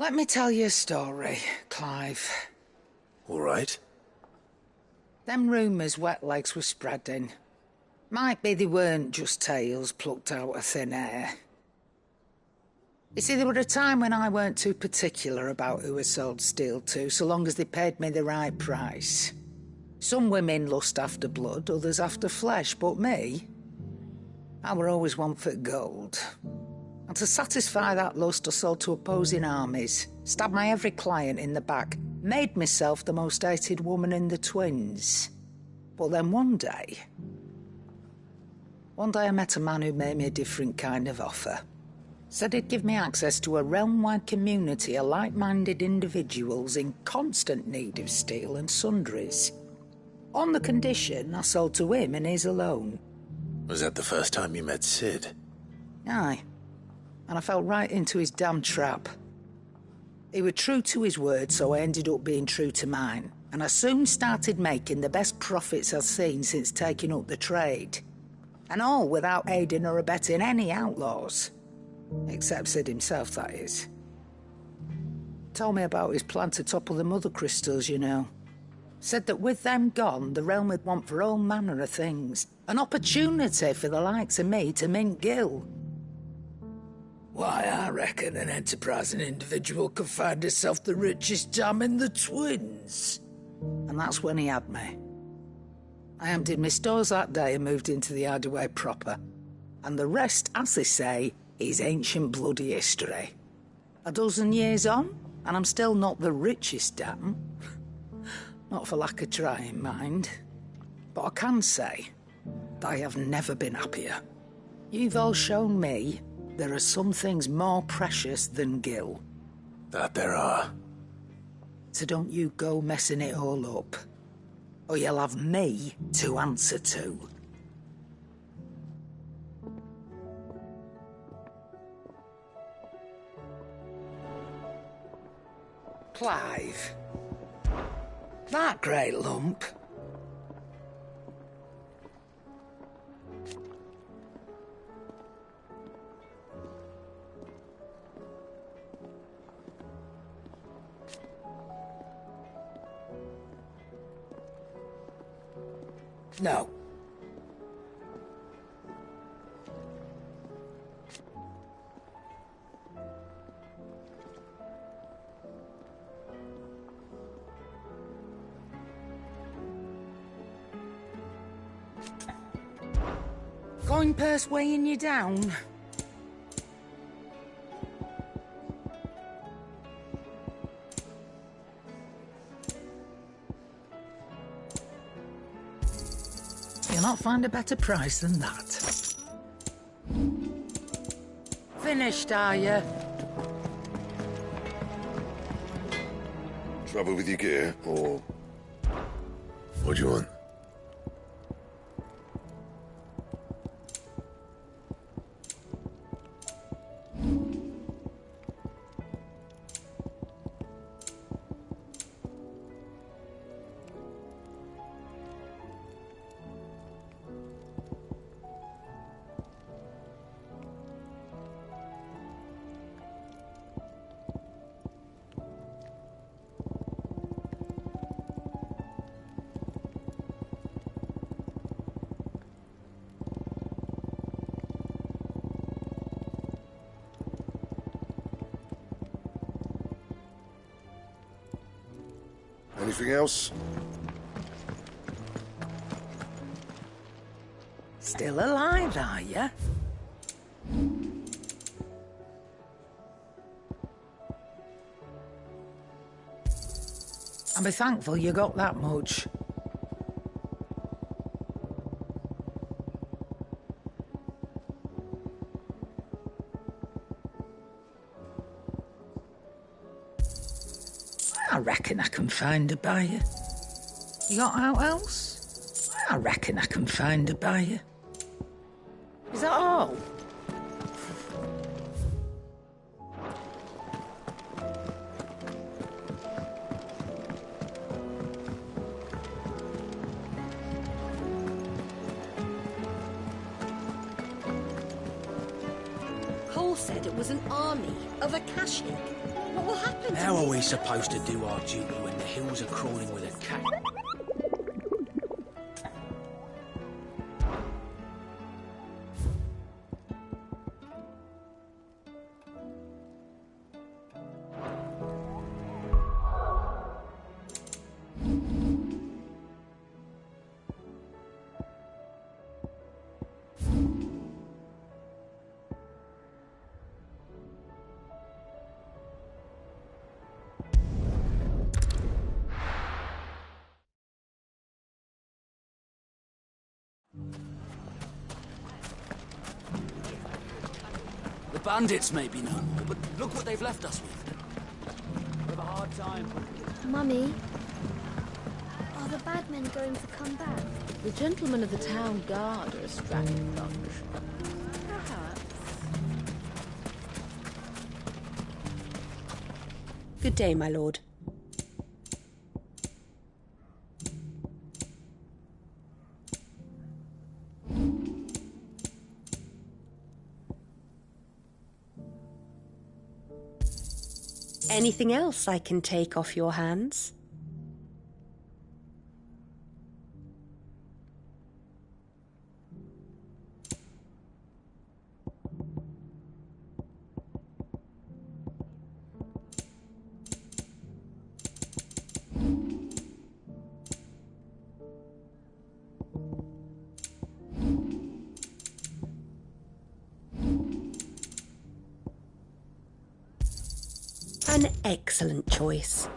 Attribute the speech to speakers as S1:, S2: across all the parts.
S1: Let me tell you a story, Clive.
S2: All right.
S1: Them rumours wet legs were spreading. Might be they weren't just tales plucked out of thin air. You see, there were a time when I weren't too particular about who I sold steel to, so long as they paid me the right price. Some women lust after blood, others after flesh, but me, I were always one for gold. And to satisfy that lust, I sold to opposing armies, stabbed my every client in the back, made myself the most hated woman in the twins. But then one day I met a man who made me a different kind of offer. Said he'd give me access to a realm-wide community of like-minded individuals in constant need of steel and sundries. On the condition I sold to him and his alone.
S2: Was that the first time you met Sid?
S1: Aye. And I fell right into his damn trap. He was true to his word, so I ended up being true to mine. And I soon started making the best profits I've seen since taking up the trade. And all without aiding or abetting any outlaws. Except Sid himself, that is. Told me about his plan to topple the mother crystals, you know. Said that with them gone, the realm would want for all manner of things. An opportunity for the likes of me to mint gil. Why, I reckon an enterprising individual could find herself the richest dam in the twins. And that's when he had me. I emptied my stores that day and moved into the hideaway proper. And the rest, as they say, is ancient bloody history. A dozen years on, and I'm still not the richest dam. Not for lack of trying, mind. But I can say that I have never been happier. You've all shown me there are some things more precious than gil.
S2: That there are.
S1: So don't you go messing it all up, or you'll have me to answer to. Clive. That great lump. No. Coin purse weighing you down? You'll not find a better price than that. Finished, are you?
S3: Trouble with your gear, or...
S2: What do you want?
S3: Anything else?
S1: Still alive, are you? I'll be thankful you got that much. I reckon I can find a buyer. You got out else? I reckon I can find a buyer. Is that all?
S4: before said it was an army of Akashic. What will happen to
S5: How
S4: me?
S5: are we supposed to do our duty when the hills are crawling with a cat? The bandits may be no more, but look what they've left us with. We have a hard time.
S6: Mummy, are the bad men going to come back?
S7: The gentlemen of the town guard are a strapping bunch. Perhaps.
S4: Good day, my lord. Anything else I can take off your hands? An excellent choice.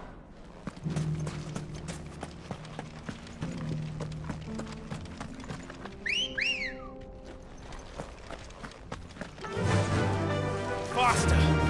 S5: Faster!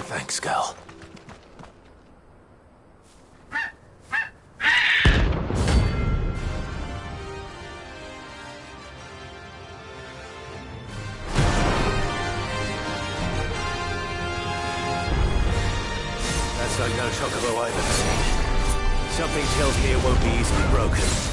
S2: Thanks, Gal.
S5: That's like no Chocobo I've ever seen. Something tells me it won't be easily broken.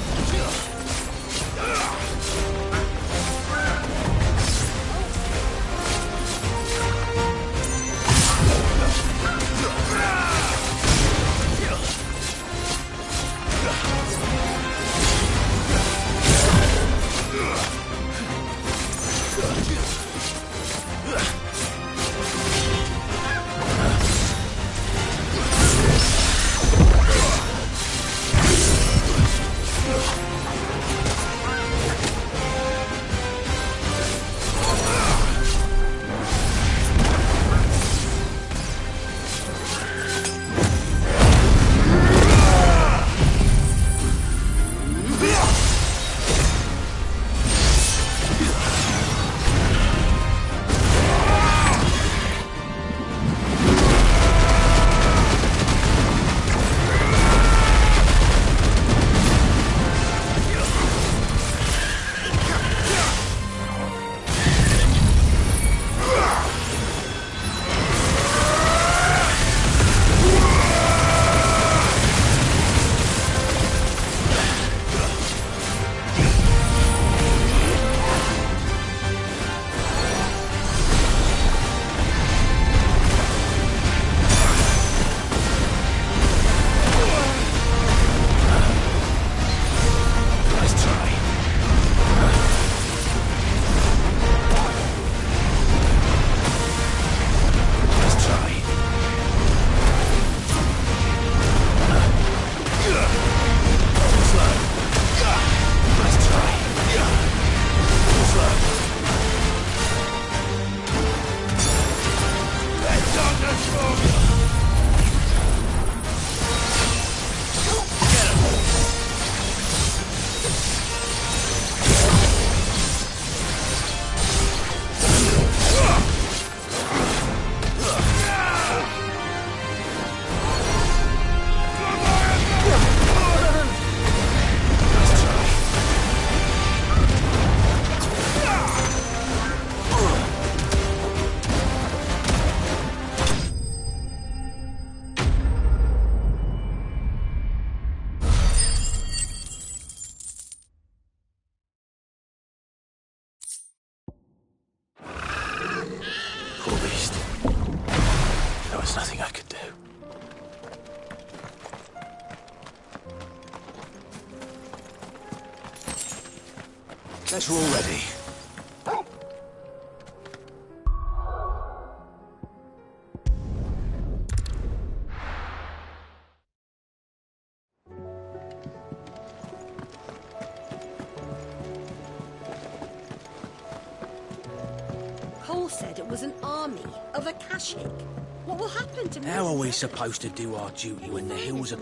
S2: There's nothing I could do.
S5: Guess we're all ready.
S4: Cole said it was an army of Akashic. What will happen to me?
S5: How are we supposed to do our duty when the hills are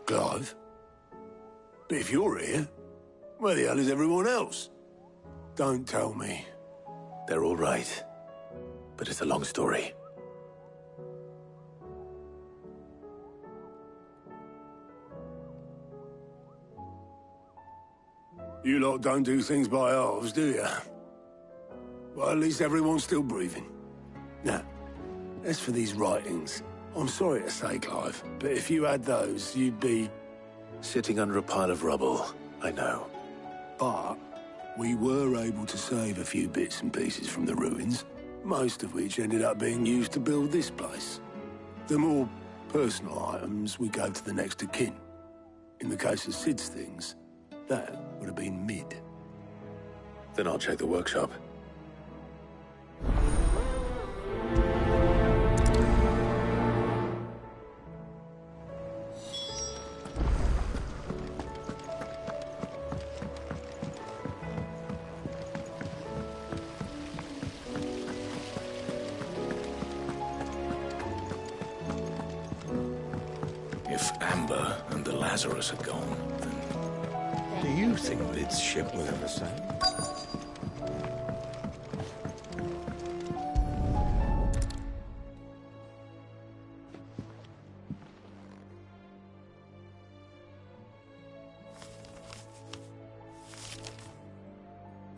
S8: Clive? But if you're here, where the hell is everyone else? Don't tell me.
S2: They're all right. But it's a long story.
S8: You lot don't do things by halves, do you? Well, at least everyone's still breathing. Now, as for these writings, I'm sorry to say, Clive, but if you had those, you'd be...
S2: Sitting under a pile of rubble, I know.
S8: But we were able to save a few bits and pieces from the ruins, most of which ended up being used to build this place. The more personal items we gave to the next of kin. In the case of Sid's things, that would have been mid.
S2: Then I'll check the workshop.
S9: If Amber and the Lazarus are gone, then do you think Lid's ship will ever sail?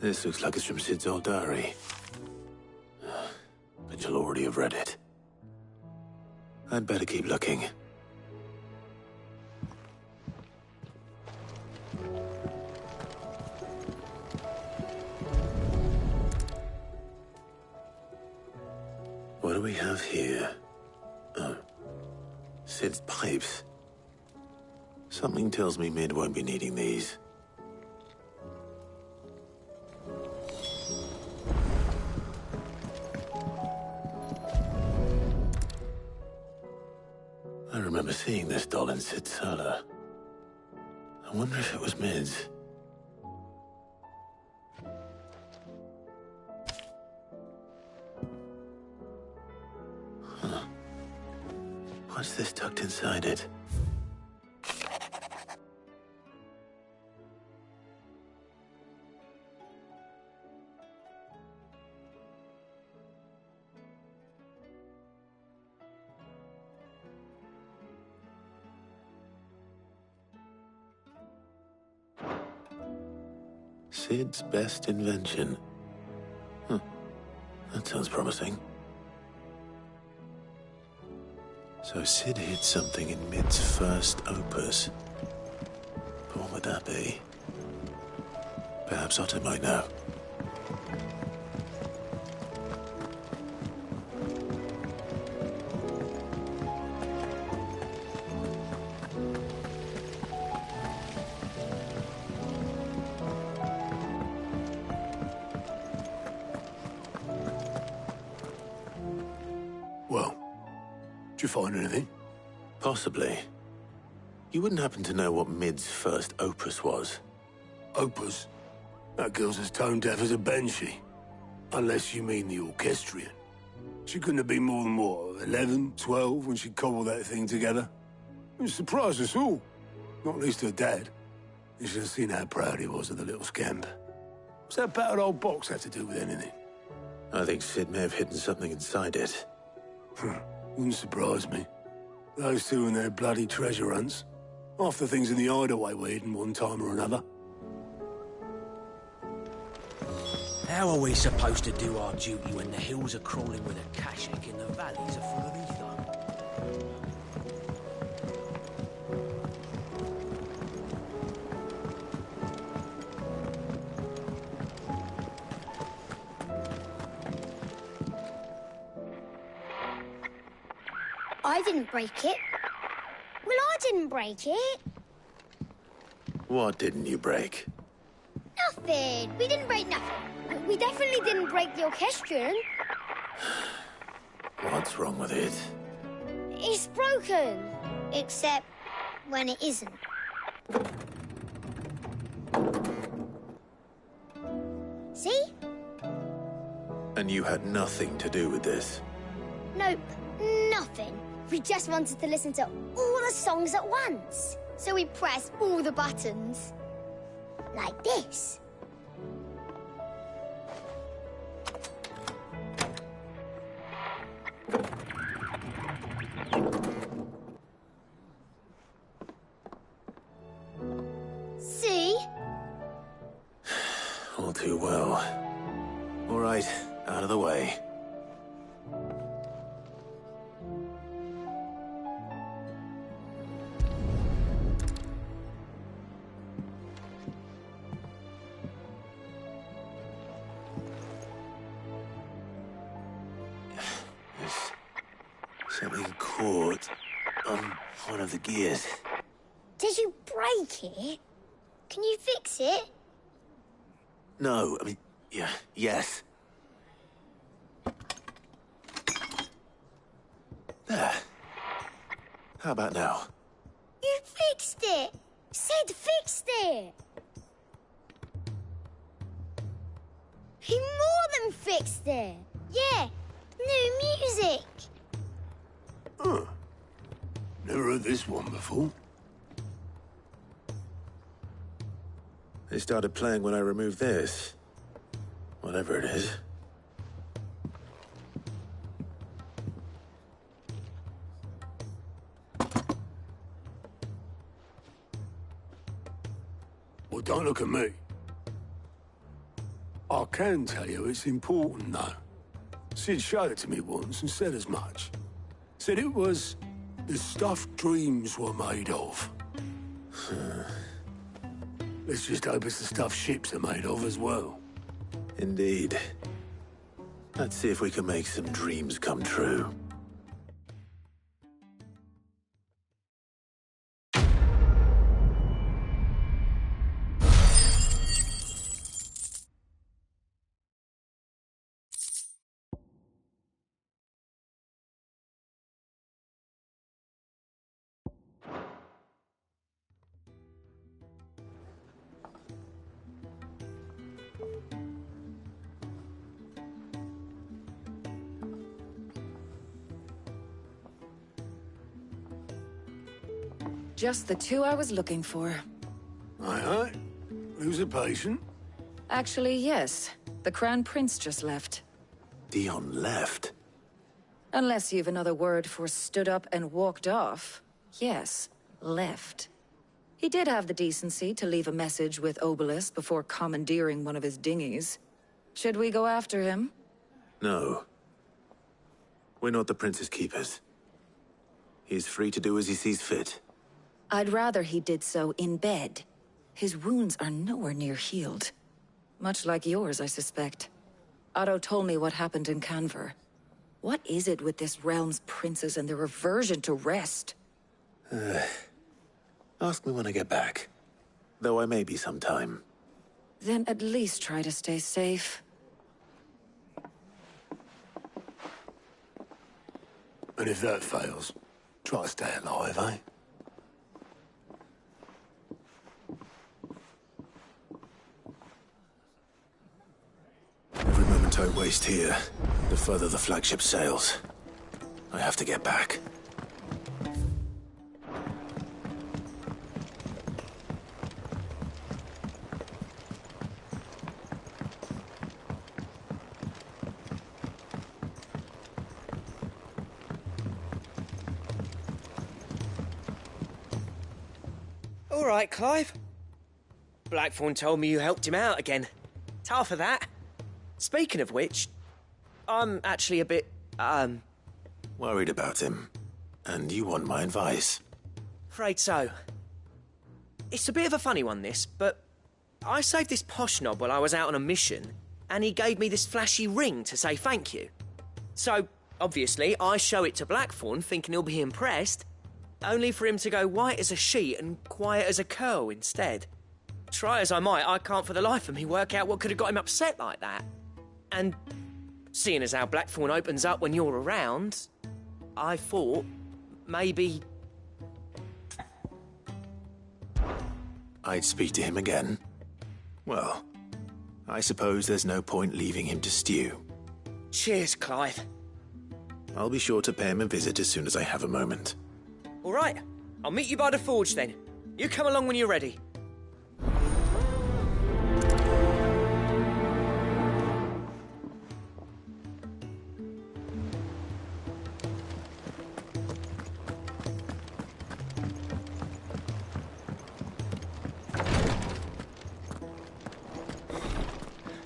S2: This looks like it's from Sid's old diary. But you'll already have read it. I'd better keep looking. What do we have here? Oh. Sid's pipes. Something tells me Mid won't be needing these. I remember seeing this doll in Sid's cellar. I wonder if it was Mid's. Huh. What's this tucked inside it? Sid's best invention. Huh. That sounds promising. So Sid hid something in Mid's first opus. But what would that be? Perhaps Otto might know.
S8: Well, did you find anything?
S2: Possibly. You wouldn't happen to know what Mid's first opus was?
S8: Opus? That girl's as tone deaf as a banshee. Unless you mean the orchestrion. She couldn't have been more than, what, 11, 12 when she cobbled that thing together? It surprised us all. Not least her dad. You should have seen how proud he was of the little scamp. What's that battered old box have to do with anything?
S2: I think Sid may have hidden something inside it.
S8: Wouldn't surprise me. Those two and their bloody treasure hunts. Half the things in the hideaway were hidden one time or another.
S5: How are we supposed to do our duty when the hills are crawling with Akashic and the valleys are full of ether?
S6: I didn't break it. Well, I didn't break it.
S2: What didn't you break?
S6: Nothing. We didn't break nothing. We definitely didn't break the orchestrion.
S2: What's wrong with it?
S6: It's broken. Except when it isn't. See?
S2: And you had nothing to do with this?
S6: Nope, nothing. We just wanted to listen to all the songs at once. So we pressed all the buttons. Like this. See?
S2: All too well. All right, out of the way. There's something caught on one of the gears.
S6: Did you break it? Can you fix it?
S2: No, I mean, yeah, yes. There. How about now?
S6: You fixed it! Sid fixed it! He more than fixed it! Yeah, new music!
S8: Huh. Never heard this one before.
S2: They started playing when I removed this. Whatever it is.
S8: Well, don't look at me. I can tell you it's important, though. Sid showed it to me once and said as much. Said it was the stuff dreams were made of. Let's just hope it's the stuff ships are made of as well.
S2: Indeed. Let's see if we can make some dreams come true.
S10: Just the two I was looking for.
S8: Aye, aye. Who's a patient?
S10: Actually, yes. The Crown Prince just left.
S2: Dion left.
S10: Unless you've another word for stood up and walked off. Yes, left. He did have the decency to leave a message with Obelisk before commandeering one of his dinghies. Should we go after him?
S2: No. We're not the Prince's keepers. He's free to do as he sees fit.
S10: I'd rather he did so in bed. His wounds are nowhere near healed. Much like yours, I suspect. Otto told me what happened in Canver. What is it with this realm's princes and their aversion to rest?
S2: Ask me when I get back. Though I may be sometime.
S10: Then at least try to stay safe.
S8: And if that fails, try to stay alive, eh?
S2: Every moment I waste here, the further the flagship sails. I have to get back.
S11: All right, Clive. Blackthorn told me you helped him out again. Tough for that. Speaking of which, I'm actually a bit,
S2: Worried about him. And you want my advice?
S11: afraid so. It's a bit of a funny one, this, but I saved this posh knob while I was out on a mission, and he gave me this flashy ring to say thank you. So, Obviously, I show it to Blackthorn thinking he'll be impressed, only for him to go white as a sheet and quiet as a curl instead. Try as I might, I can't for the life of me work out what could have got him upset like that. And seeing as how Blackthorn opens up when you're around, I thought maybe...
S2: I'd speak to him again. Well, I suppose there's no point leaving him to stew.
S11: Cheers, Clive.
S2: I'll be sure to pay him a visit as soon as I have a moment.
S11: All right, I'll meet you by the forge then. You come along when you're ready.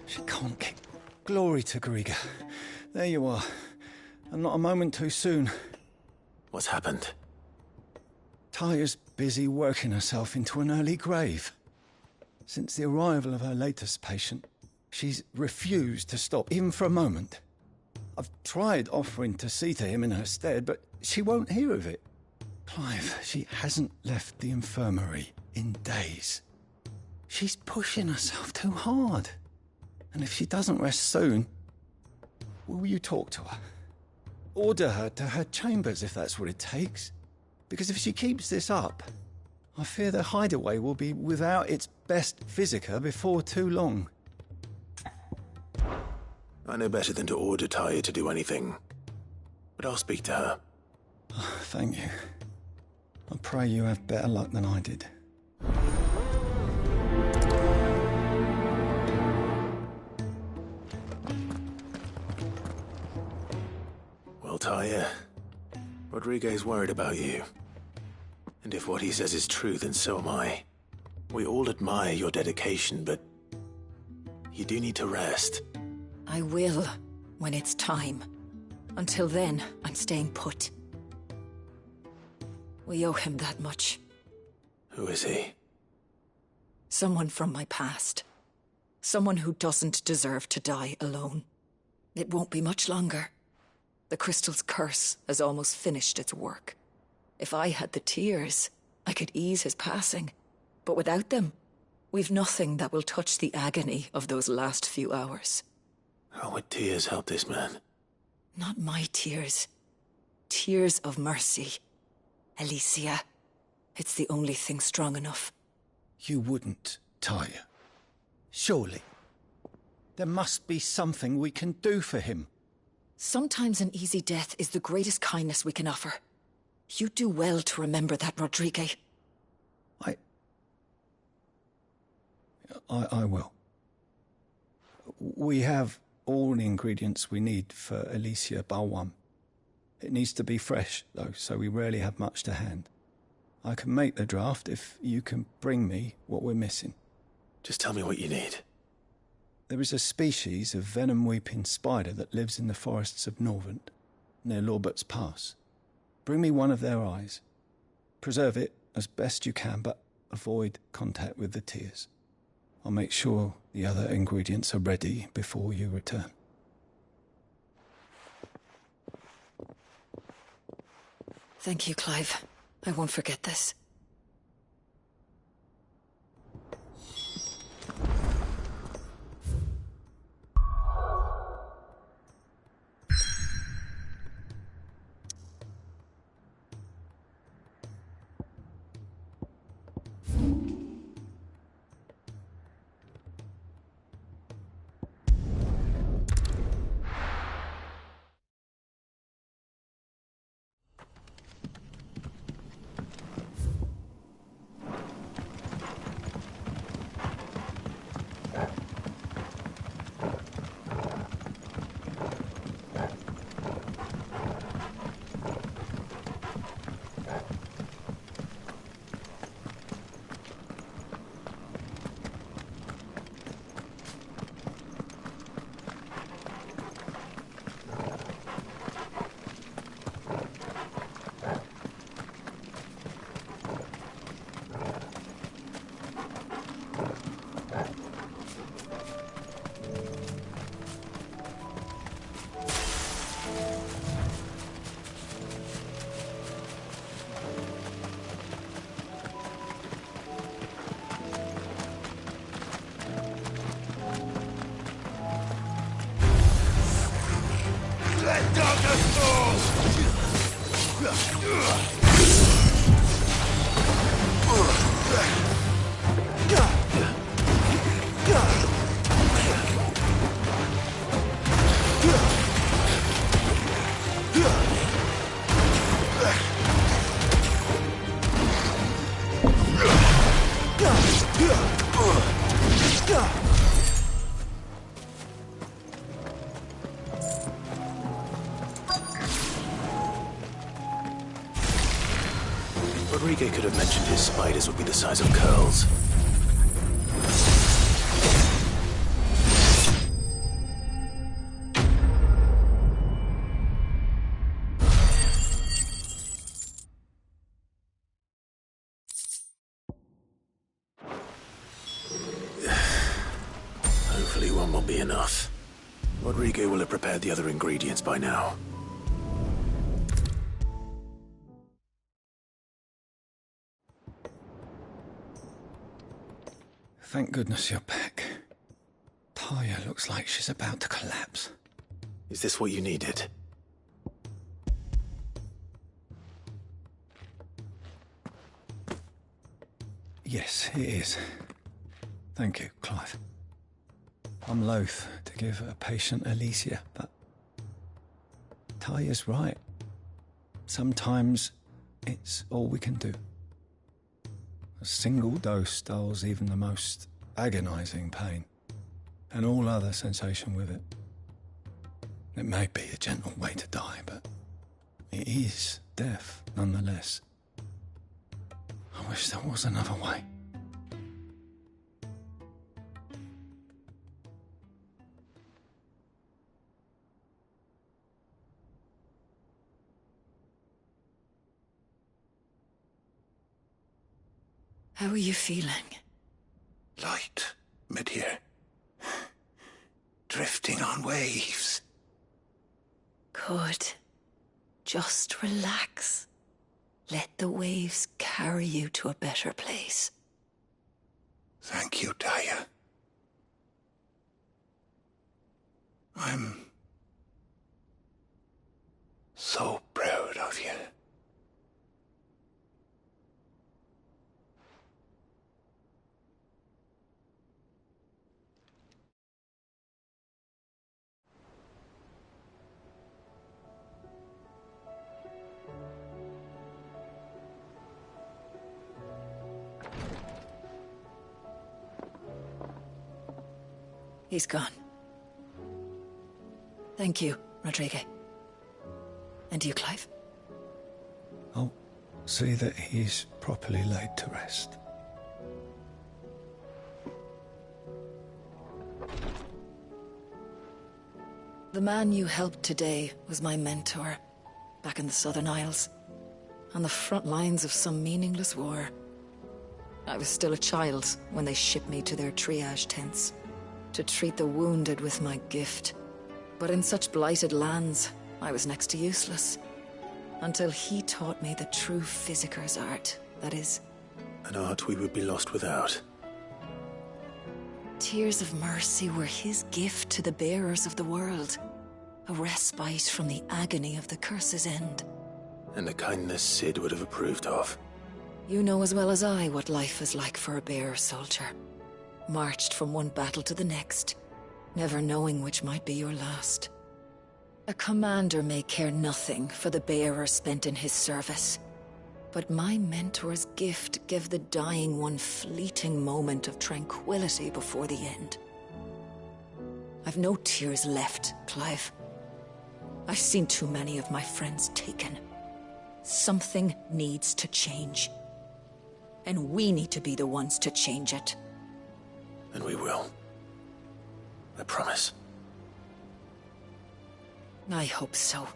S12: She can't get glory to Griga. There you are. And not a moment too soon.
S2: What's happened?
S12: Taya's busy working herself into an early grave. Since the arrival of her latest patient, she's refused to stop, even for a moment. I've tried offering to see to him in her stead, but she won't hear of it. Clive, she hasn't left the infirmary in days. She's pushing herself too hard. And if she doesn't rest soon, will you talk to her? Order her to her chambers if that's what it takes. Because if she keeps this up, I fear the hideaway will be without its best physica before too long.
S2: I know better than to order Taya to do anything. But I'll speak to her.
S12: Oh, thank you. I pray you have better luck than I did.
S2: Well, Taya, Rodriguez's worried about you. And if what he says is true, then so am I. We all admire your dedication, but you do need to rest.
S10: I will, when it's time. Until then, I'm staying put. We owe him that much.
S2: Who is he?
S10: Someone from my past. Someone who doesn't deserve to die alone. It won't be much longer. The crystal's curse has almost finished its work. If I had the tears, I could ease his passing. But without them, we've nothing that will touch the agony of those last few hours.
S2: How would tears help this man?
S10: Not my tears. Tears of mercy. Alicia. It's the only thing strong enough.
S12: You wouldn't, Taya. Surely. There must be something we can do for him.
S10: Sometimes an easy death is the greatest kindness we can offer. You do well to remember that, Rodrigue.
S12: I will. We have all the ingredients we need for Alicia Balwam. It needs to be fresh, though, so we rarely have much to hand. I can make the draft if you can bring me what we're missing.
S2: Just tell me what you need.
S12: There is a species of venom-weeping spider that lives in the forests of Norvent, near Lorbert's Pass. Bring me one of their eyes. Preserve it as best you can, but avoid contact with the tears. I'll make sure the other ingredients are ready before you return.
S10: Thank you, Clive. I won't forget this.
S2: Rodrigo could have mentioned his spiders would be the size of curls. Hopefully one will be enough. Rodrigo will have prepared the other ingredients by now.
S12: Thank goodness you're back. Taya looks like she's about to collapse.
S2: Is this what you needed?
S12: Yes, it is. Thank you, Clive. I'm loath to give a patient Alicia, but Taya's right. Sometimes it's all we can do. A single dose dulls even the most agonizing pain, and all other sensation with it. It may be a gentle way to die, but it is death nonetheless. I wish there was another way.
S10: How are you feeling?
S9: Light, mid-here. Drifting on waves.
S10: Good. Just relax. Let the waves carry you to a better place.
S9: Thank you, Taya. I'm so proud of you.
S10: He's gone. Thank you, Rodrigo. And you, Clive?
S12: I'll see that he's properly laid to rest.
S10: The man you helped today was my mentor, back in the Southern Isles, on the front lines of some meaningless war. I was still a child when they shipped me to their triage tents, to treat the wounded with my gift. But in such blighted lands, I was next to useless. Until he taught me the true physicker's art, that is.
S2: An art we would be lost without.
S10: Tears of mercy were his gift to the bearers of the world. A respite from the agony of the curse's end.
S2: And a kindness Sid would have approved of.
S10: You know as well as I what life is like for a bearer soldier. Marched from one battle to the next, never knowing which might be your last. A commander may care nothing for the bearer spent in his service, but my mentor's gift gave the dying one fleeting moment of tranquility before the end. I've no tears left, Clive. I've seen too many of my friends taken. Something needs to change. And we need to be the ones to change it.
S2: And we will. I promise.
S10: I hope so.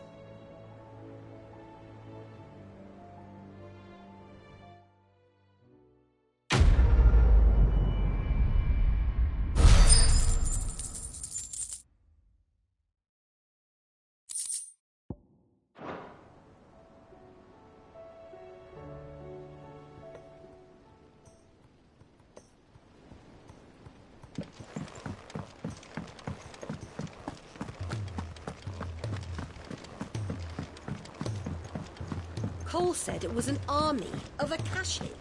S4: Cole said it was an army of Akashic.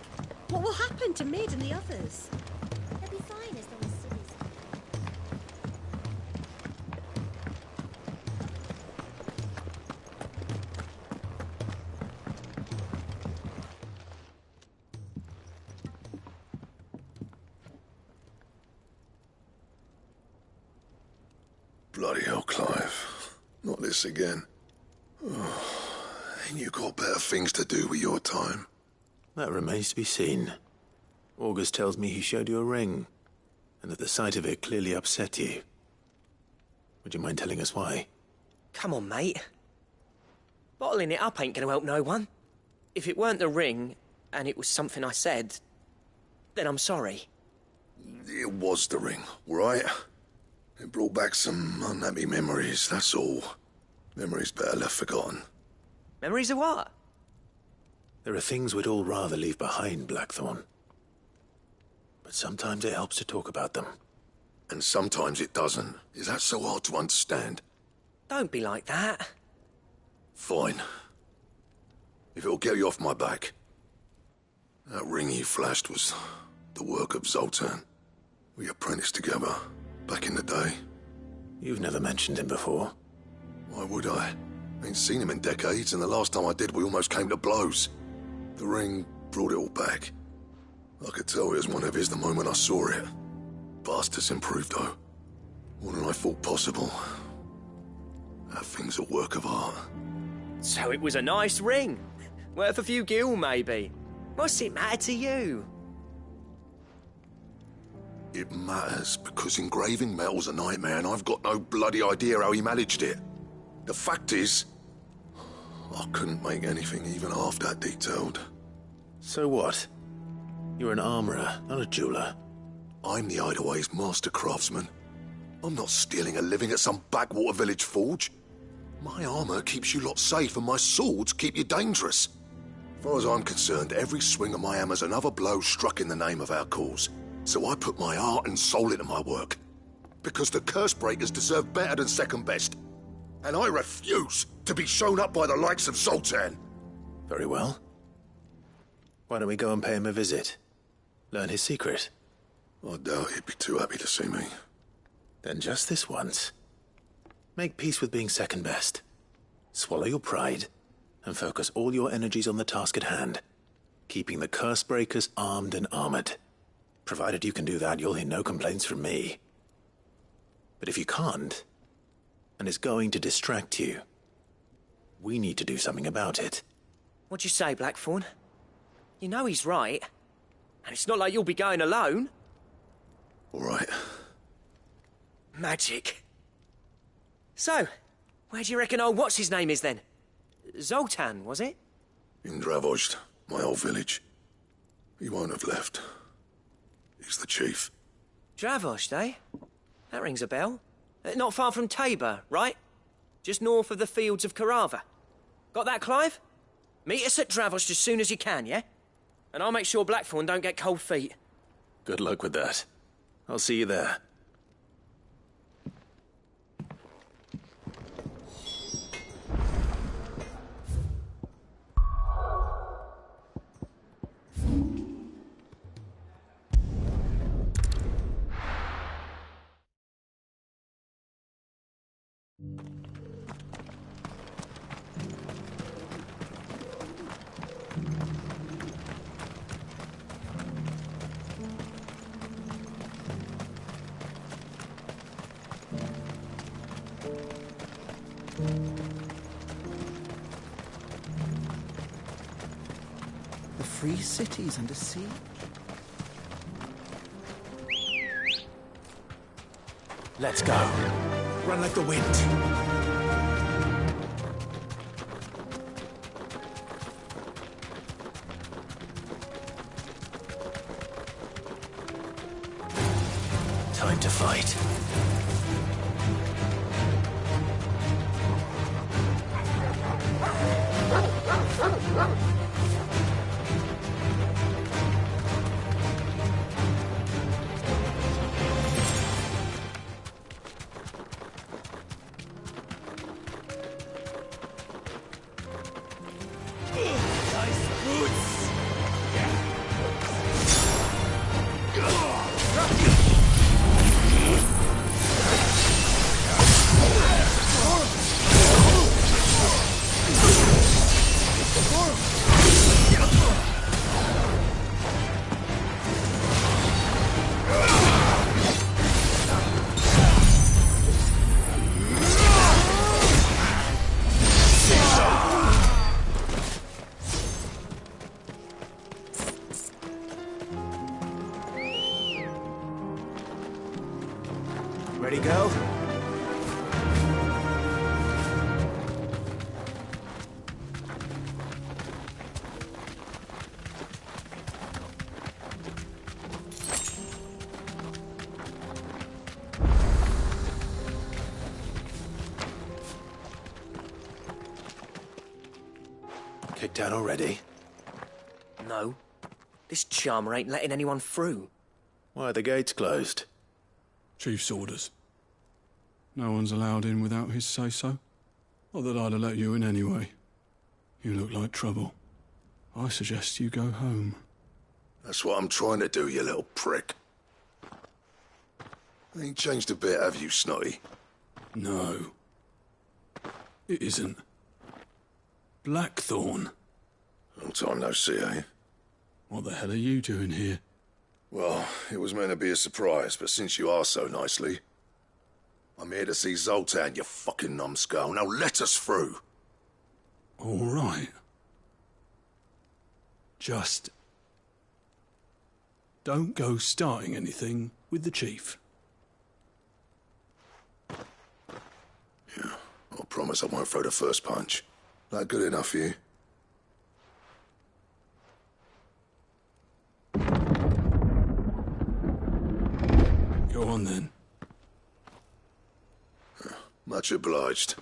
S4: What will happen to Mid and the others?
S6: They'll be fine as long as Sidney's.
S3: Bloody hell, Clive. Not this again. Ain't you got better things to do with your time?
S2: That remains to be seen. August tells me he showed you a ring, and that the sight of it clearly upset you. Would you mind telling us why?
S11: Come on, mate. Bottling it up ain't gonna help no one. If it weren't the ring, and it was something I said, then I'm sorry.
S3: It was the ring, right? It brought back some unhappy memories, that's all. Memories better left forgotten.
S11: Memories of what?
S2: There are things we'd all rather leave behind, Blackthorn. But sometimes it helps to talk about them.
S3: And sometimes it doesn't. Is that so hard to understand?
S11: Don't be like that.
S3: Fine. If it'll get you off my back. That ring you flashed was the work of Zoltan. We apprenticed together, back in the day.
S2: You've never mentioned him before.
S3: Why would I? Ain't seen him in decades, and the last time I did, we almost came to blows. The ring brought it all back. I could tell it was one of his the moment I saw it. Bastard's improved, though. More than I thought possible. That thing's a work of art.
S11: So it was a nice ring. Worth a few gil, maybe. What's it matter to you?
S3: It matters because engraving metal's a nightmare, and I've got no bloody idea how he managed it. The fact is, I couldn't make anything even half that detailed.
S2: So what? You're an armorer, not a jeweler.
S3: I'm the Hideaway's master craftsman. I'm not stealing a living at some backwater village forge. My armor keeps you lot safe, and my swords keep you dangerous. As far as I'm concerned, every swing of my hammer's another blow struck in the name of our cause. So I put my heart and soul into my work. Because the curse breakers deserve better than second best. And I refuse to be shown up by the likes of Zoltan.
S2: Very well. Why don't we go and pay him a visit? Learn his secret.
S3: I doubt he'd be too happy to see me.
S2: Then just this once. Make peace with being second best. Swallow your pride, and focus all your energies on the task at hand. Keeping the curse breakers armed and armored. Provided you can do that, you'll hear no complaints from me. But if you can't, and it's going to distract you, we need to do something about it.
S11: What'd you say, Blackthorn? You know he's right. And it's not like you'll be going alone.
S3: All right.
S11: Magic. So, where do you reckon old what's-his-name is then? Zoltan, was it?
S3: In Dravozd, my old village. He won't have left. He's the chief.
S11: Dravozd, eh? That rings a bell. Not far from Tabor, right? Just north of the fields of Carava. Got that, Clive? Meet us at Dravozd as soon as you can, yeah? And I'll make sure Blackthorn don't get cold feet.
S2: Good luck with that. I'll see you there.
S12: The free city's under siege.
S2: Let's go. Run like the wind. Time to fight. Kicked out already?
S11: No. This charmer ain't letting anyone through.
S2: Why are the gates closed?
S13: Chief's orders. No one's allowed in without his say-so. Not that I'd have let you in anyway. You look like trouble. I suggest you go home.
S3: That's what I'm trying to do, you little prick. Ain't changed a bit, have you, Snotty?
S13: No. It isn't. Blackthorn.
S3: Long time no see, eh?
S13: What the hell are you doing here?
S3: Well, it was meant to be a surprise, but since you asked so nicely... I'm here to see Zoltan, you fucking numbskull. Now let us through.
S13: All right. Just... don't go starting anything with the chief.
S3: Yeah, I promise I won't throw the first punch. That good enough for you?
S13: Go on then.
S3: Much obliged.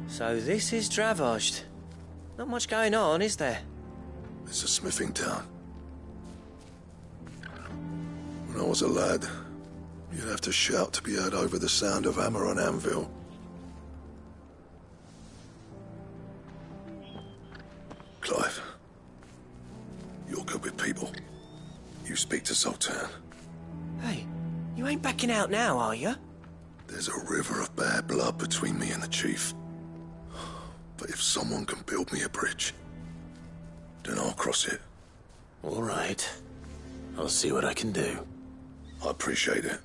S11: So this is Dravaged. Not much going on, is there?
S3: It's a smithing town. When I was a lad, you'd have to shout to be heard over the sound of hammer on anvil. Clive, you're good with people. You speak to Zoltan.
S11: Hey, you ain't backing out now, are you?
S3: There's a river of bad blood between me and the chief. But if someone can build me a bridge, then I'll cross it.
S2: All right. I'll see what I can do.
S3: I appreciate it.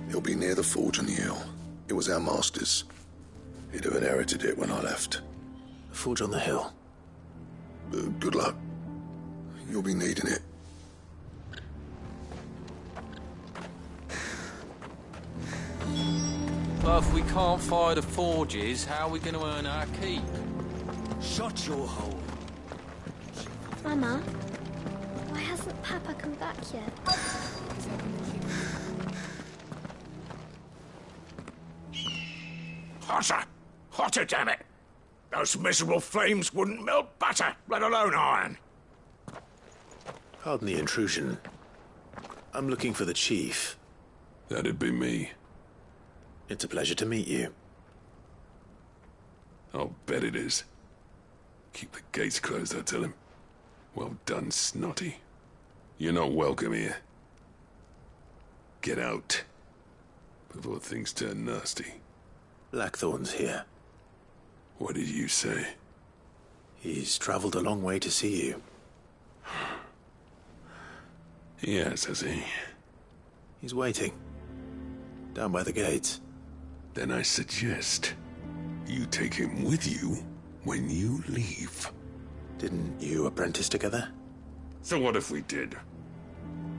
S3: It'll be near the forge on the hill. It was our master's. He'd have inherited it when I left.
S2: The forge on the hill?
S3: Good luck. You'll be needing it.
S14: But if we can't fire the forges, how are we going to earn our keep?
S5: Shut your hole.
S6: Mama, why hasn't Papa come back yet?
S9: Hotter! Hotter, damn it! Those miserable flames wouldn't melt butter, let alone iron.
S2: Pardon the intrusion. I'm looking for the chief.
S13: That'd be me.
S2: It's a pleasure to meet you.
S13: I'll bet it is. Keep the gates closed, I tell him. Well done, Snotty. You're not welcome here. Get out. Before things turn nasty.
S2: Blackthorn's here.
S13: What did you say?
S2: He's traveled a long way to see you.
S13: Yes, has he?
S2: He's waiting. Down by the gates.
S13: Then I suggest you take him with you when you leave.
S2: Didn't you apprentice together?
S13: So what if we did?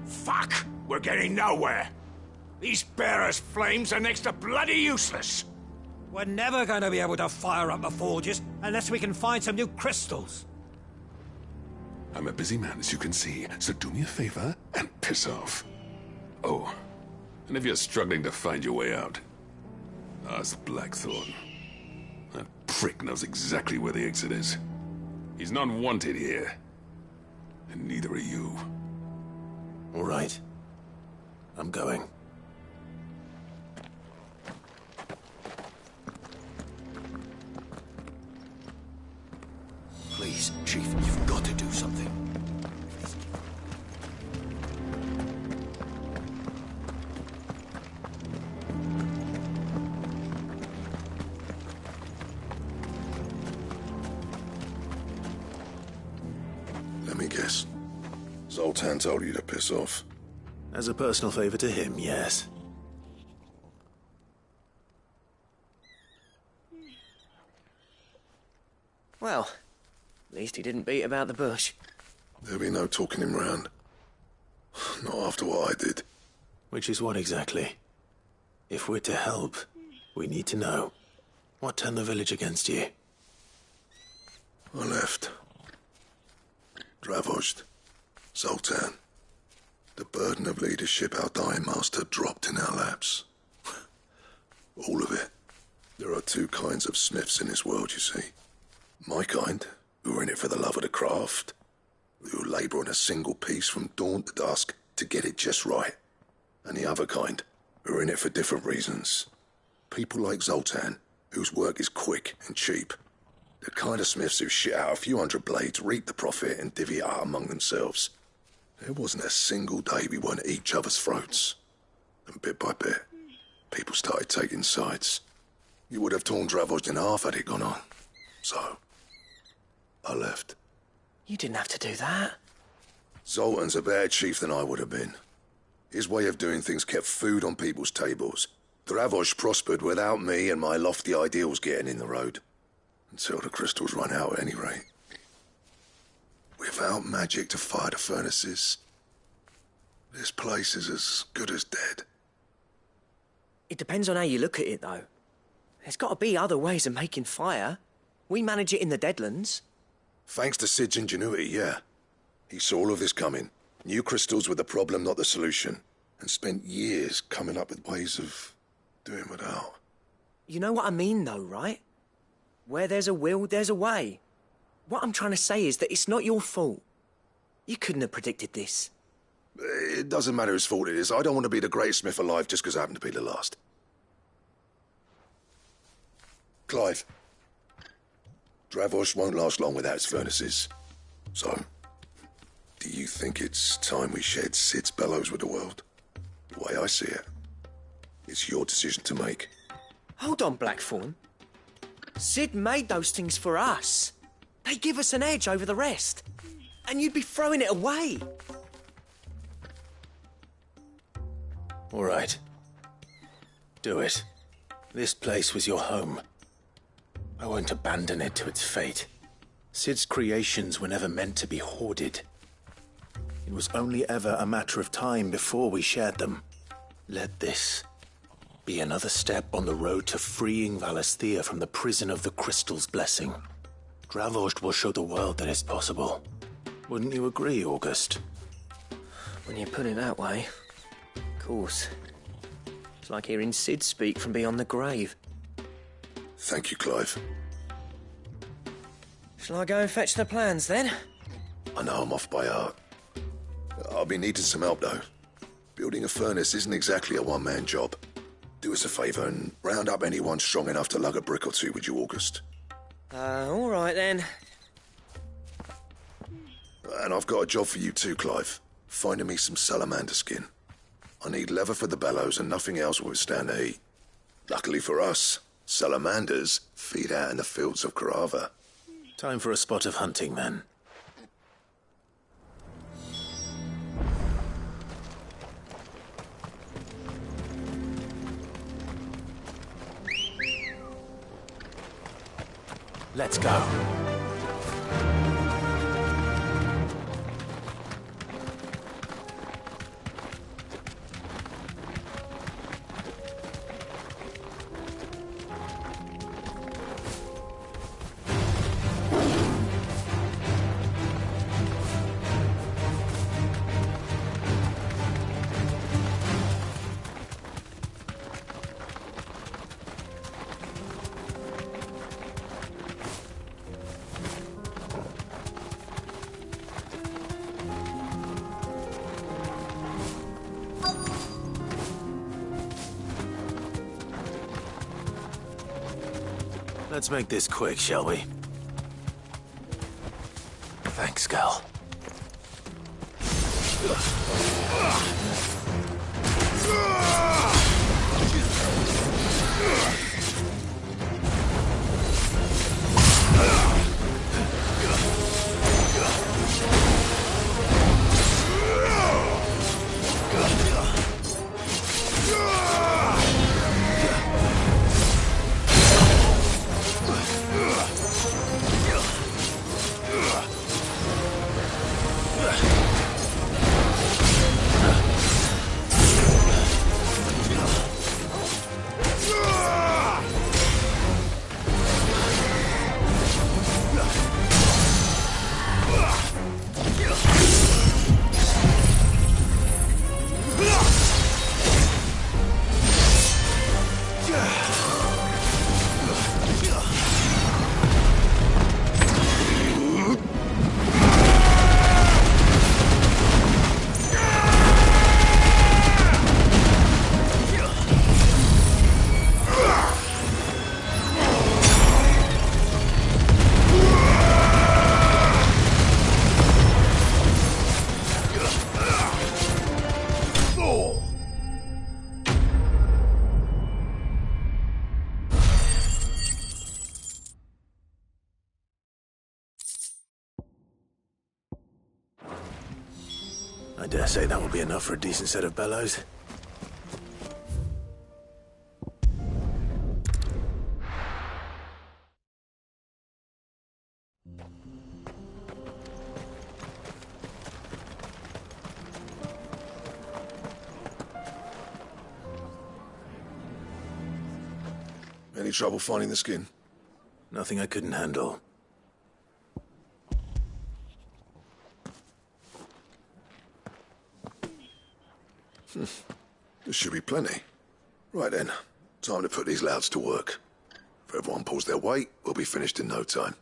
S9: Fuck! We're getting nowhere. These bearers' flames are next to bloody useless.
S5: We're never going to be able to fire up the forges unless we can find some new crystals.
S13: I'm a busy man, as you can see, so do me a favor and piss off. Oh, and if you're struggling to find your way out, ask Blackthorn. That prick knows exactly where the exit is. He's not wanted here. And neither are you.
S2: All right. I'm going.
S5: Please, Chief, you've got to do something.
S3: Let me guess. Zoltan told you to piss off.
S2: As a personal favor to him, yes.
S11: Well, at least he didn't beat about the bush.
S3: There'll be no talking him round. Not after what I did.
S2: Which is what exactly? If we're to help, we need to know. What turned the village against you?
S3: I left. Dravost. Zoltan. The burden of leadership our dying master dropped in our laps. All of it. There are two kinds of smiths in this world, you see. My kind, who are in it for the love of the craft, who labour on a single piece from dawn to dusk to get it just right. And the other kind, who are in it for different reasons. People like Zoltan, whose work is quick and cheap. The kind of smiths who shit out a few hundred blades, reap the profit, and divvy it out among themselves. There wasn't a single day we weren't at each other's throats. And bit by bit, people started taking sides. You would have torn Dravost in half had it gone on. So, I left.
S11: You didn't have to do that.
S3: Zoltan's a better chief than I would have been. His way of doing things kept food on people's tables. Dravost prospered without me and my lofty ideals getting in the road. Until the crystals run out at any rate. Without magic to fire the furnaces, this place is as good as dead.
S11: It depends on how you look at it, though. There's got to be other ways of making fire. We manage it in the Deadlands.
S3: Thanks to Sid's ingenuity, yeah. He saw all of this coming. Knew crystals were the problem, not the solution. And spent years coming up with ways of doing without.
S11: You know what I mean, though, right? Where there's a will, there's a way. What I'm trying to say is that it's not your fault. You couldn't have predicted this.
S3: It doesn't matter whose fault it is. I don't want to be the greatest smith alive just because I happen to be the last. Clive. Dravost won't last long without its furnaces. So, do you think it's time we shared Sid's bellows with the world? The way I see it, it's your decision to make.
S11: Hold on, Blackthorn. Sid made those things for us. They give us an edge over the rest. And you'd be throwing it away.
S2: All right. Do it. This place was your home. I won't abandon it to its fate. Sid's creations were never meant to be hoarded. It was only ever a matter of time before we shared them. Let this be another step on the road to freeing Valisthea from the prison of the Crystal's blessing. Dravost will show the world that it's possible. Wouldn't you agree, August?
S11: When you put it that way, of course. It's like hearing Sid speak from beyond the grave.
S3: Thank you, Clive.
S11: Shall I go and fetch the plans, then?
S3: I know I'm off by heart. I'll be needing some help, though. Building a furnace isn't exactly a one-man job. Do us a favour and round up anyone strong enough to lug a brick or two, would you, August?
S11: All right, then.
S3: And I've got a job for you too, Clive. Finding me some salamander skin. I need leather for the bellows and nothing else will withstand the heat. Luckily for us, salamanders feed out in the fields of Carava.
S2: Time for a spot of hunting, then. Let's go. Let's make this quick, shall we? Thanks, Gal. dare say that will be enough for a decent set of bellows.
S3: Any trouble finding the skin?
S2: Nothing I couldn't handle.
S3: There should be plenty. Right then, time to put these louds to work. If everyone pulls their weight, we'll be finished in no time.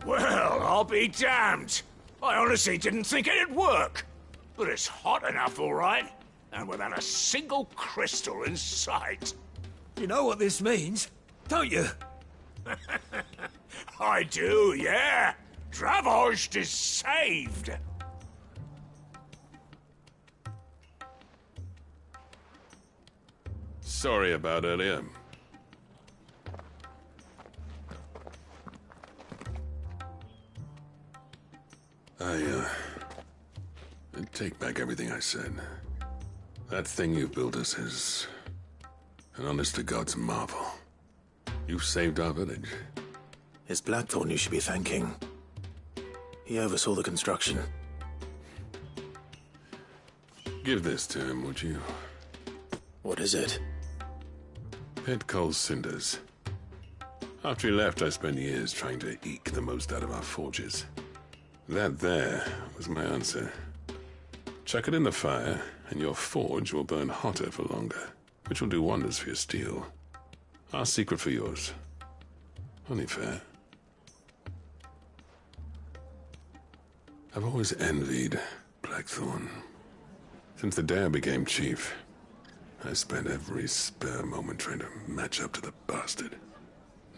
S15: Well, I'll be damned. I honestly didn't think it'd work. But it's hot enough, all right. And without a single crystal in sight.
S5: You know what this means, don't you?
S15: I do, yeah. Dravost is saved.
S13: Sorry about earlier. I take back everything I said. That thing you built us is an honest-to-God's marvel. You saved our village.
S2: It's Blackthorn you should be thanking. He oversaw the construction.
S13: Give this to him, would you?
S2: What is it?
S13: Pit Cole's cinders. After he left, I spent years trying to eke the most out of our forges. That there was my answer. Chuck it in the fire, and your forge will burn hotter for longer, which will do wonders for your steel. Our secret for yours. Only fair. I've always envied Blackthorn. Since the day I became chief, I spent every spare moment trying to match up to the bastard.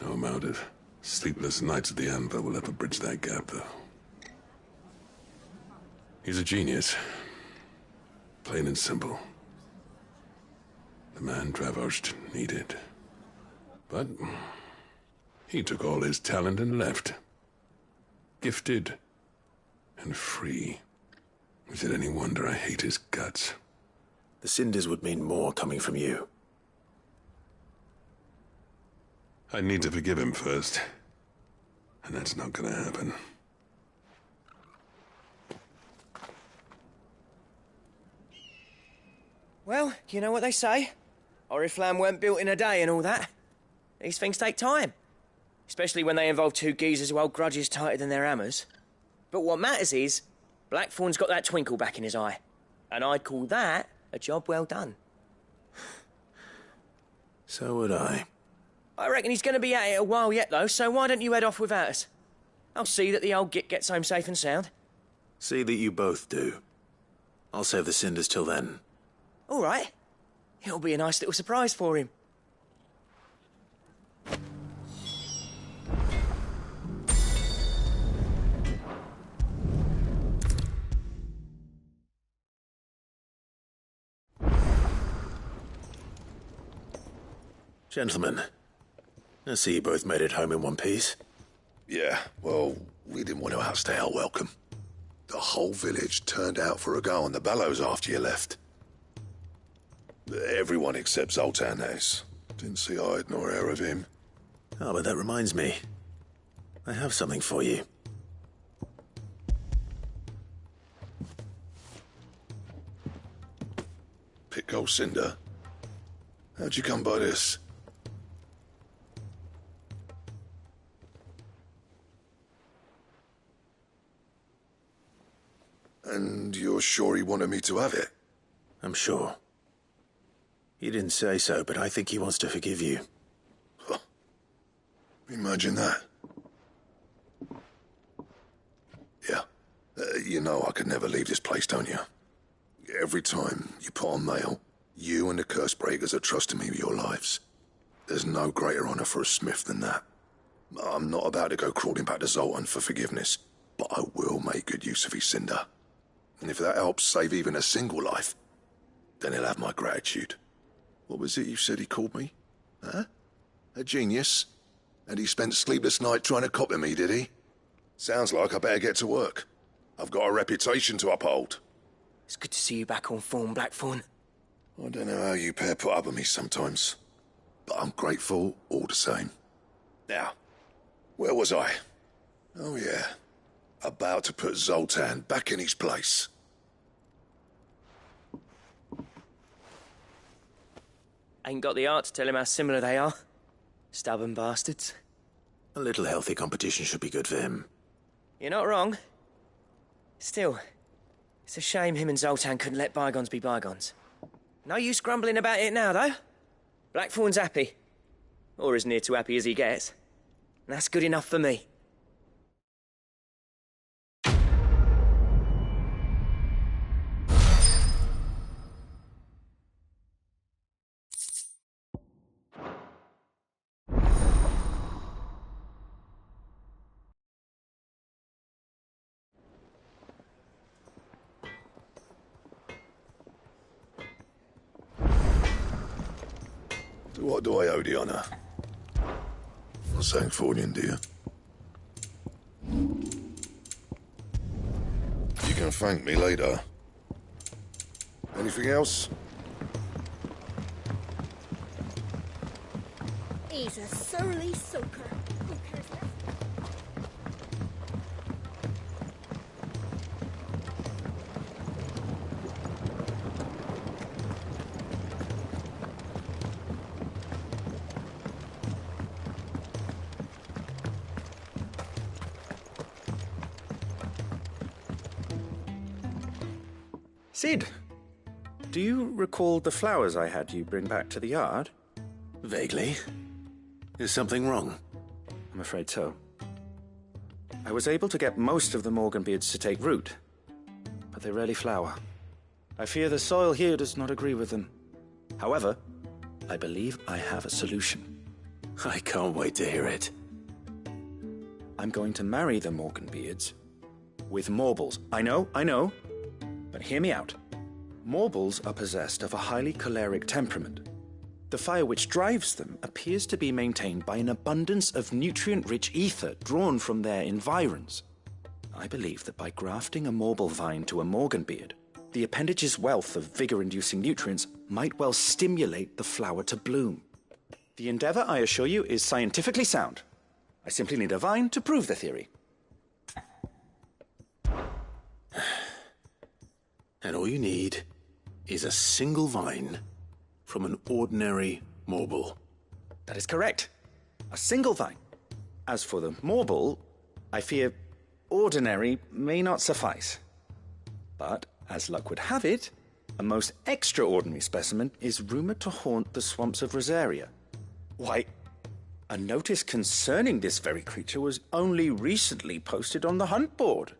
S13: No amount of sleepless nights at the Anvil will ever bridge that gap, though. He's a genius. Plain and simple. The man Dravost needed. But he took all his talent and left. Gifted and free. Is it any wonder I hate his guts?
S2: The cinders would mean more coming from you.
S13: I need to forgive him first. And that's not gonna happen.
S11: Well, you know what they say. Oriflamme weren't built in a day and all that. These things take time. Especially when they involve two geezers who hold grudges tighter than their hammers. But what matters is, Blackthorn's got that twinkle back in his eye. And I'd call that a job well done.
S2: So would I.
S11: I reckon he's going to be at it a while yet, though, so why don't you head off with us? I'll see that the old git gets home safe and sound.
S2: See that you both do. I'll save the cinders till then.
S11: All right. It'll be a nice little surprise for him.
S2: Gentlemen, I see you both made it home in one piece.
S3: Yeah, well, we didn't want to outstay our welcome. The whole village turned out for a go on the bellows after you left. Everyone except Zoltan, that is. Didn't see hide nor hair of him.
S2: Oh, but that reminds me. I have something for you.
S3: Pick cinder. How'd you come by this? And you're sure he wanted me to have it?
S2: I'm sure. He didn't say so, but I think he wants to forgive you.
S3: Huh. Imagine that. Yeah. You know I could never leave this place, don't you? Every time you put on mail, you and the curse breakers are trusting me with your lives. There's no greater honor for a smith than that. I'm not about to go crawling back to Zoltan for forgiveness, but I will make good use of his cinder. And if that helps save even a single life, then he'll have my gratitude. What was it you said he called me? Huh? A genius? And he spent sleepless night trying to copy me, did he? Sounds like I better get to work. I've got a reputation to uphold.
S11: It's good to see you back on form, Blackthorn.
S3: I don't know how you pair put up with me sometimes, but I'm grateful all the same. Now, where was I? Oh yeah, about to put Zoltan back in his place.
S11: Ain't got the art to tell him how similar they are. Stubborn bastards.
S2: A little healthy competition should be good for him.
S11: You're not wrong. Still, it's a shame him and Zoltan couldn't let bygones be bygones. No use grumbling about it now, though. Blackthorn's happy. Or as near to happy as he gets. And that's good enough for me.
S3: What do I owe the honour? Not saying for you, dear. You can thank me later. Anything else?
S4: He's a surly soaker. Who cares less?
S16: Sid, do you recall the flowers I had you bring back to the yard?
S2: Vaguely. Is something wrong?
S16: I'm afraid so. I was able to get most of the Morganbeards to take root, but they rarely flower. I fear the soil here does not agree with them. However, I believe I have a solution.
S2: I can't wait to hear it.
S16: I'm going to marry the Morganbeards with Morbles. I know. But hear me out. Morbles are possessed of a highly choleric temperament. The fire which drives them appears to be maintained by an abundance of nutrient-rich ether drawn from their environs. I believe that by grafting a Morble vine to a Morganbeard, the appendage's wealth of vigor-inducing nutrients might well stimulate the flower to bloom. The endeavor, I assure you, is scientifically sound. I simply need a vine to prove the theory.
S2: And all you need is a single vine from an ordinary Morble.
S16: That is correct. A single vine. As for the Morble, I fear ordinary may not suffice. But, as luck would have it, a most extraordinary specimen is rumored to haunt the swamps of Rosaria. Why, a notice concerning this very creature was only recently posted on the hunt board.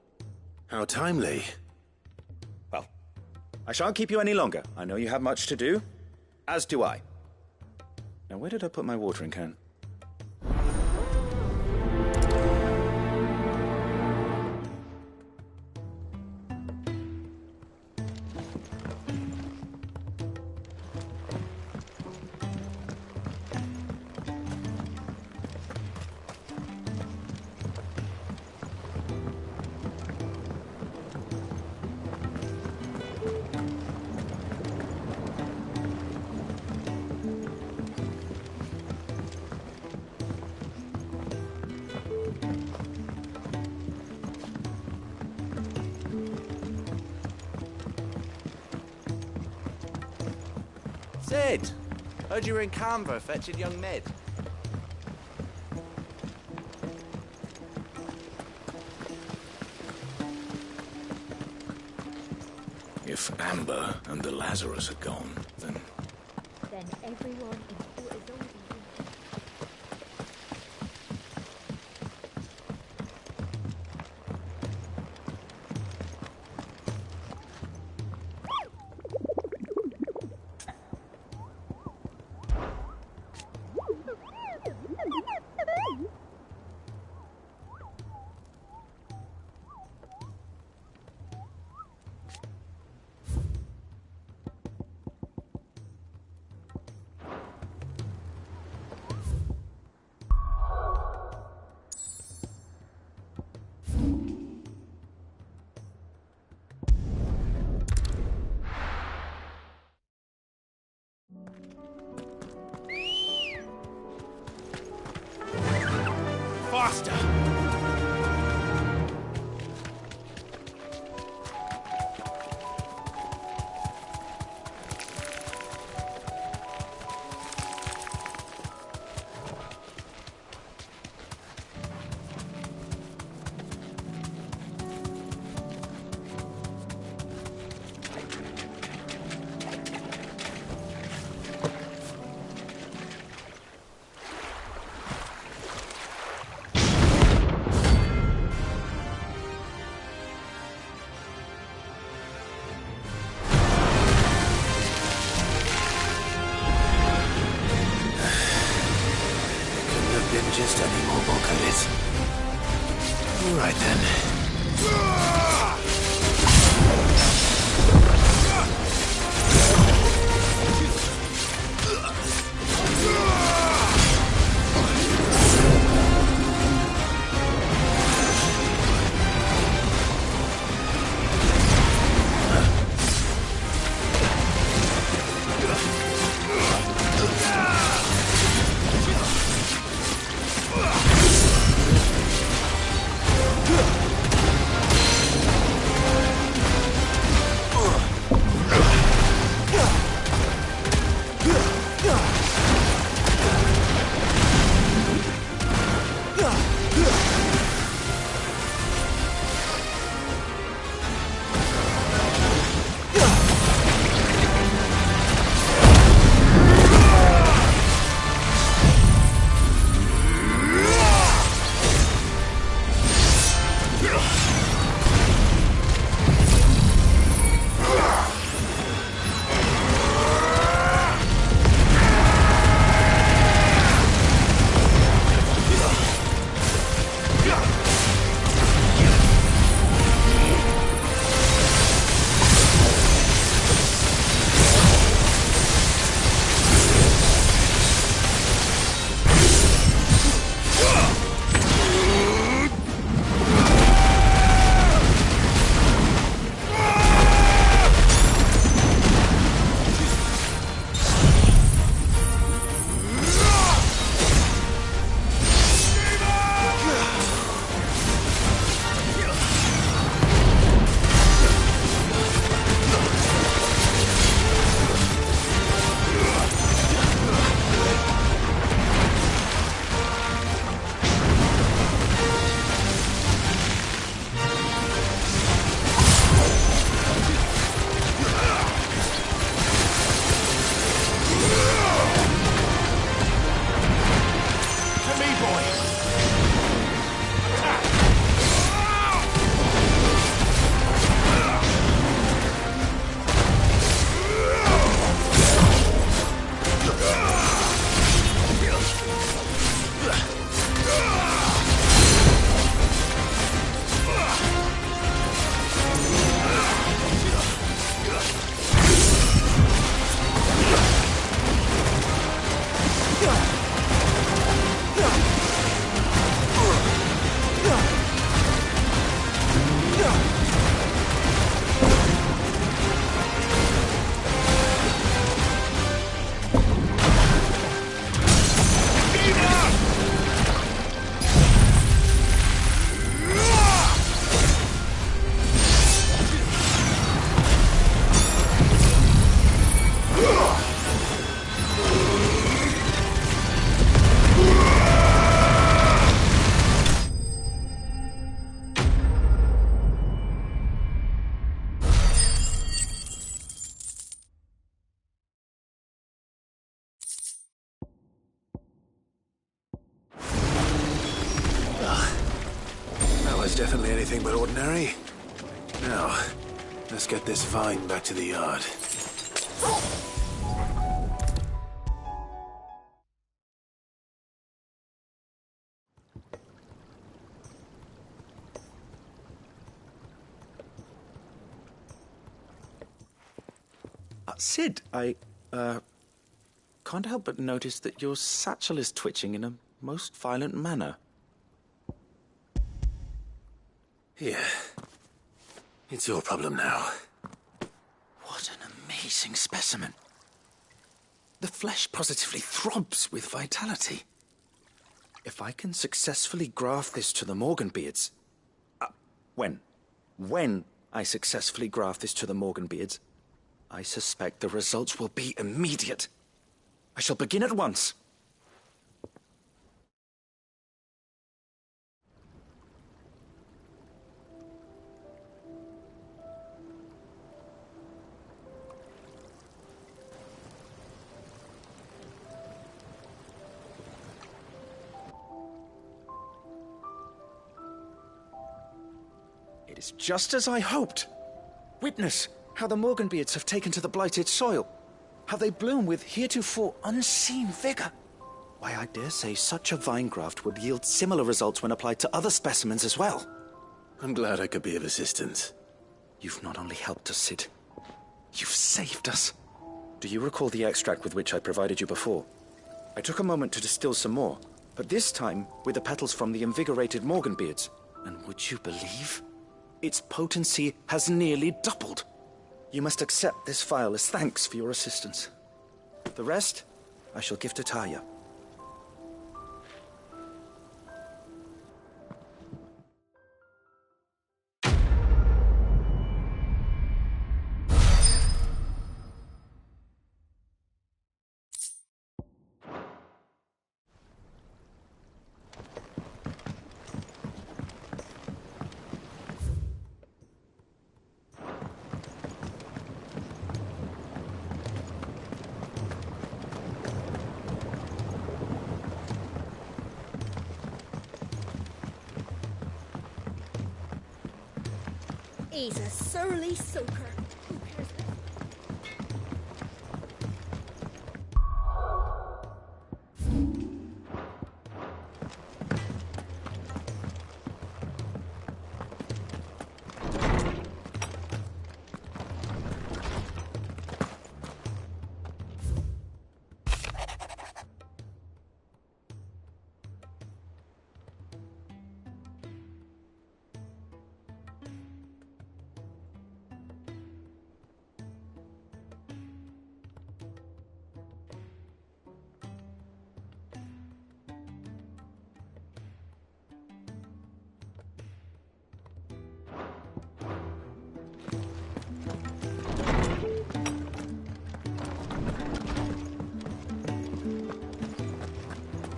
S2: How timely.
S16: Well, I shan't keep you any longer. I know you have much to do, as do I. Now, where did I put my watering can?
S17: Sid! Heard you were in Canva fetching young Ned.
S9: If Amber and the Lazarus are gone, then
S6: everyone in Port is already
S5: faster!
S2: Just any more bullets. All right then. Definitely anything but ordinary. Now, let's get this vine back to the yard.
S16: Sid, I can't help but notice that your satchel is twitching in a most violent manner.
S2: Here. It's your problem now.
S16: What an amazing specimen. The flesh positively throbs with vitality. If I can successfully graft this to the Morganbeards... When I successfully graft this to the Morganbeards, I suspect the results will be immediate. I shall begin at once. It is just as I hoped. Witness how the Morganbeards have taken to the blighted soil. How they bloom with heretofore unseen vigor. Why, I dare say such a vine graft would yield similar results when applied to other specimens as well.
S2: I'm glad I could be of assistance.
S16: You've not only helped us, Sid, you've saved us. Do you recall the extract with which I provided you before? I took a moment to distill some more, but this time with the petals from the invigorated Morganbeards. And would you believe? Its potency has nearly doubled. You must accept this vial as thanks for your assistance. The rest, I shall give to Taya.
S4: He's a surly soaker. Who cares?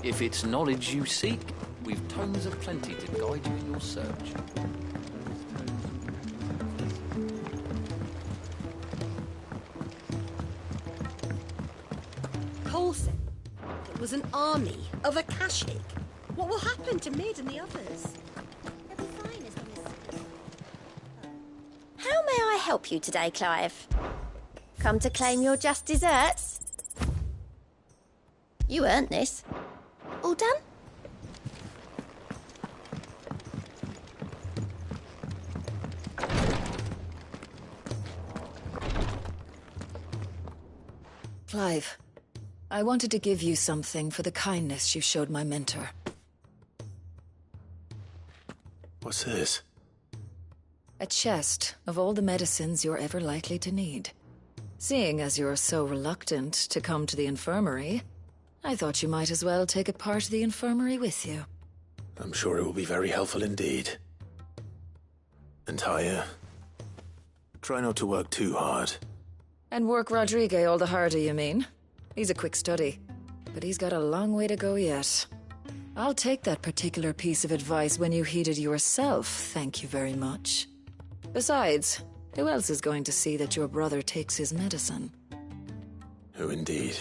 S14: If it's knowledge you seek, we've tomes of plenty to guide you in your search.
S4: Cole said it was an army of Akashic. What will happen to Mid and the others?
S6: They'll be fine as long as... How may I help you today, Clive? Come to claim your just desserts? You earned this. All done?
S10: Clive, I wanted to give you something for the kindness you showed my mentor.
S2: What's this?
S10: A chest of all the medicines you're ever likely to need. Seeing as you're so reluctant to come to the infirmary, I thought you might as well take a part of the infirmary with you.
S2: I'm sure it will be very helpful indeed. And Taya, try not to work too hard.
S10: And work Rodrigue all the harder, you mean? He's a quick study, but he's got a long way to go yet. I'll take that particular piece of advice when you heed it yourself, thank you very much. Besides, who else is going to see that your brother takes his medicine?
S2: Who indeed?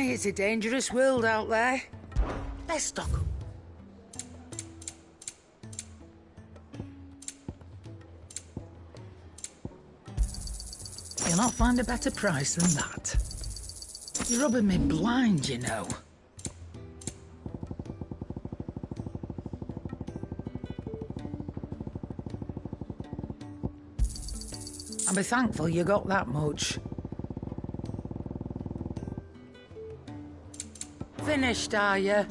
S1: Aye, it's a dangerous world out there. Let's stock up. You'll not find a better price than that. You're rubbing me blind, you know. I'll be thankful you got that much. Finished, are you?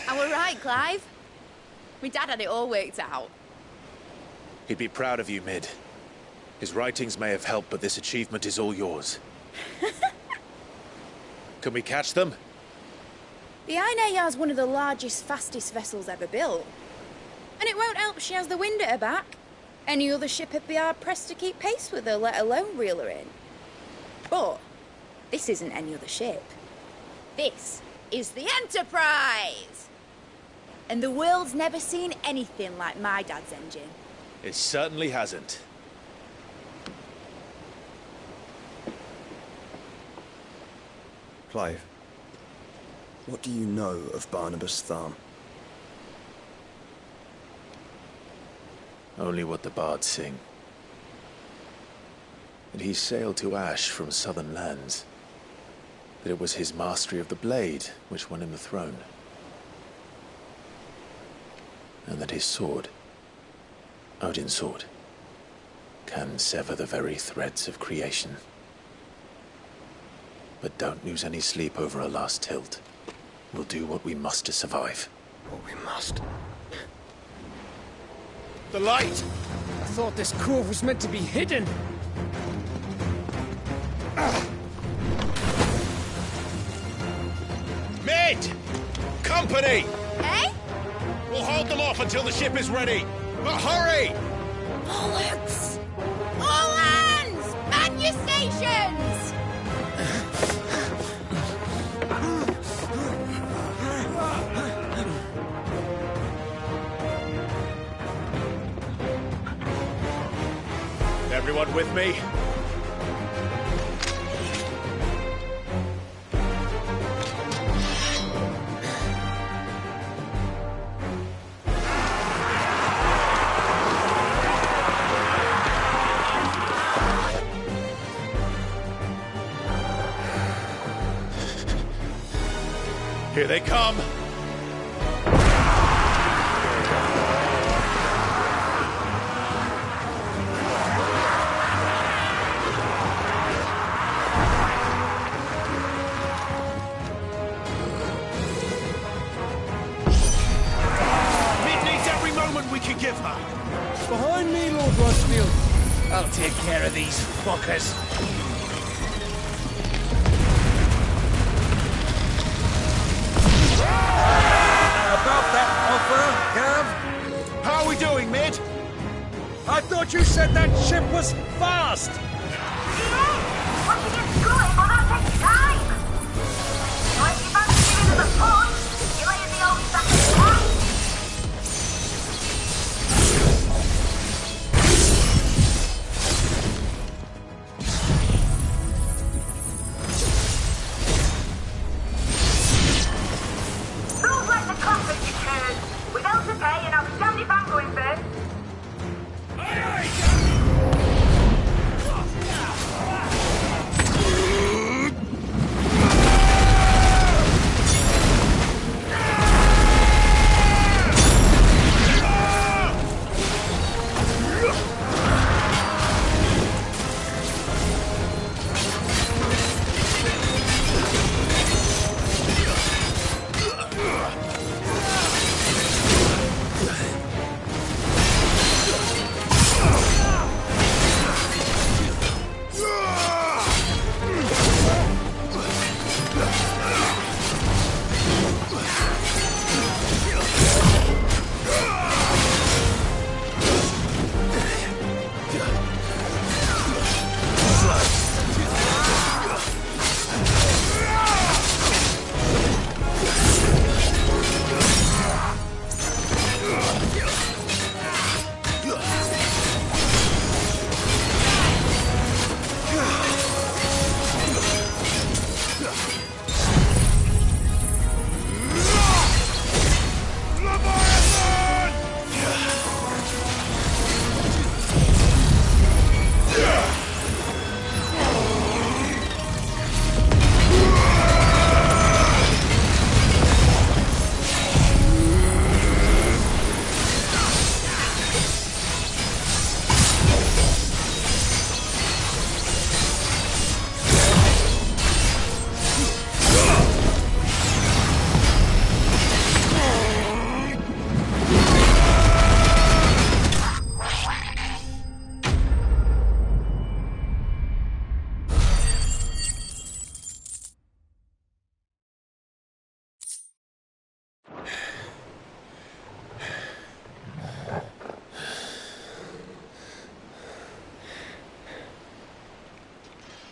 S18: I were right, Clive. My dad had it all worked out.
S2: He'd be proud of you, Mid. His writings may have helped, but this achievement is all yours. Can we catch them?
S18: The Ainayar's one of the largest, fastest vessels ever built. And it won't help she has the wind at her back. Any other ship would be hard-pressed to keep pace with her, let alone reel her in. But this isn't any other ship. This is the Enterprise! And the world's never seen anything like my dad's engine.
S2: It certainly hasn't.
S16: Clive, what do you know of Barnabas Tharm?
S2: Only what the bards sing. That he sailed to Ash from southern lands. That it was his mastery of the blade which won him the throne. And that his sword, Odin's sword, can sever the very threads of creation. But don't lose any sleep over a last tilt. We'll do what we must to survive.
S16: What we must?
S5: The light! I thought this cove was meant to be hidden.
S2: Mid! Company!
S18: Eh?
S2: We'll hold them off until the ship is ready. But hurry!
S18: Bollocks! All hands! Man your stations!
S2: Everyone with me? Here they come! Give her.
S5: Behind me, Lord Rosfield. I'll take care of these fuckers.
S19: About that offer, Gav?
S2: How are we doing, Mid?
S19: I thought you said that ship was fast!
S20: Once you get going, well, that takes time. So if you fancy giving us a push, you lay in the old sack of cash.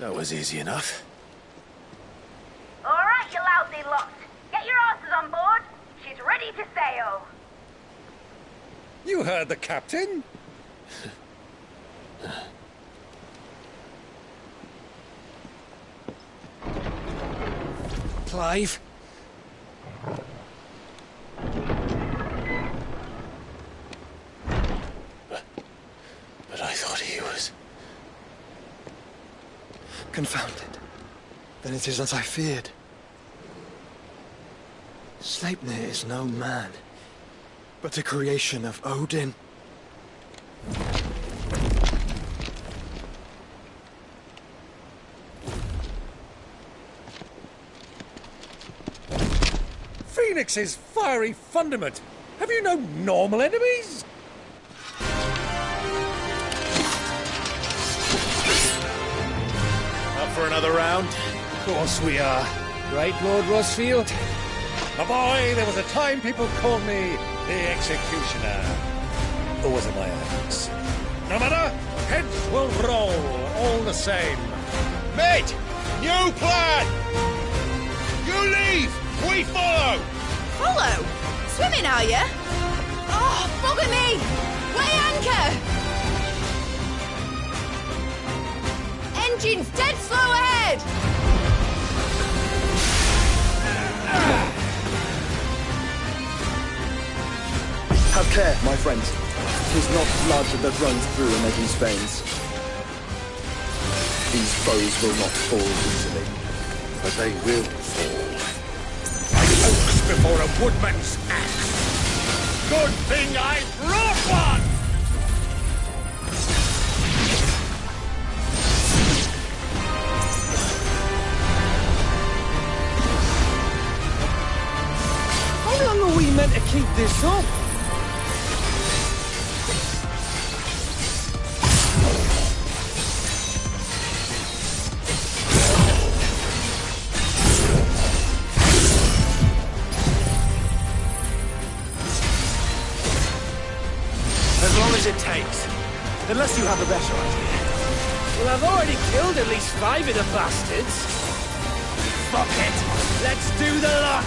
S2: That was easy enough.
S20: All right, you lousy lot. Get your asses on board. She's ready to sail.
S19: You heard the captain.
S5: Clive?
S2: But I thought he was...
S12: Confounded. Then it is as I feared. Sleipnir is no man, but a creation of Odin.
S19: Phoenix's fiery fundament. Have you no normal enemies?
S2: Up for another round?
S19: Of course we are. Right, Lord Rossfield? My boy, there was a time people called me the Executioner. Or was it my hands? No matter, heads will roll all the same.
S15: Mate! New plan! You leave! We follow!
S18: Follow? Swimming, are you? Oh, bugger me! Weigh anchor! Engine's dead slow ahead!
S16: Have care, my friends. 'Tis not blood that runs through Aeneas' veins. These foes will not fall easily.
S15: But they will fall. Like oaks before a woodman's axe. Good thing I brought one!
S5: How long are we meant to keep this up?
S11: As long as it takes. Unless you have a better idea.
S5: Well, I've already killed at least 5 of the bastards.
S11: Fuck it!
S5: Let's do the lot!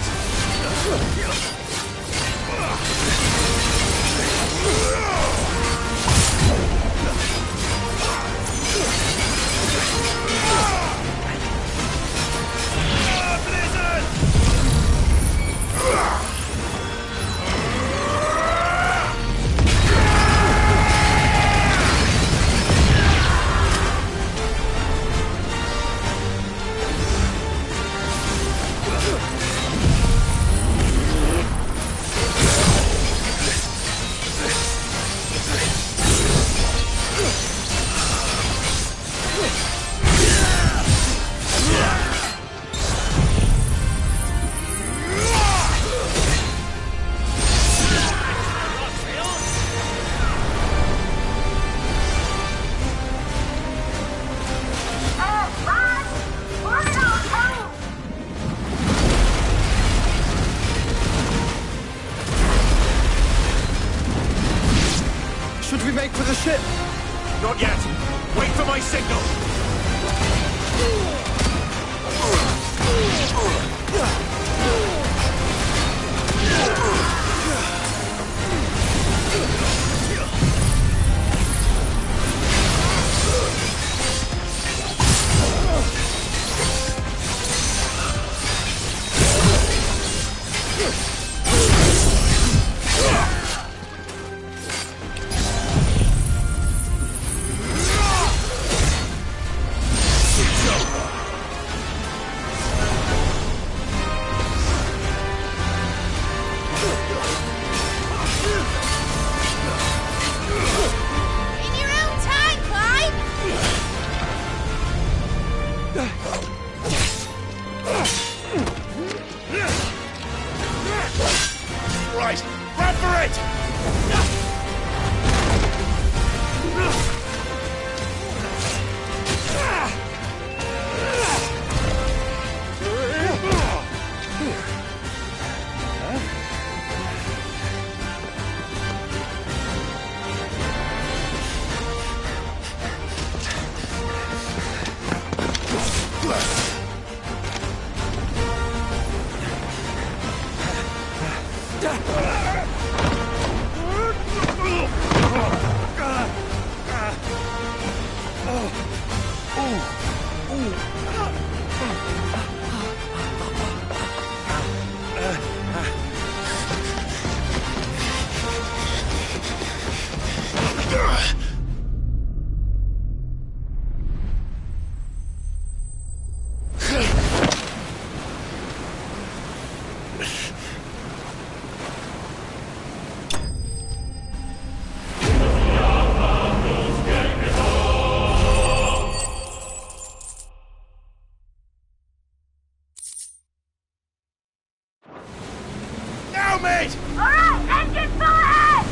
S19: go, mate!
S20: All right, engine full ahead!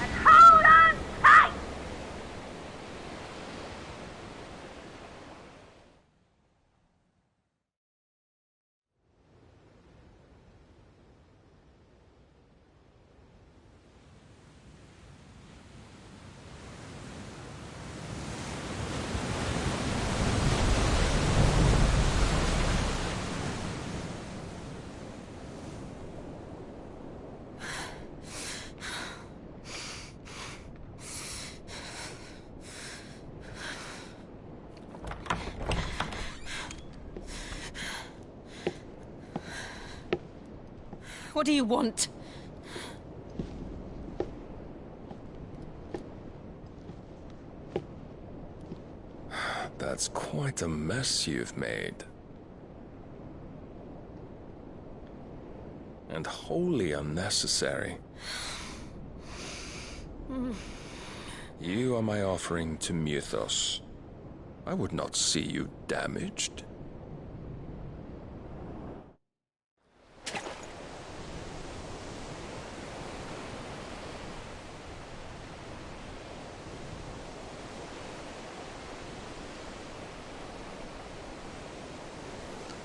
S20: And hold on tight!
S4: What do you want?
S9: That's quite a mess you've made. And wholly unnecessary. You are my offering to Mythos. I would not see you damaged.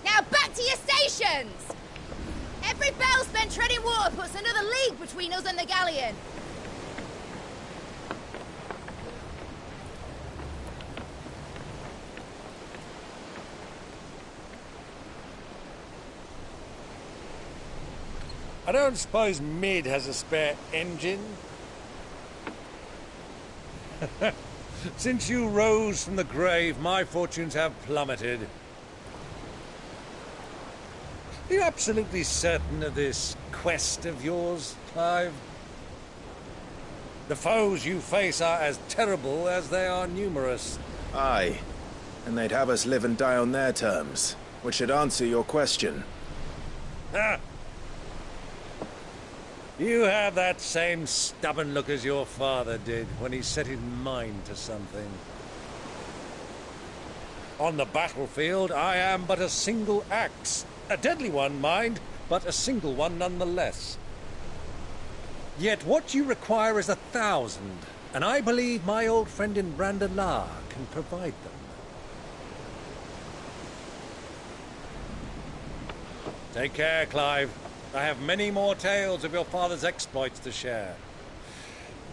S18: Now back to your stations! Every bell spent treading water puts another league between us and the galleon.
S19: I don't suppose Mid has a spare engine? Since you rose from the grave, my fortunes have plummeted. Are you absolutely certain of this quest of yours, Clive? The foes you face are as terrible as they are numerous.
S2: Aye, and they'd have us live and die on their terms, which should answer your question.
S19: Ha! You have that same stubborn look as your father did when he set his mind to something. On the battlefield, I am but a single axe. A deadly one, mind, but a single one nonetheless. Yet what you require is 1,000, and I believe my old friend in Brandalar can provide them. Take care, Clive. I have many more tales of your father's exploits to share.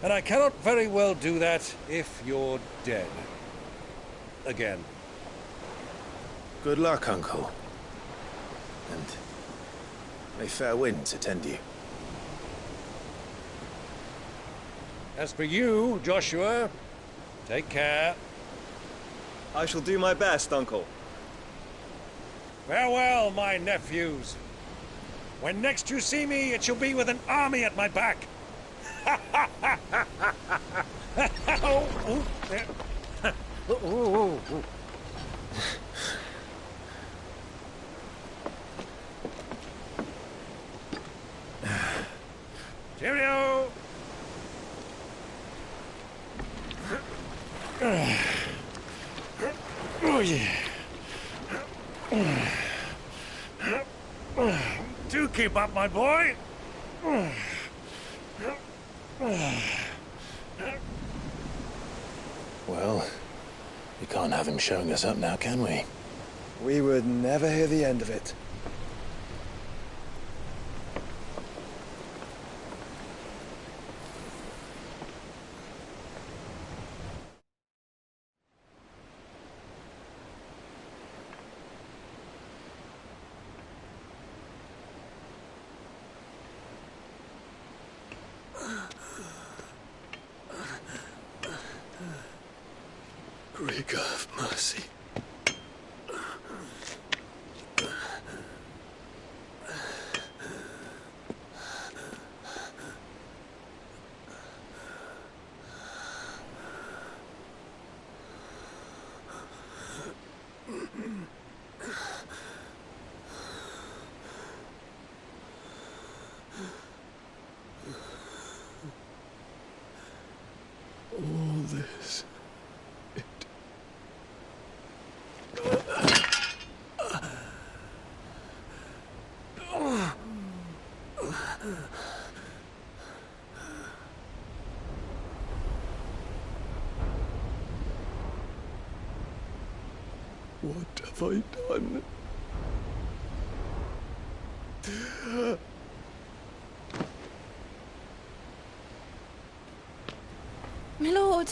S19: And I cannot very well do that if you're dead. Again.
S2: Good luck, Uncle. And may fair winds attend you.
S19: As for you, Joshua, take care.
S21: I shall do my best, Uncle.
S19: Farewell, my nephews. When next you see me, it shall be with an army at my back. Cheerio! Oh, yeah. Do keep up, my boy.
S2: Well, we can't have him showing us up now, can we?
S12: We would never hear the end of it.
S3: Greek, have mercy. have I done?
S18: My lord.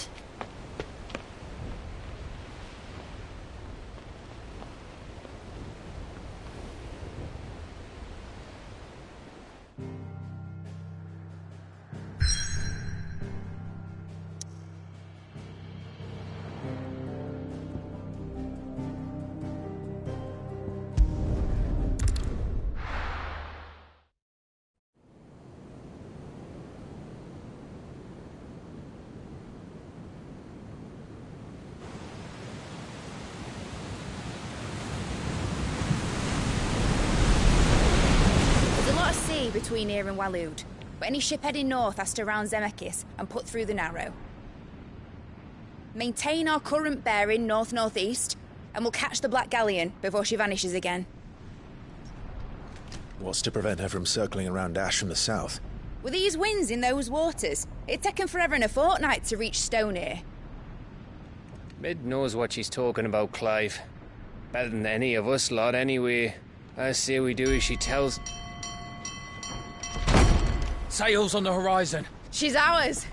S18: Between here and Waloed, but any ship heading north has to round Zemeckis and put through the Narrow. Maintain our current bearing north-northeast, and we'll catch the Black Galleon before she vanishes again.
S2: What's to prevent her from circling around Ash from the south?
S18: With these winds in those waters, it'd taken forever and a fortnight to reach Stonehere.
S11: Mid knows what she's talking about, Clive. Better than any of us lot, anyway. I say we do as she tells...
S5: Sails on the horizon.
S18: She's ours.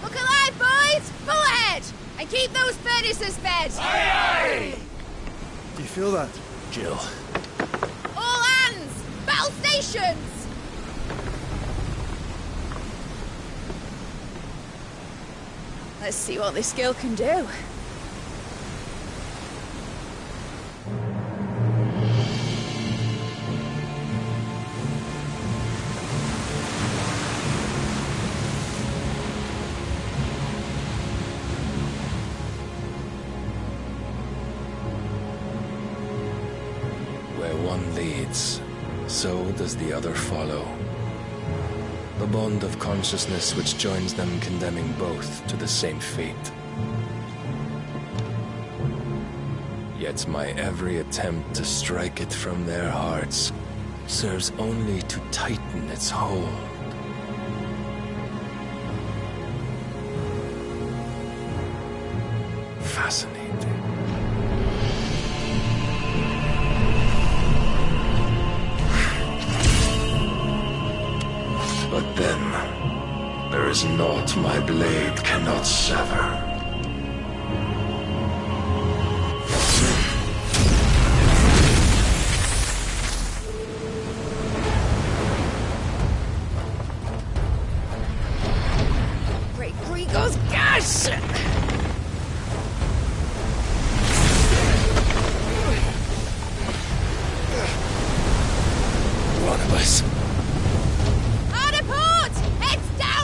S18: Look alive, boys! Pull ahead! And keep those furnaces fed!
S2: Aye, aye! Do you feel that, Jill?
S18: All hands! Battle stations! Let's see what this girl can do.
S9: Where one leads, so does the other follow. The bond of consciousness which joins them condemning both to the same fate. Yet my every attempt to strike it from their hearts serves only to tighten its hold. Fascinating. But then, there is naught my blade cannot sever.
S18: Great Grigor's gas!
S9: One of us.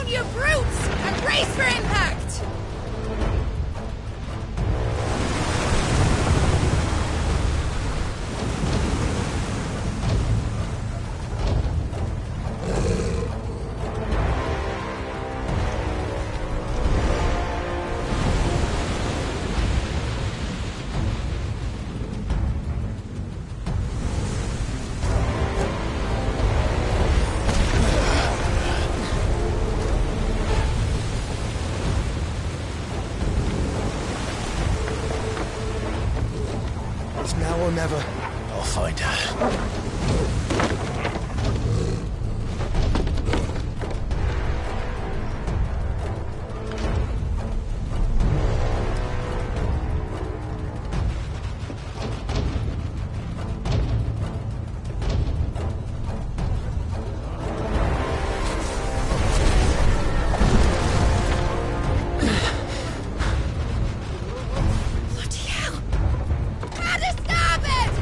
S18: You brutes! And brace for impact!
S2: Now or never. I'll find her.
S18: Bloody hell! How to stop it!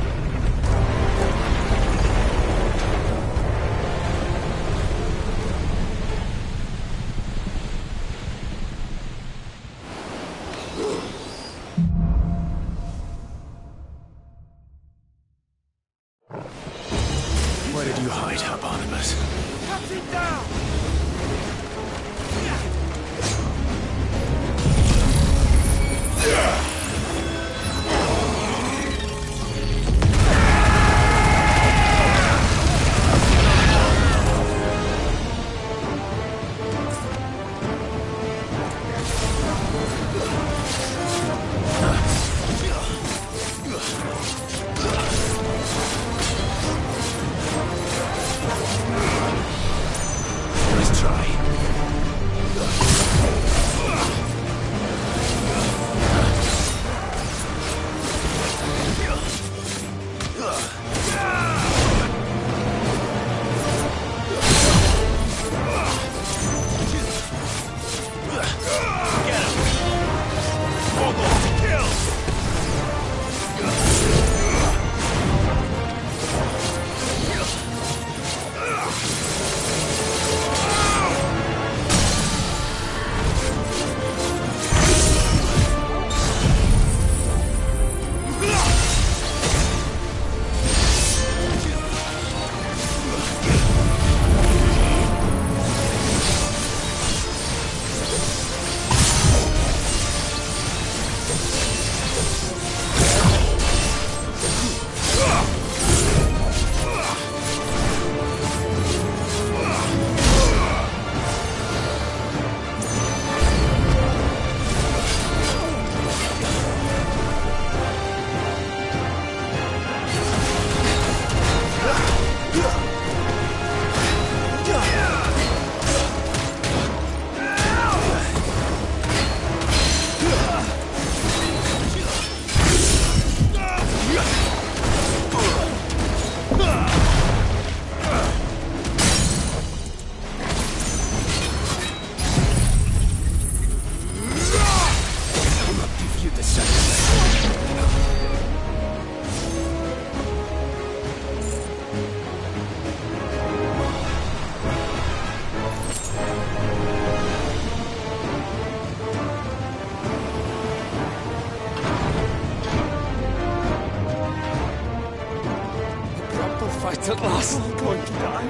S5: of us are going to die.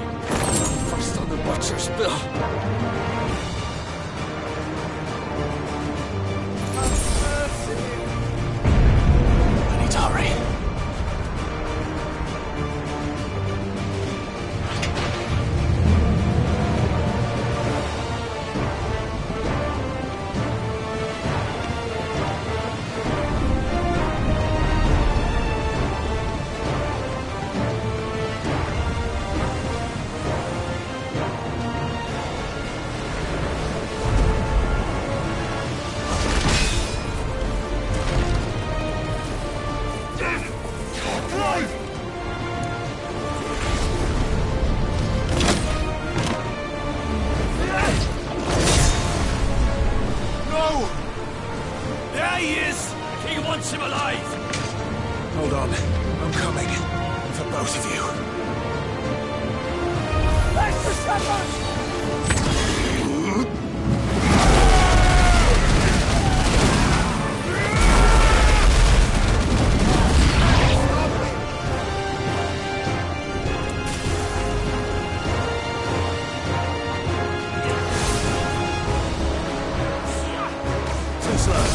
S5: First on the butcher's bill.
S2: I need to hurry. Hold on. I'm coming. For both of you.
S5: That's the shepherd!
S2: Too slow.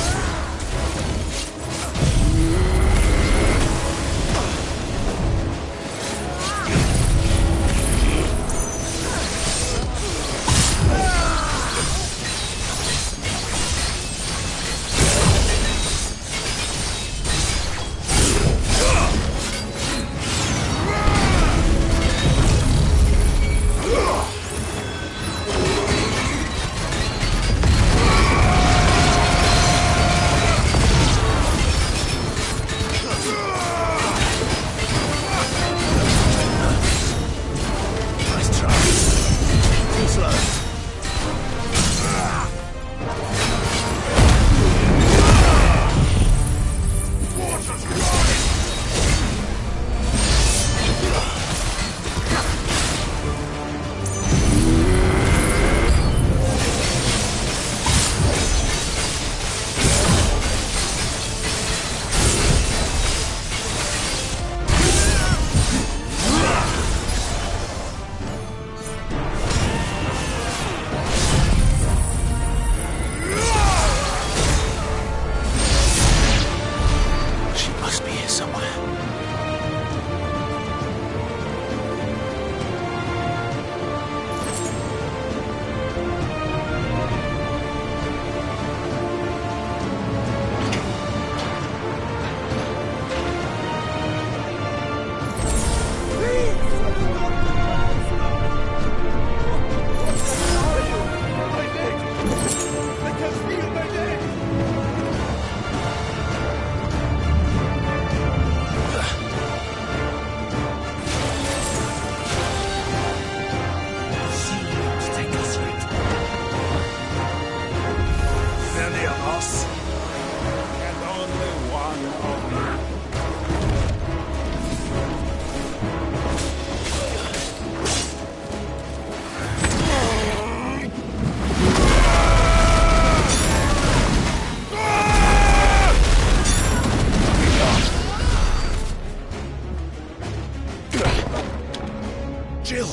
S5: Jill!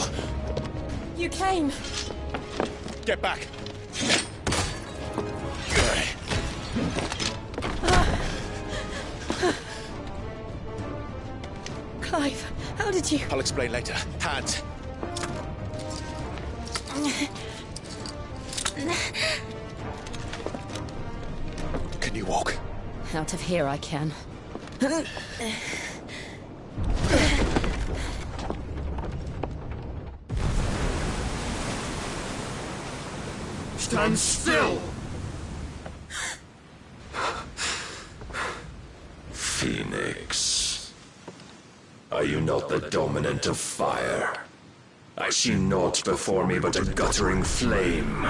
S18: You came.
S5: Get back!
S18: Clive, how did you...
S5: I'll explain later. Hands! Can you walk?
S18: Out of here I can.
S5: Stand still!
S9: Phoenix. Are you not the dominant of fire? I see naught before me but a guttering flame.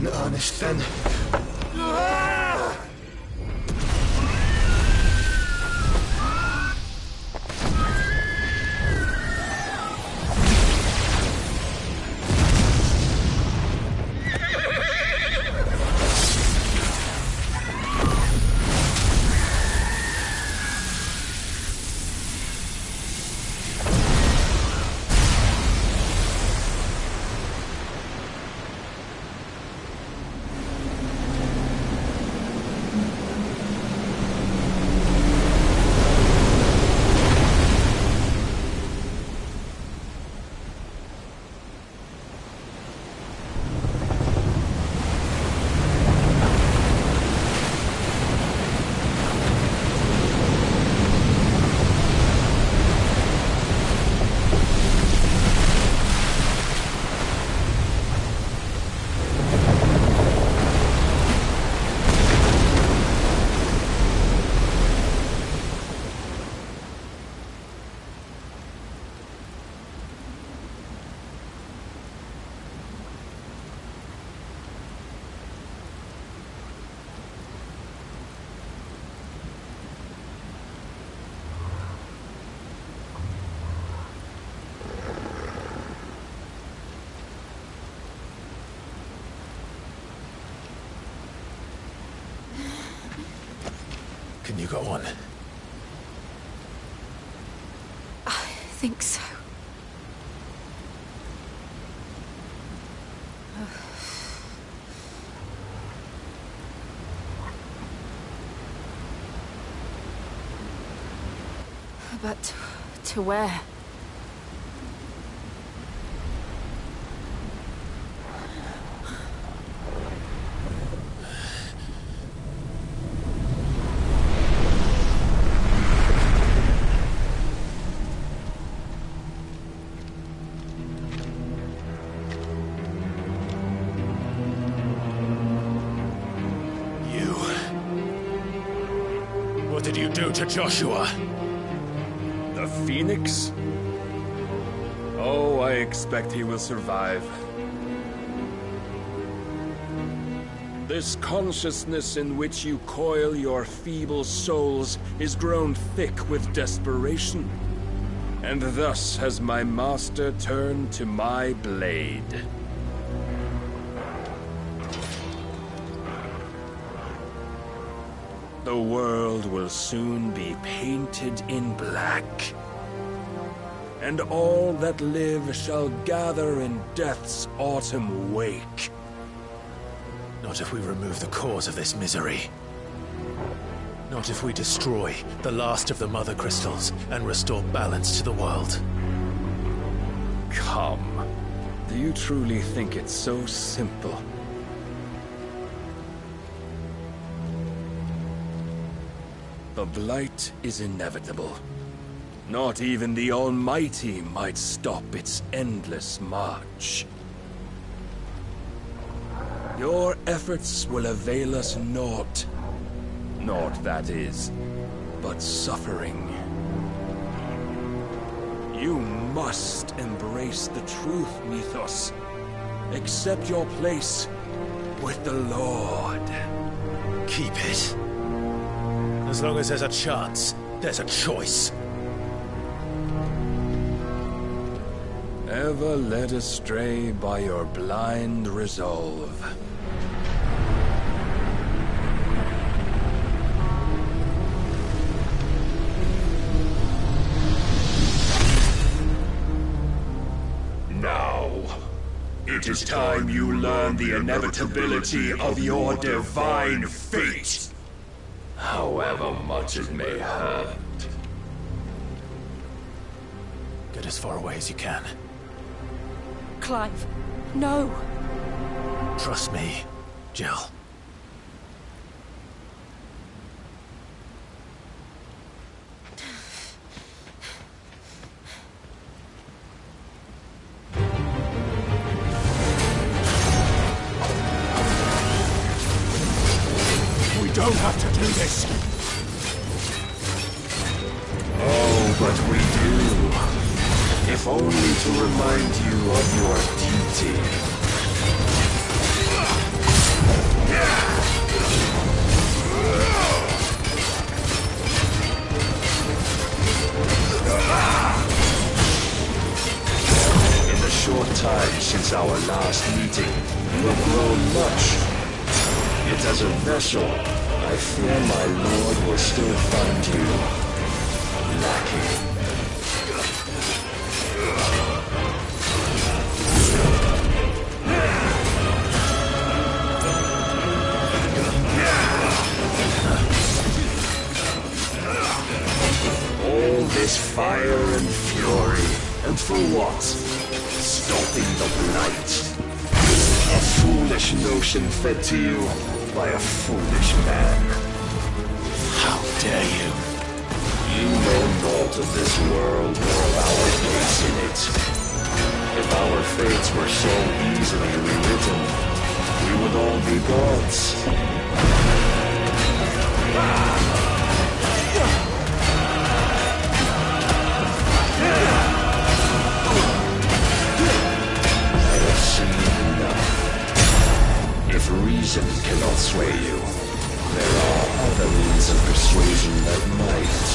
S12: in earnest then.
S2: Can you go on?
S18: I think so. But to where?
S2: What did you do to Joshua?
S9: The Phoenix? Oh, I expect he will survive. This consciousness in which you coil your feeble souls is grown thick with desperation. And thus has my master turned to my blade. The world will soon be painted in black. And all that live shall gather in death's autumn wake.
S2: Not if we remove the cause of this misery. Not if we destroy the last of the Mother Crystals and restore balance to the world.
S9: Come. Do you truly think it's so simple? The Blight is inevitable. Not even the Almighty might stop its endless march. Your efforts will avail us naught. Naught, that is, but suffering. You must embrace the truth, Mythos. Accept your place with the Lord.
S2: Keep it. As long as there's a chance, there's a choice.
S9: Ever led astray by your blind resolve.
S7: Now, it is time you learn the inevitability of your divine fate. However much it may hurt.
S2: Get as far away as you can.
S18: Clive, no.
S2: Trust me, Jill.
S15: We don't have to do this.
S7: Oh, but we do. If only to remind you of your duty. time since our last meeting, you have grown much. Yet as a vessel, I fear my lord will still find you lacking. All this fire and fury, and for what? Stopping the blight. A foolish notion fed to you by a foolish man. How dare you? You know naught of this world or of our place in it. If our fates were so easily rewritten, we would all be gods. I have seen enough. If reason cannot sway you, there are other means of persuasion that might.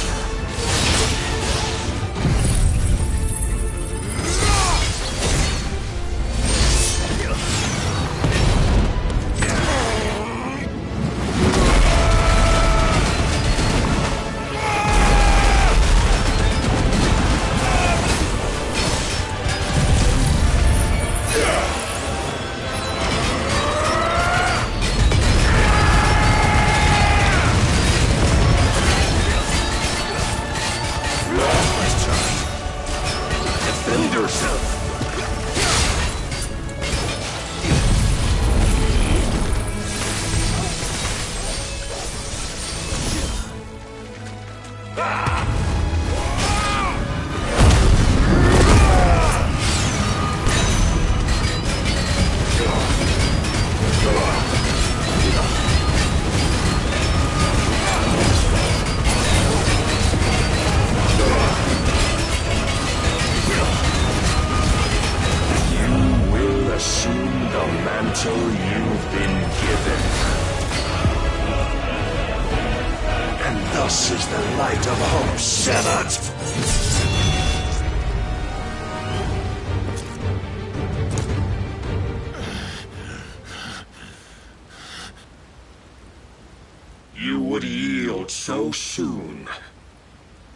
S7: You would yield so soon.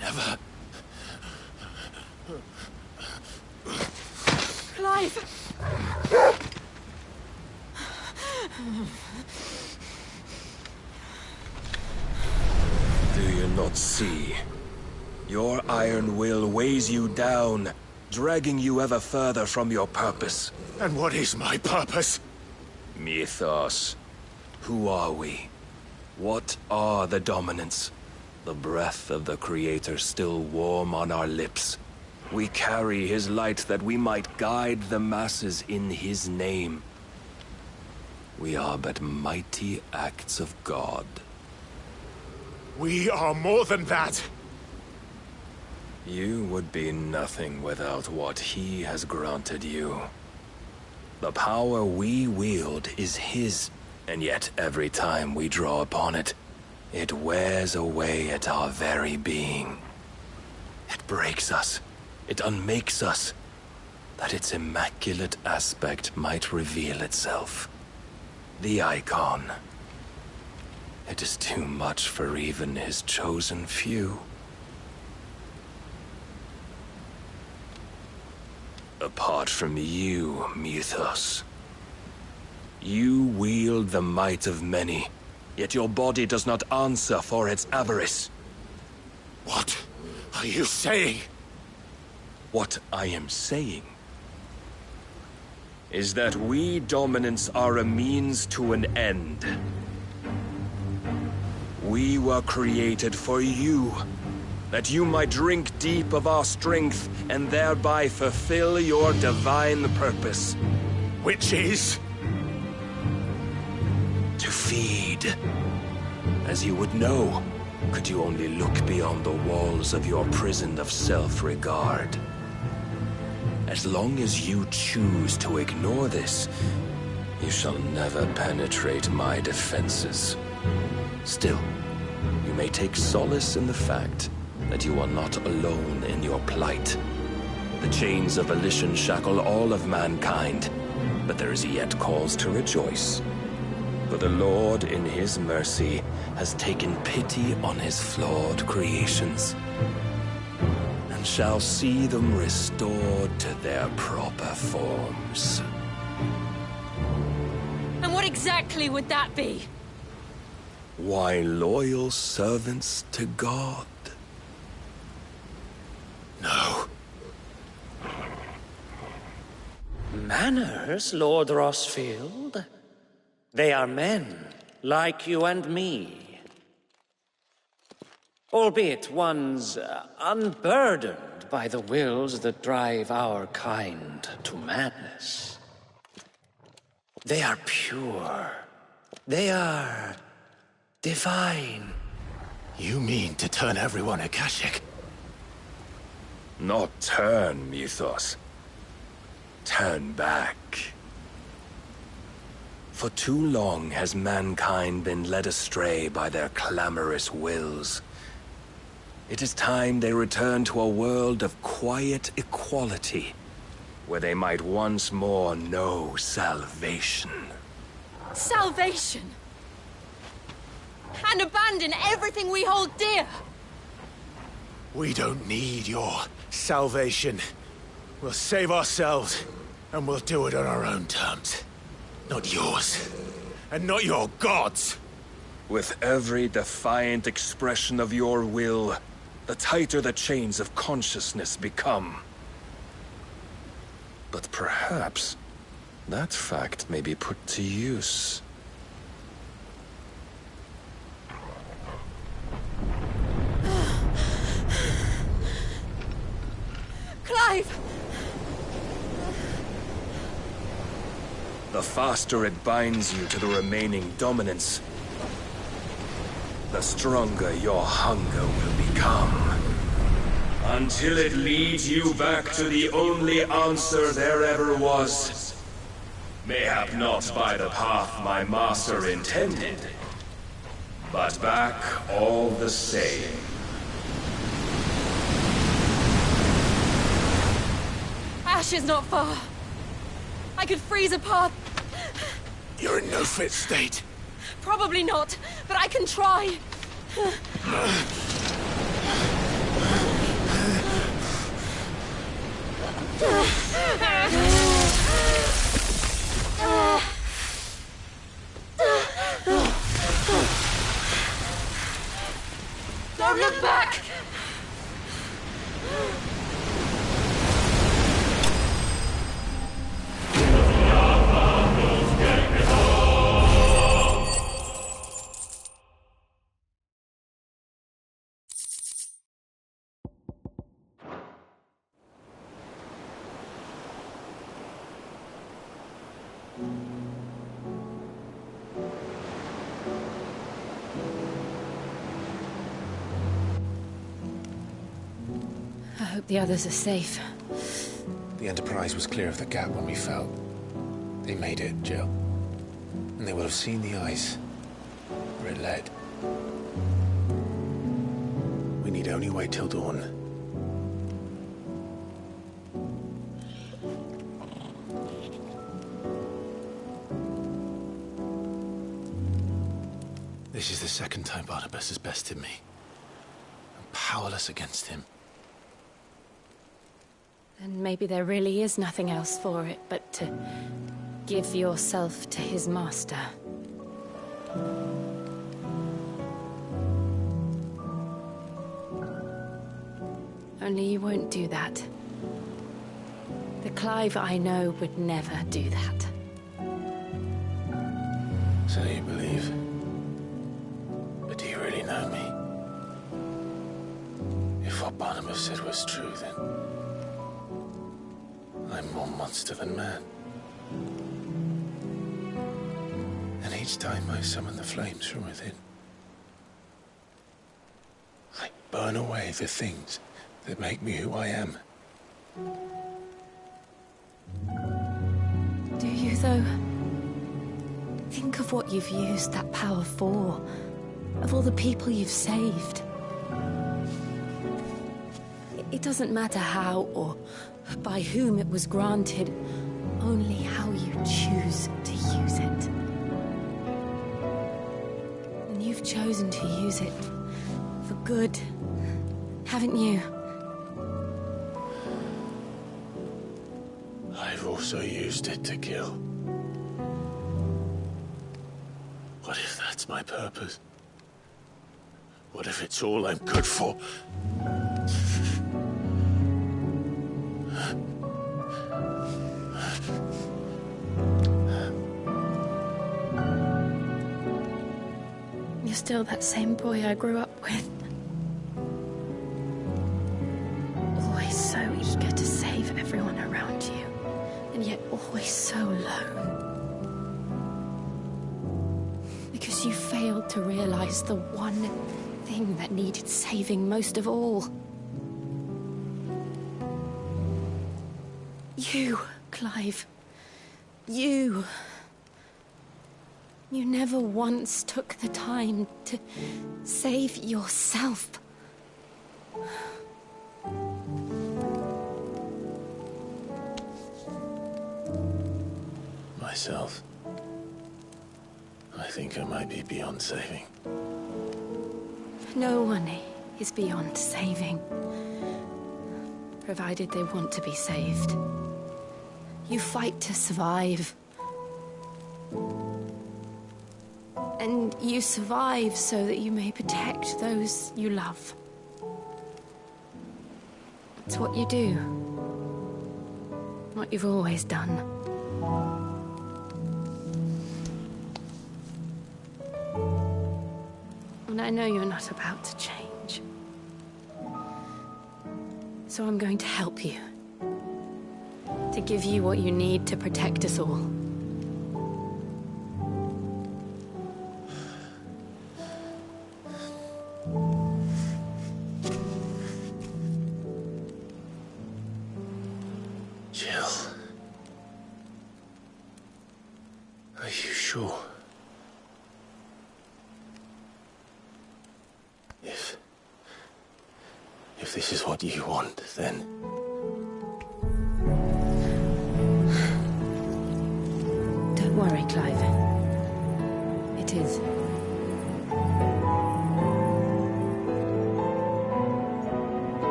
S7: Never.
S4: Clive!
S5: Do you not see? Your iron will weighs you down, dragging you ever further from your purpose.
S15: And what is my purpose?
S5: Mythos. Who are we? What are the dominants? The breath of the Creator still warm on our lips. We carry his light that we might guide the masses in his name. We are but mighty acts of God.
S15: We are more than that.
S5: You would be nothing without what he has granted you. The power we wield is his, and yet every time we draw upon it, it wears away at our very being. It breaks us, it unmakes us, that its immaculate aspect might reveal itself. The icon. It is too much for even his chosen few. Apart from you, Mythos, you wield the might of many, yet your body does not answer for its avarice.
S15: What are you saying?
S5: What I am saying is that we dominants are a means to an end. We were created for you, that you might drink deep of our strength and thereby fulfill your divine purpose.
S15: Which is?
S5: To feed. As you would know, could you only look beyond the walls of your prison of self-regard. As long as you choose to ignore this, you shall never penetrate my defenses. Still, you may take solace in the fact that you are not alone in your plight. The chains of volition shackle all of mankind, but there is yet cause to rejoice. For the Lord, in his mercy, has taken pity on his flawed creations, and shall see them restored to their proper forms.
S8: And what exactly would that be?
S5: Why, loyal servants to God.
S2: No.
S22: Manners, Lord Rossfield? They are men, like you and me. Albeit one's unburdened by the wills that drive our kind to madness. They are pure. They are divine.
S2: You mean to turn everyone Akashic?
S5: Not turn, Mythos. Turn back. For too long has mankind been led astray by their clamorous wills. It is time they return to a world of quiet equality, where they might once more know salvation.
S8: Salvation? And abandon everything we hold dear?
S2: We don't need your salvation. We'll save ourselves, and we'll do it on our own terms. Not yours, and not your gods.
S5: With every defiant expression of your will, the tighter the chains of consciousness become. But perhaps that fact may be put to use.
S8: Clive!
S5: The faster it binds you to the remaining dominance, the stronger your hunger will become. Until it leads you back to the only answer there ever was. Mayhap not by the path my master intended, but back all the same.
S8: Ash is not far. I could freeze a path.
S2: You're in no fit state.
S8: Probably not, but I can try. Don't look back! I hope the others are safe.
S2: The Enterprise was clear of the gap when we fell. They made it, Jill. And they will have seen the ice where it led. We need only wait till dawn. This is the second time Barnabas has bested me. I'm powerless against him.
S8: And maybe there really is nothing else for it but to give yourself to his master. Only you won't do that. The Clive I know would never do that.
S2: So you believe? But do you really know me? If what Barnabas said was true, then I'm more monster than man. And each time I summon the flames from within, I burn away the things that make me who I am.
S8: Do you, though? Think of what you've used that power for. Of all the people you've saved. It doesn't matter how or by whom it was granted, only how you choose to use it. And you've chosen to use it for good, haven't you?
S2: I've also used it to kill. What if that's my purpose? What if it's all I'm good for?
S8: You're still that same boy I grew up with. Always so eager to save everyone around you, and yet always so lone. Because you failed to realize the one thing that needed saving most of all. You, Clive. You. You never once took the time to save yourself.
S2: Myself. I think I might be beyond saving.
S8: No one is beyond saving, provided they want to be saved. You fight to survive. And you survive so that you may protect those you love. It's what you do. What you've always done. And I know you're not about to change. So I'm going to help you. To give you what you need to protect us all.
S2: Jill. Are you sure? If this is what you want, then...
S8: Don't worry, Clive. It is.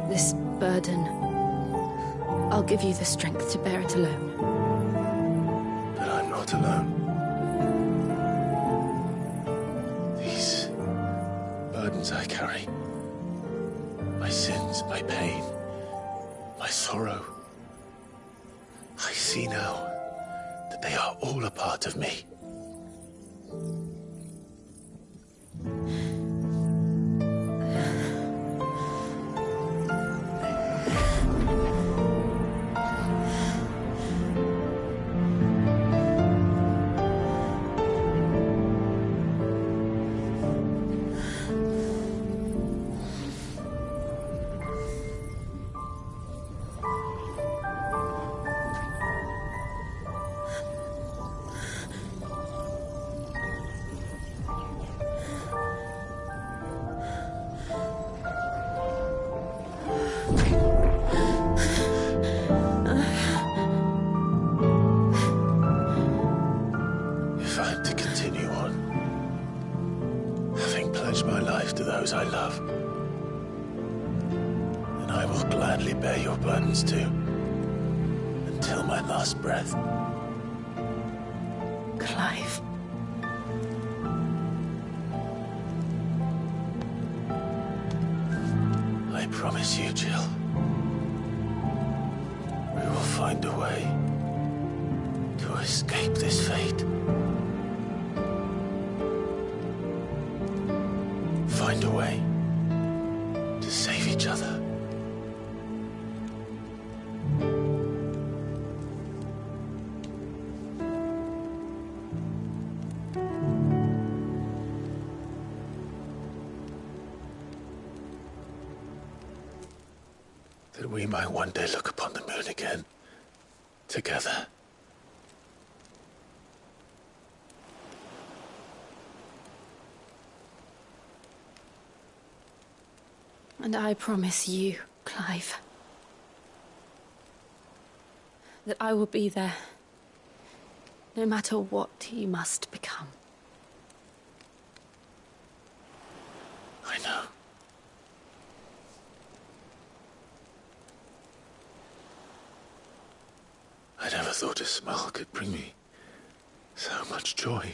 S8: This burden, I'll give you the strength to bear it alone.
S2: But I'm not alone. These burdens I carry, my sins, my pain, my sorrow, I see now that they are all a part of me. If I'm to continue on, having pledged my life to those I love, then I will gladly bear your burdens too, until my last breath.
S8: Clive.
S2: I promise you, Jill, we will find a way to escape this fate. Find a way to save each other. That we might one day look upon the moon again, together.
S8: And I promise you, Clive, that I will be there, no matter what you must become.
S2: I know. I never thought a smile could bring me so much joy.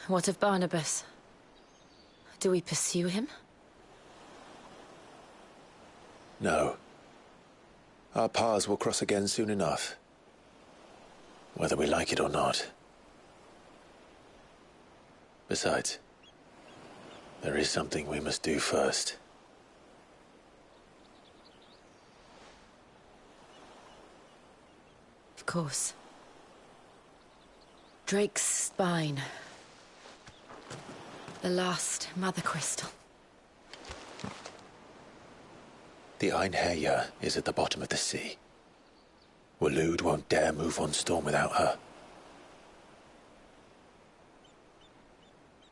S8: What of Barnabas? Do we pursue him?
S2: No. Our paths will cross again soon enough. Whether we like it or not. Besides, there is something we must do first.
S8: Of course. Drake's spine. The last Mother Crystal.
S2: The Einherjar is at the bottom of the sea. Waloed won't dare move on Storm without her.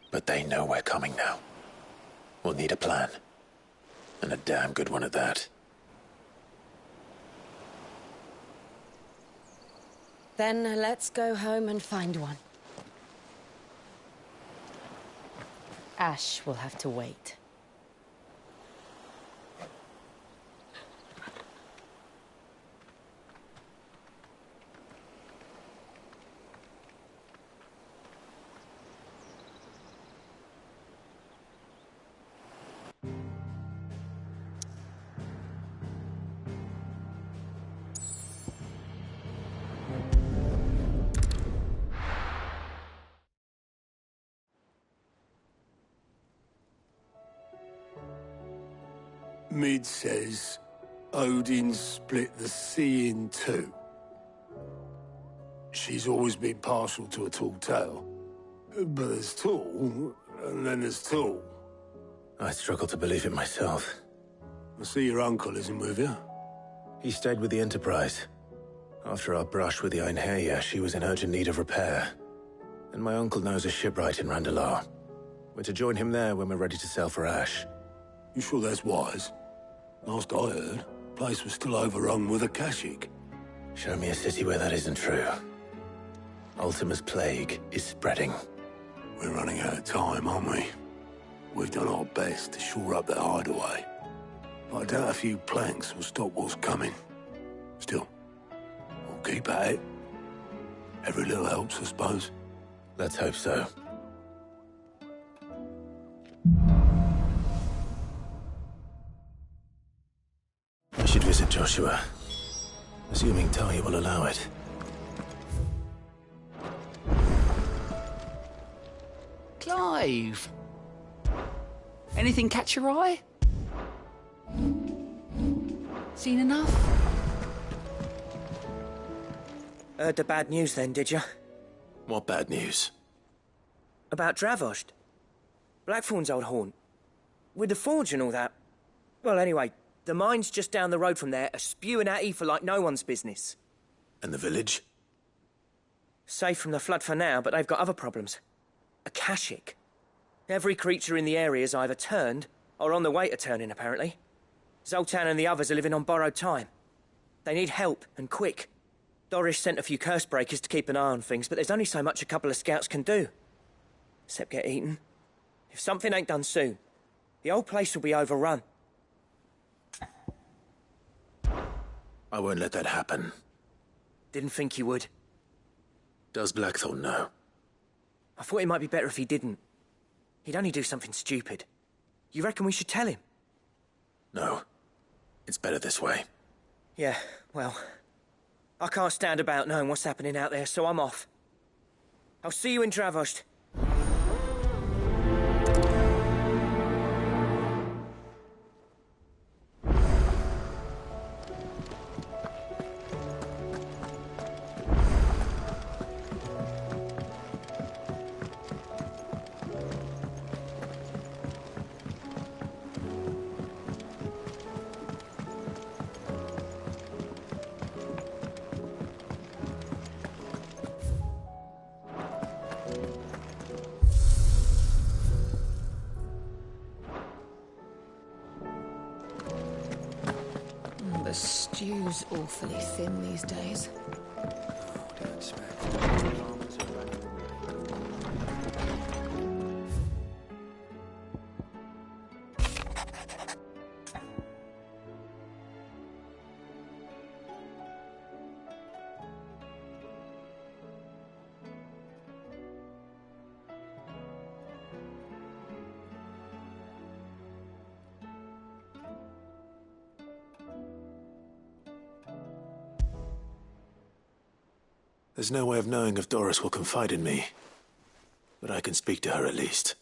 S2: But they know we're coming now. We'll need a plan. And a damn good one at that.
S8: Then let's go home and find one. Ash will have to wait.
S15: Mid says Odin split the sea in two. She's always been partial to a tall tale. But there's tall, and then there's tall.
S2: I struggle to believe it myself.
S15: I see your uncle isn't with you.
S2: He stayed with the Enterprise. After our brush with the Einherjar, she was in urgent need of repair. And my uncle knows a shipwright in Randalar. We're to join him there when we're ready to sail for Ash.
S15: You sure that's wise? Last I heard, the place was still overrun with Akashic.
S2: Show me a city where that isn't true. Ultima's plague is spreading.
S15: We're running out of time, aren't we? We've done our best to shore up that hideaway. But I doubt a few planks will stop what's coming. Still, we'll keep at it. Every little helps, I suppose.
S2: Let's hope so. I should visit Joshua. Assuming Talia will allow it.
S14: Clive! Anything catch your eye? Seen enough?
S11: Heard the bad news then, did you?
S2: What bad news?
S11: About Dravost. Blackthorn's old haunt. With the forge and all that. Well, anyway, The mines just down the road from there are spewing out ether like no one's business.
S2: And the village?
S11: Safe from the flood for now, but they've got other problems. A Kashik. Every creature in the area's either turned or on the way to turning, apparently. Zoltan and the others are living on borrowed time. They need help, and quick. Doris sent a few curse breakers to keep an eye on things, but there's only so much a couple of scouts can do. Except get eaten. If something ain't done soon, the whole place will be overrun.
S2: I won't let that happen.
S11: Didn't think you would.
S2: Does Blackthorn know?
S11: I thought it might be better if he didn't. He'd only do something stupid. You reckon we should tell him?
S2: No. It's better this way.
S11: Yeah, well, I can't stand about knowing what's happening out there, so I'm off. I'll see you in Dravost.
S8: The stew's awfully thin these days.
S2: There's no way of knowing if Doris will confide in me. But I can speak to her at least.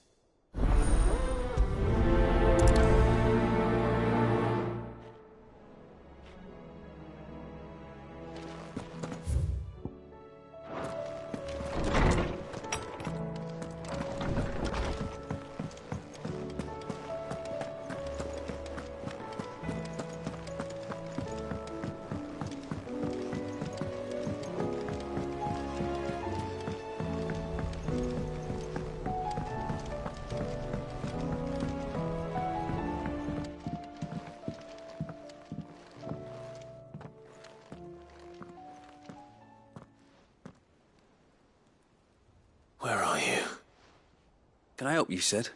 S2: Where are you?
S16: Can I help you, Sid?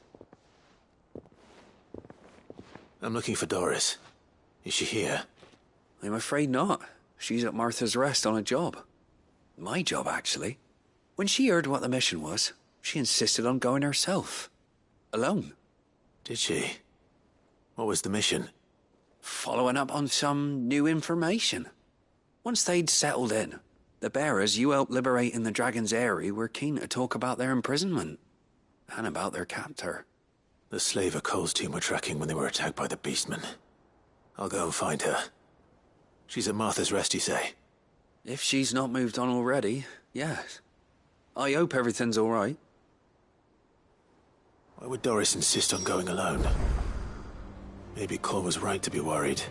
S2: I'm looking for Doris. Is she here?
S16: I'm afraid not. She's at Martha's Rest on a job. My job, actually. When she heard what the mission was, she insisted on going herself. Alone.
S2: Did she? What was the mission?
S16: Following up on some new information. Once they'd settled in, the bearers you helped liberate in the Dragon's Eyrie were keen to talk about their imprisonment. And about their captor.
S2: The slaver Cole's team were tracking when they were attacked by the Beastmen. I'll go and find her. She's at Martha's Rest, you say?
S16: If she's not moved on already, yes. I hope everything's all right.
S2: Why would Doris insist on going alone? Maybe Cole was right to be worried.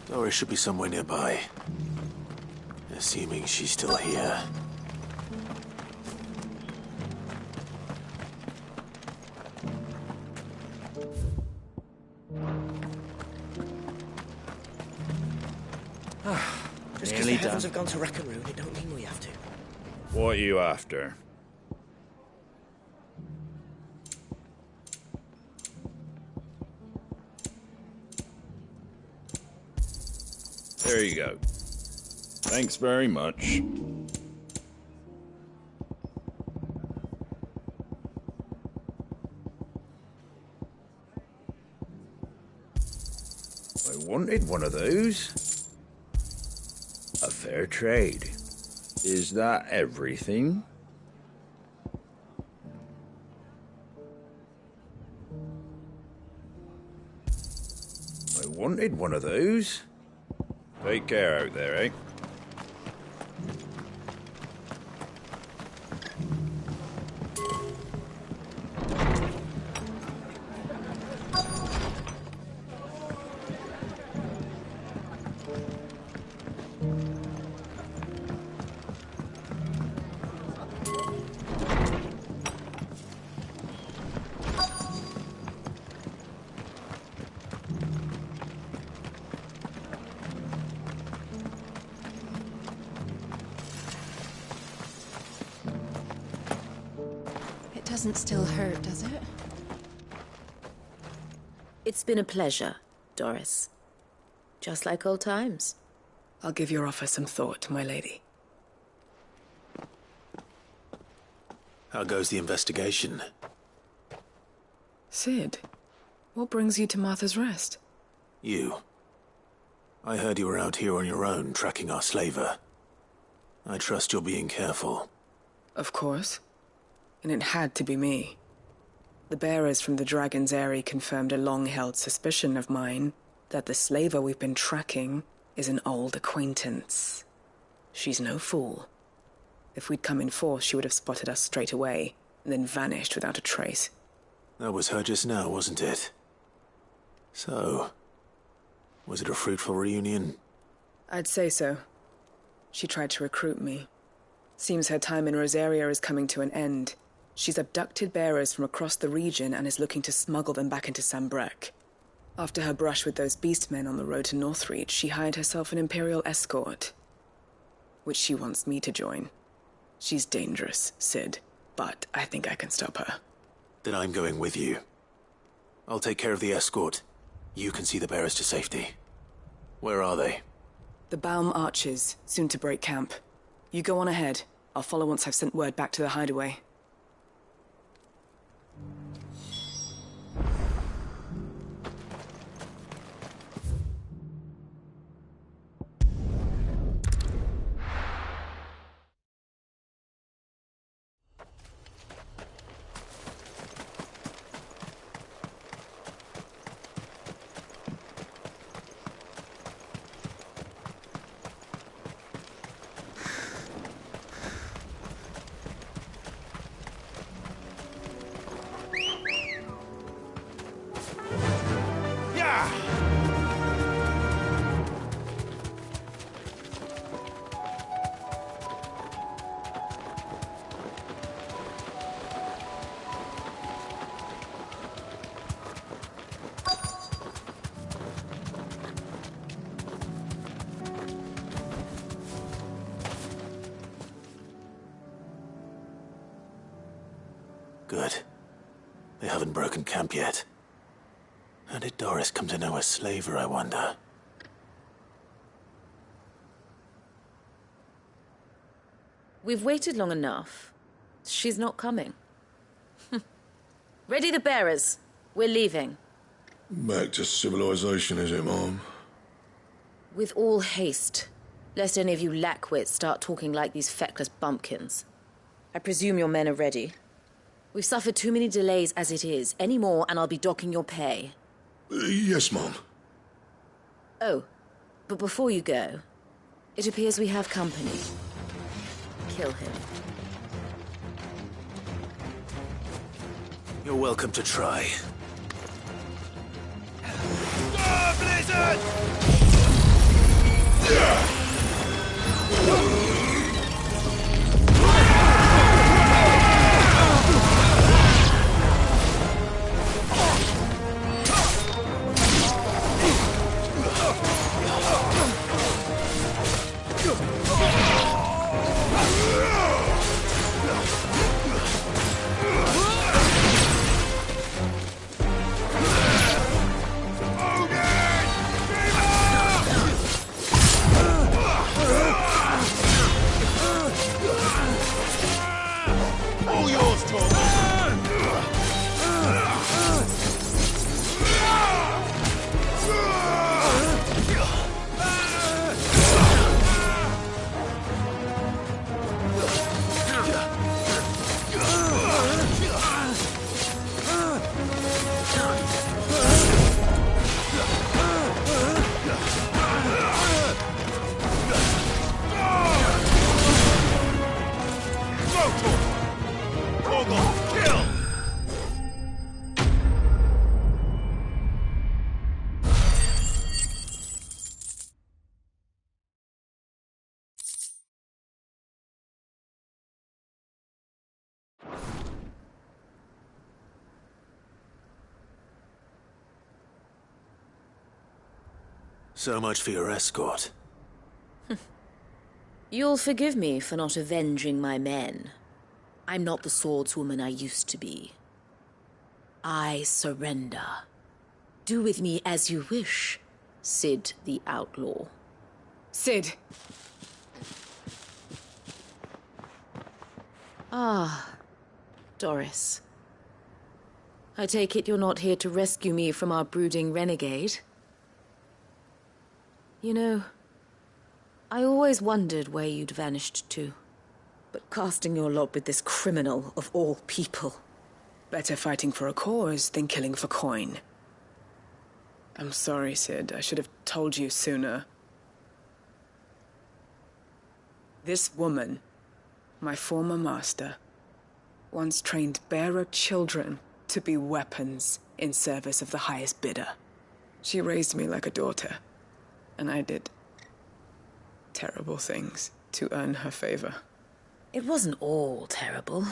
S2: Doris should be somewhere nearby. Assuming she's still here.
S11: Just because the heavens have gone to Rackaroon, it don't mean we have to.
S13: What are you after? There you go. Thanks very much. I wanted one of those. A fair trade. Is that everything? wanted one of those. Take care out there, eh?
S8: It doesn't still hurt, does it?
S6: It's been a pleasure, Doris. Just like old times.
S17: I'll give your offer some thought, my lady.
S2: How goes the investigation?
S17: Sid, what brings you to Martha's Rest?
S2: You. I heard you were out here on your own, tracking our slaver. I trust you're being careful.
S17: Of course. And it had to be me. The bearers from the Dragon's Eyrie confirmed a long-held suspicion of mine that the slaver we've been tracking is an old acquaintance. She's no fool. If we'd come in force, she would have spotted us straight away, and then vanished without a trace.
S2: That was her just now, wasn't it? So, was it a fruitful reunion?
S17: I'd say so. She tried to recruit me. Seems her time in Rosaria is coming to an end. She's abducted bearers from across the region and is looking to smuggle them back into Sambrec. After her brush with those beastmen on the road to Northreach, she hired herself an Imperial escort, which she wants me to join. She's dangerous, Sid, but I think I can stop her.
S2: Then I'm going with you. I'll take care of the escort. You can see the bearers to safety. Where are they?
S17: The Baum Archers, soon to break camp. You go on ahead. I'll follow once I've sent word back to the hideaway.
S2: Good. They haven't broken camp yet. How did Doris come to know a slaver, I wonder?
S6: We've waited long enough. She's not coming. Ready the bearers. We're leaving.
S3: Back to civilization, is it, Mom?
S6: With all haste. Lest any of you lackwits start talking like these feckless bumpkins. I presume your men are ready. We've suffered too many delays as it is. Any more and I'll be docking your pay.
S3: Yes, Mom.
S6: Oh, but before you go, it appears we have company. Kill him.
S2: You're welcome to try.
S7: Stop, Blizzard!
S2: So much for your escort.
S6: You'll forgive me for not avenging my men. I'm not the swordswoman I used to be. I surrender. Do with me as you wish, Sid the Outlaw.
S17: Sid!
S6: Ah, Doris. I take it you're not here to rescue me from our brooding renegade? You know, I always wondered where you'd vanished to. But casting your lot with this criminal of all people...
S17: Better fighting for a cause than killing for coin. I'm sorry, Sid. I should have told you sooner. This woman, my former master, once trained bearer children to be weapons in service of the highest bidder. She raised me like a daughter, and I did terrible things to earn her favor.
S6: It wasn't all terrible,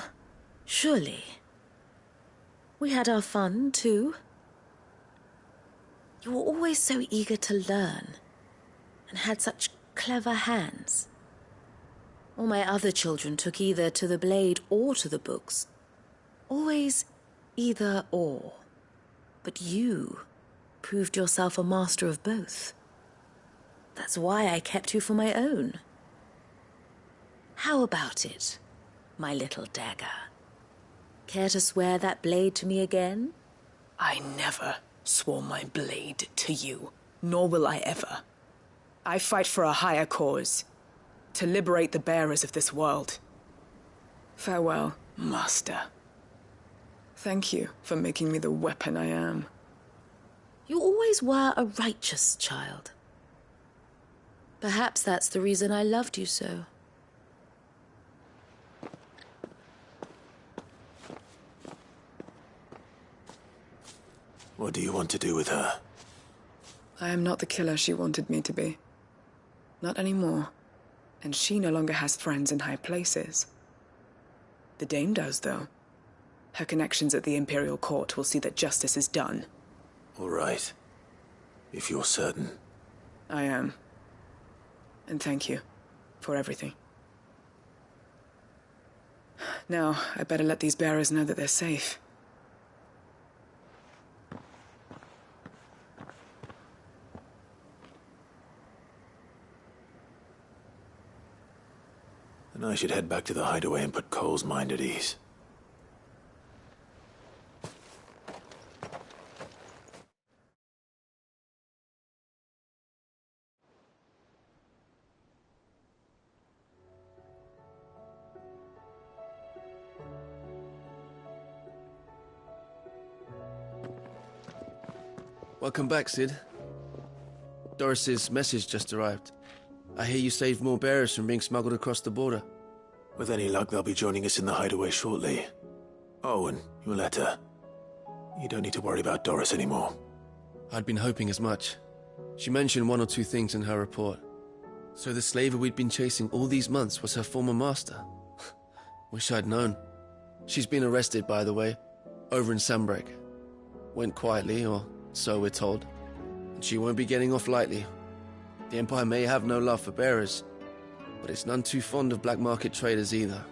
S6: surely. We had our fun, too. You were always so eager to learn, and had such clever hands. All my other children took either to the blade or to the books. Always either or. But you proved yourself a master of both. That's why I kept you for my own. How about it, my little dagger? Care to swear that blade to me again?
S17: I never swore my blade to you, nor will I ever. I fight for a higher cause, to liberate the bearers of this world. Farewell, Master. Thank you for making me the weapon I am.
S6: You always were a righteous child. Perhaps that's the reason I loved you so.
S2: What do you want to do with her?
S17: I am not the killer she wanted me to be. Not anymore. And she no longer has friends in high places. The Dame does, though. Her connections at the Imperial Court will see that justice is done.
S2: All right. If you're certain.
S17: I am. And thank you for everything. Now, I better let these bearers know that they're safe.
S2: And I should head back to the hideaway and put Cole's mind at ease.
S1: Welcome back, Sid. Doris's message just arrived. I hear you saved more bearers from being smuggled across the border.
S2: With any luck, they'll be joining us in the hideaway shortly. Oh, and your letter. You don't need to worry about Doris anymore.
S1: I'd been hoping as much. She mentioned one or two things in her report. So the slaver we'd been chasing all these months was her former master. Wish I'd known. She's been arrested, by the way, over in Sambrek. Went quietly, or so we're told. And she won't be getting off lightly. The Empire may have no love for bearers, but it's none too fond of black market traders either.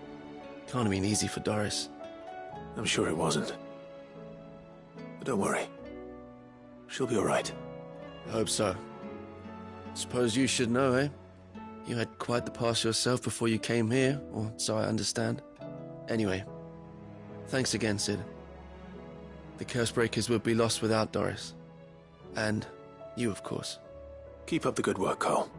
S1: Can't have been easy for Doris.
S2: I'm sure it wasn't. But don't worry. She'll be all right.
S1: I hope so. Suppose you should know, eh? You had quite the past yourself before you came here, or so I understand. Anyway, thanks again, Sid. The Cursebreakers would be lost without Doris. And you, of course.
S2: Keep up the good work, Cole.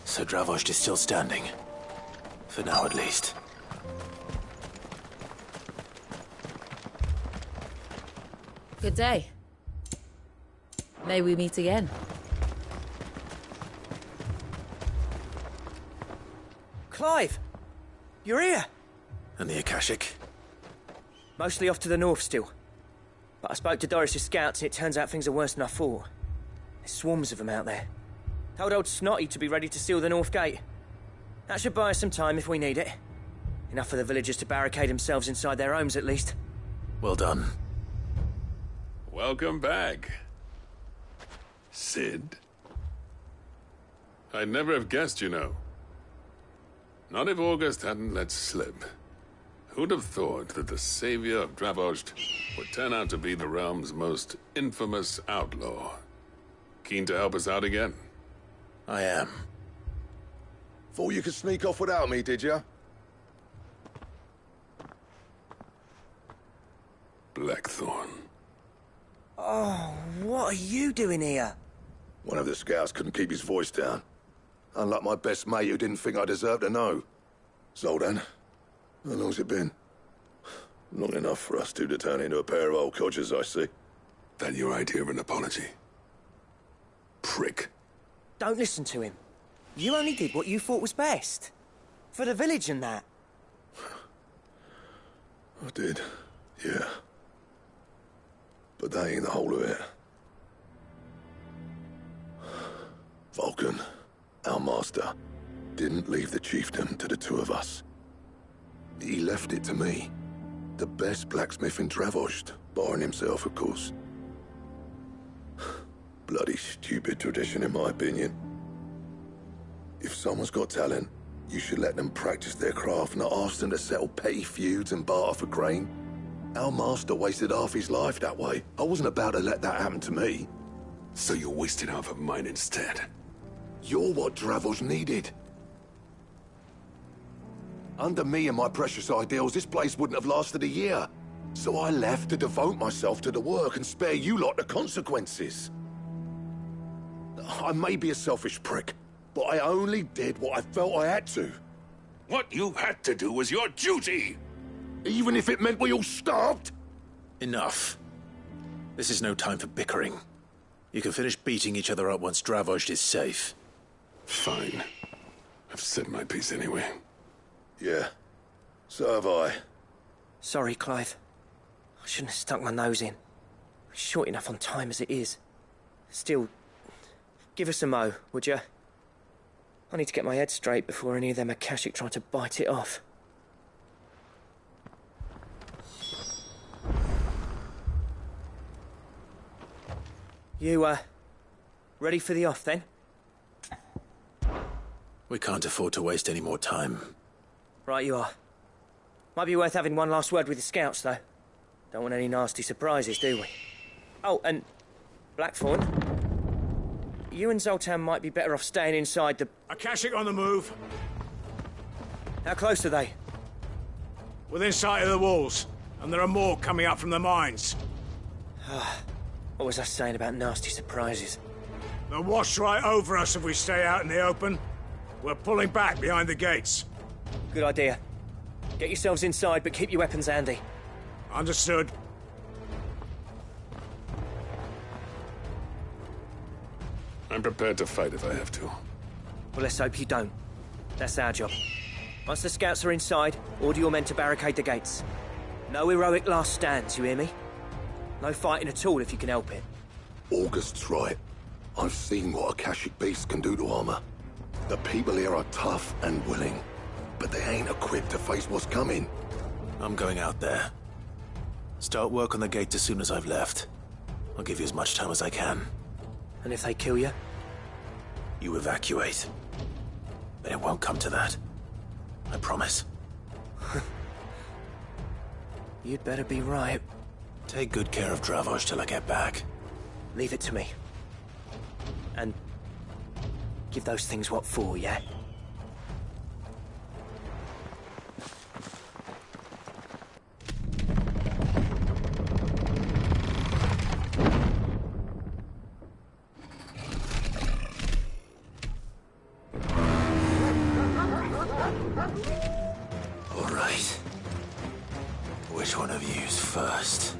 S2: So Dravost is still standing. For now, at least.
S6: Good day. May we meet again.
S11: Clive! You're here!
S2: And the Akashic?
S11: Mostly off to the north still. But I spoke to Doris's scouts and it turns out things are worse than I thought. There's swarms of them out there. Told old Snotty to be ready to seal the north gate. That should buy us some time if we need it. Enough for the villagers to barricade themselves inside their homes at least.
S2: Well done.
S10: Welcome back, Sid. I'd never have guessed, you know. Not if August hadn't let slip. Who'd have thought that the savior of Dravost would turn out to be the realm's most infamous outlaw? Keen to help us out again?
S2: I am.
S3: Thought you could sneak off without me, did you?
S10: Blackthorn.
S11: Oh, what are you doing here?
S3: One of the scouts couldn't keep his voice down. Unlike my best mate who didn't think I deserved to know. Zoldan, how long's it been? Long enough for us two to turn into a pair of old codgers, I see.
S10: That your idea of an apology? Prick.
S11: Don't listen to him. You only did what you thought was best. For the village and that.
S3: I did, yeah. But that ain't the whole of it. Vulcan, our master, didn't leave the chiefdom to the two of us. He left it to me. The best blacksmith in Dravost, barring himself, of course. Bloody stupid tradition, in my opinion. If someone's got talent, you should let them practice their craft, not ask them to settle petty feuds and barter for grain. Our master wasted half his life that way. I wasn't about to let that happen to me.
S10: So you wasted half of mine instead?
S3: You're what Dravost needed. Under me and my precious ideals, this place wouldn't have lasted a year. So I left to devote myself to the work and spare you lot the consequences. I may be a selfish prick, but I only did what I felt I had to.
S10: What you had to do was your duty!
S3: Even if it meant we all starved?
S2: Enough. This is no time for bickering. You can finish beating each other up once Dravost is safe.
S10: Fine. I've said my piece anyway.
S3: Yeah. So have I.
S11: Sorry, Clive. I shouldn't have stuck my nose in. We're short enough on time as it is. Still, give us a mo, would you? I need to get my head straight before any of them Akashic try to bite it off. You, ready for the off, then?
S2: We can't afford to waste any more time.
S11: Right you are. Might be worth having one last word with the scouts, though. Don't want any nasty surprises, do we? Oh, and Blackthorn, you and Zoltan might be better off staying inside the...
S19: Akashic on the move.
S11: How close are they?
S19: Within sight of the walls, and there are more coming up from the mines.
S11: What was I saying about nasty surprises?
S19: They'll wash right over us if we stay out in the open. We're pulling back behind the gates.
S11: Good idea. Get yourselves inside, but keep your weapons handy.
S19: Understood.
S10: I'm prepared to fight if I have to.
S11: Well, let's hope you don't. That's our job. Once the scouts are inside, order your men to barricade the gates. No heroic last stands, you hear me? No fighting at all if you can help it.
S3: August's right. I've seen what Akashic beasts can do to armor. The people here are tough and willing, but they ain't equipped to face what's coming.
S2: I'm going out there. Start work on the gate as soon as I've left. I'll give you as much time as I can.
S11: And if they kill you?
S2: You evacuate. But it won't come to that. I promise.
S11: You'd better be right.
S2: Take good care of Dravost till I get back.
S11: Leave it to me. And give those things what for, yeah?
S2: All right. Which one of you's first?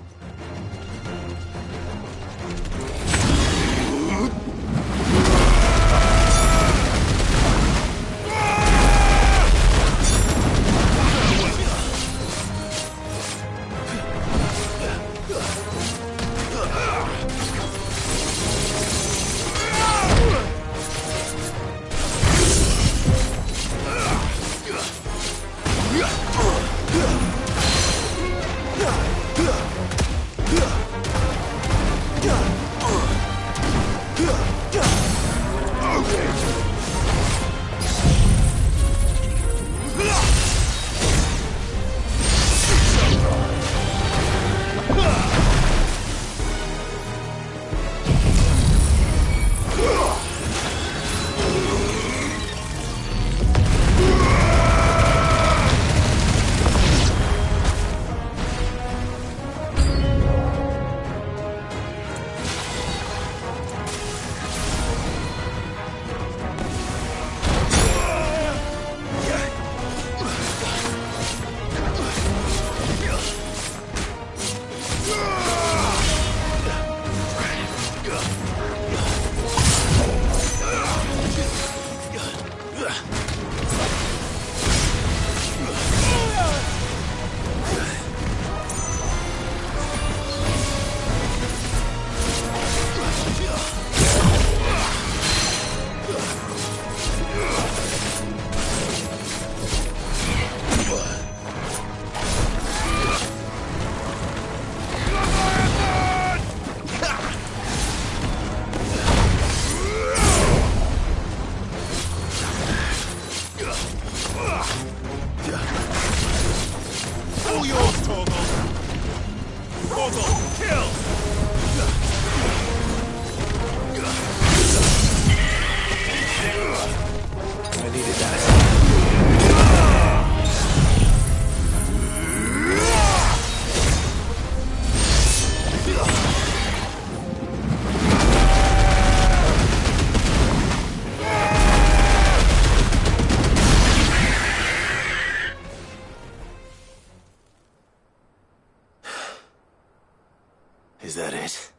S2: Is that it?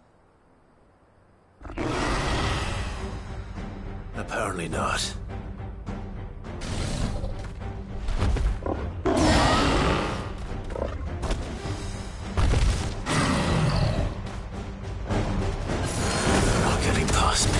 S2: Apparently not. They're not getting past me.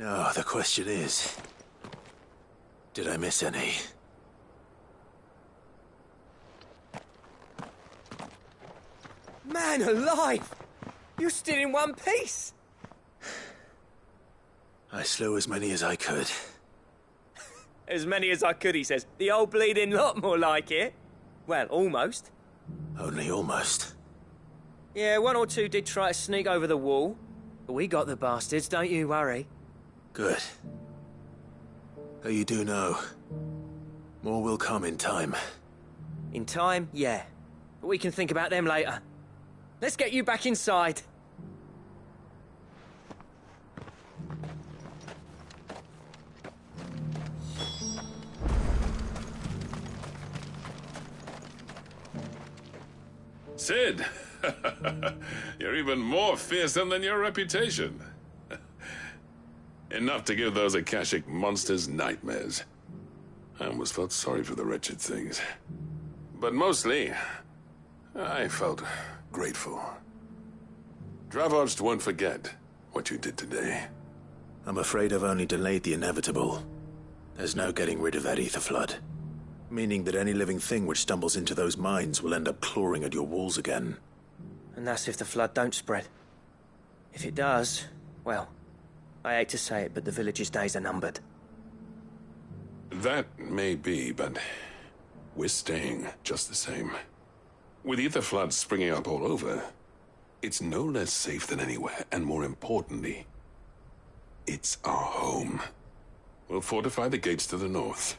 S2: Now, the question is, did I miss any?
S11: Man alive! You're still in one piece!
S2: I slew as many as I could.
S11: As many as I could, he says. The old bleeding lot, more like it. Well, almost.
S2: Only almost.
S11: Yeah, one or two did try to sneak over the wall. But we got the bastards, don't you worry.
S2: Good. Though you do know, more will come in time.
S11: In time, yeah. But we can think about them later. Let's get you back inside.
S10: Sid! You're even more fearsome than your reputation. Enough to give those Akashic monsters nightmares. I almost felt sorry for the wretched things. But mostly, I felt grateful. Dravojst won't forget what you did today.
S2: I'm afraid I've only delayed the inevitable. There's no getting rid of that ether flood. Meaning that any living thing which stumbles into those mines will end up clawing at your walls again.
S11: And that's if the flood don't spread. If it does, well, I hate to say it, but the village's days are numbered.
S10: That may be, but we're staying just the same. With ether floods springing up all over, it's no less safe than anywhere, and more importantly, it's our home. We'll fortify the gates to the north,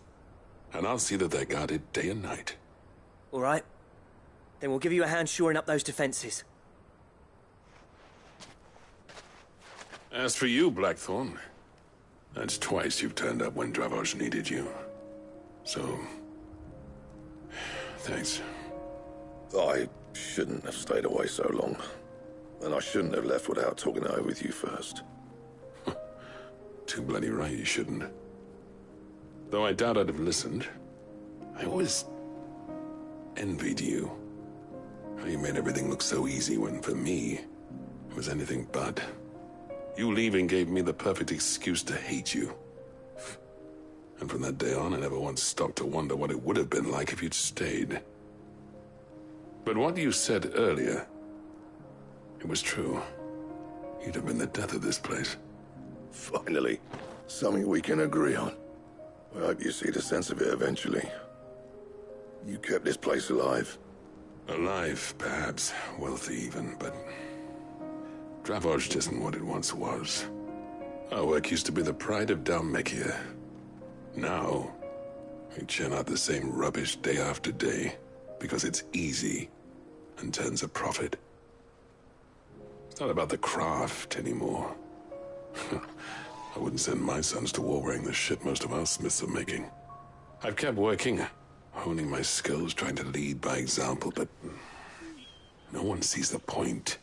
S10: and I'll see that they're guarded day and night.
S11: All right. Then we'll give you a hand shoring up those defenses.
S10: As for you, Blackthorn, that's twice you've turned up when Dravoj needed you. So, thanks.
S3: I shouldn't have stayed away so long. And I shouldn't have left without talking it over with you first.
S10: Too bloody right you shouldn't. Though I doubt I'd have listened. I always envied you. How you made everything look so easy when, for me, it was anything but. You leaving gave me the perfect excuse to hate you. And from that day on, I never once stopped to wonder what it would have been like if you'd stayed. But what you said earlier, it was true. You'd have been the death of this place.
S3: Finally, something we can agree on. I hope you see the sense of it eventually. You kept this place alive.
S10: Alive, perhaps. Wealthy even, but Dravoj isn't what it once was. Our work used to be the pride of Dalmekia. Now, we churn out the same rubbish day after day because it's easy and turns a profit. It's not about the craft anymore. I wouldn't send my sons to war wearing the shit most of our smiths are making. I've kept working, honing my skills, trying to lead by example, but no one sees the point.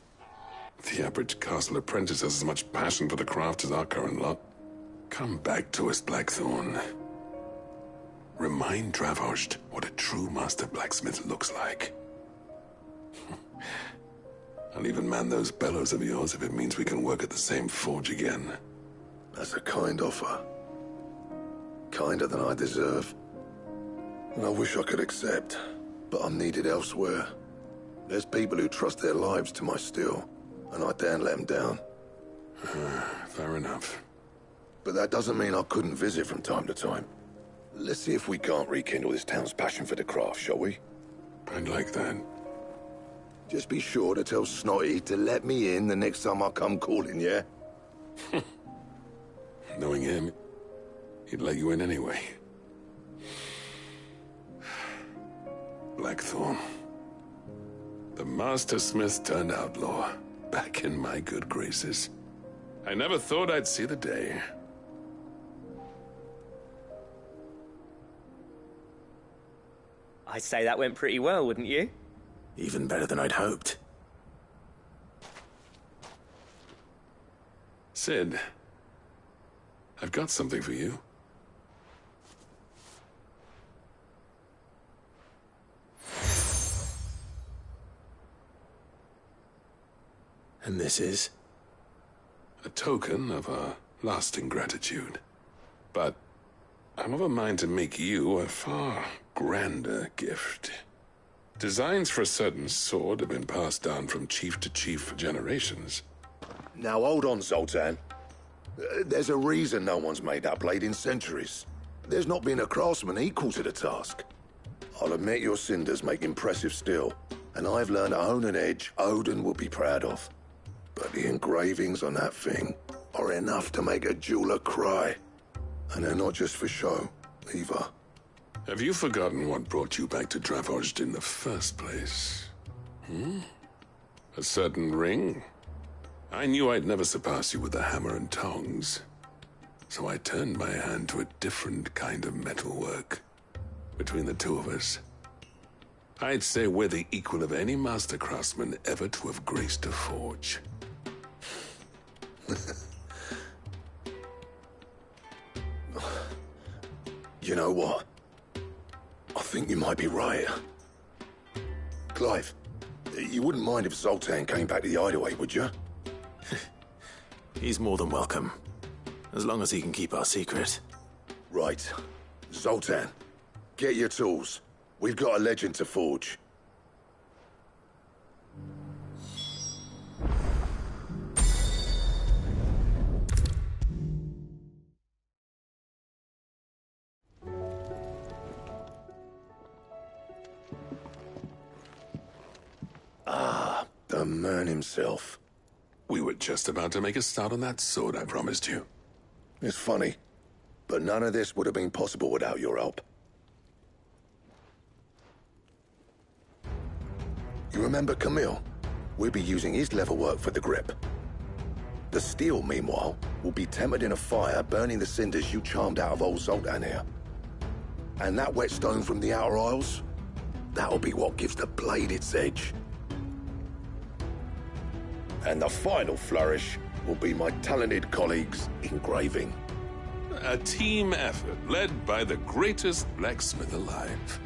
S10: The average castle apprentice has as much passion for the craft as our current lot. Come back to us, Blackthorn. Remind Dravoj what a true master blacksmith looks like. I'll even man those bellows of yours if it means we can work at the same forge again.
S3: That's a kind offer. Kinder than I deserve. And I wish I could accept, but I'm needed elsewhere. There's people who trust their lives to my steel, and I daren't let them down.
S10: Fair enough.
S3: But that doesn't mean I couldn't visit from time to time. Let's see if we can't rekindle this town's passion for the craft, shall we?
S10: I'd like that.
S3: Just be sure to tell Snotty to let me in the next time I come calling, yeah?
S10: Knowing him, he'd let you in anyway. Blackthorn. The Master Smith turned outlaw, back in my good graces. I never thought I'd see the day.
S11: I'd say that went pretty well, wouldn't you?
S2: Even better than I'd hoped.
S10: Sid, I've got something for you.
S2: And this is?
S10: A token of our lasting gratitude. But I'm of a mind to make you a far grander gift. Designs for a certain sword have been passed down from chief to chief for generations.
S3: Now hold on, Zoltan. There's a reason no one's made that blade in centuries. There's not been a craftsman equal to the task. I'll admit your cinders make impressive steel, and I've learned to hone an edge Odin will be proud of. But the engravings on that thing are enough to make a jeweler cry. And they're not just for show, either.
S10: Have you forgotten what brought you back to Dravoj in the first place? A certain ring? I knew I'd never surpass you with the hammer and tongs. So I turned my hand to a different kind of metalwork. Between the two of us, I'd say we're the equal of any master craftsman ever to have graced a forge.
S3: You know what? I think you might be right. Clive, you wouldn't mind if Zoltan came back to the hideaway, would you?
S2: He's more than welcome. As long as he can keep our secret.
S3: Right. Zoltan, get your tools. We've got a legend to forge. Ah, the man himself.
S10: We were just about to make a start on that sword I promised you.
S3: It's funny, but none of this would have been possible without your help. You remember Camille? We'll be using his leather work for the grip. The steel, meanwhile, will be tempered in a fire, burning the cinders you charmed out of old Zoltan here. And that whetstone from the Outer Isles? That'll be what gives the blade its edge. And the final flourish will be my talented colleagues' engraving.
S10: A team effort led by the greatest blacksmith alive.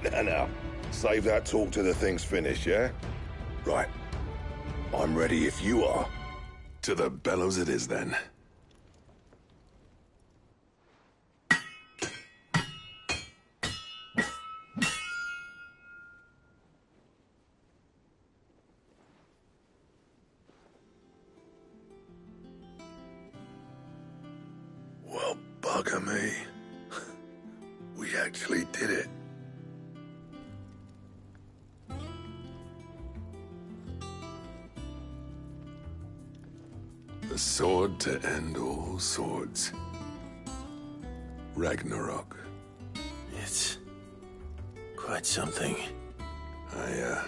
S3: Now, save that talk till the thing's finished, yeah? Right. I'm ready if you are.
S10: To the bellows it is, then.
S3: Well, bugger me. We actually did it.
S10: The sword to end all swords. Ragnarok.
S2: It's quite something.
S10: I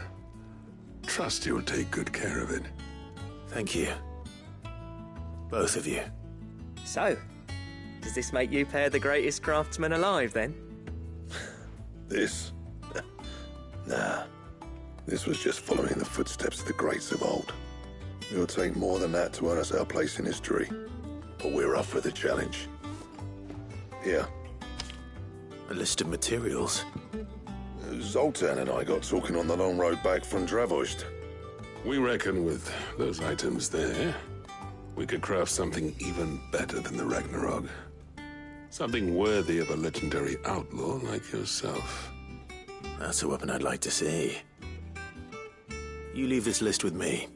S10: trust you'll take good care of it.
S2: Thank you. Both of you.
S11: So, does this make you pair the greatest craftsman alive, then?
S3: This? Nah. This was just following the footsteps of the greats of old. It'll take more than that to earn us our place in history. But we're up for the challenge. Here.
S2: A list of materials.
S3: Zoltan and I got talking on the long road back from Dravost.
S10: We reckon with those items there, we could craft something even better than the Ragnarok. Something worthy of a legendary outlaw like yourself.
S2: That's a weapon I'd like to see. You leave this list with me.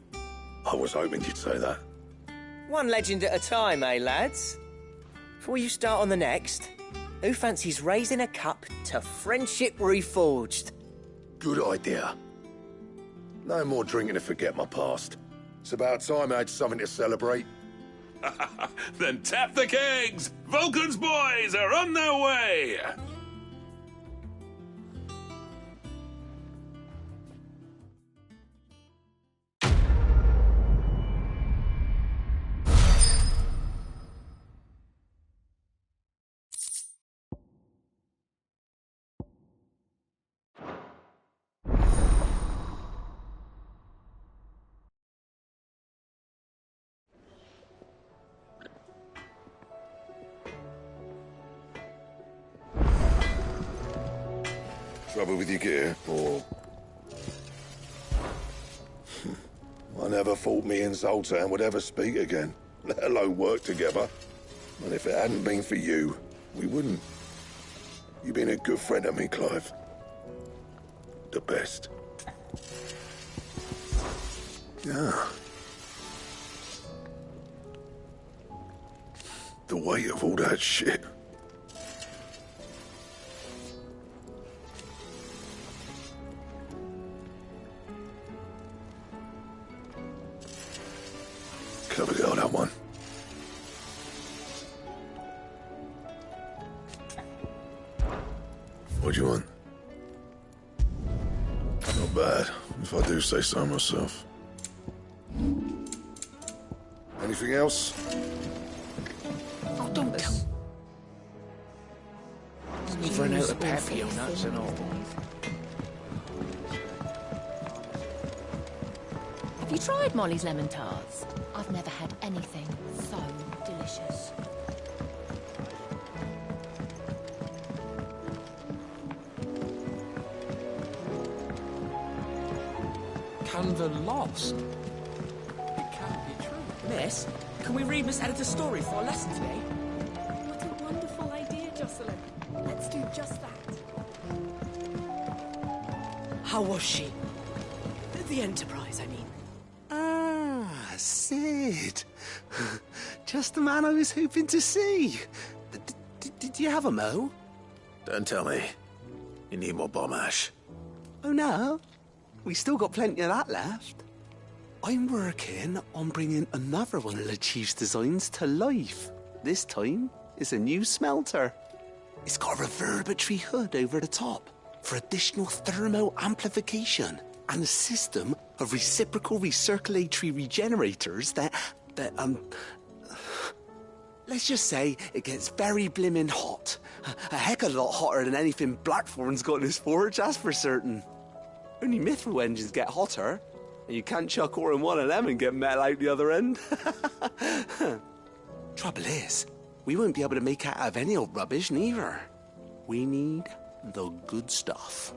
S3: I was hoping you'd say that.
S11: One legend at a time, eh, lads? Before you start on the next, who fancies raising a cup to friendship reforged?
S3: Good idea. No more drinking to forget my past. It's about time I had something to celebrate.
S10: Then tap the kegs! Vulcan's boys are on their way!
S3: Trouble with your gear, or... I never thought me and Zoltan would ever speak again, let alone work together. And if it hadn't been for you, we wouldn't. You've been a good friend to me, Clive. The best. Yeah. The weight of all that shit. Clever girl, that one. What do you want? Not bad, if I do say so myself. Anything else?
S14: Oh, don't tell. We've run out of papio nuts and all.
S6: Have you tried Molly's lemon tarts? I've never had anything so delicious.
S14: Canva lost. It can't be true.
S11: Miss, can we read Miss Editor's story for our lesson today?
S20: What a wonderful idea, Jocelyn. Let's do just that.
S11: How was she? The Enterprise, I mean.
S21: Ah, Sid. Just the man I was hoping to see. Did you have a mo?
S2: Don't tell me. You need more bomb ash.
S21: Oh no, we still got plenty of that left. I'm working on bringing another one of the Chief's designs to life. This time, it's a new smelter. It's got a reverberatory hood over the top for additional thermo amplification and a system of reciprocal recirculatory regenerators that let's just say it gets very blimmin' hot. A heck of a lot hotter than anything Blackthorn's got in his forge, that's for certain. Only mithril engines get hotter, and you can't chuck ore in one of them and get metal out the other end. Trouble is, we won't be able to make out of any old rubbish neither. We need the good stuff.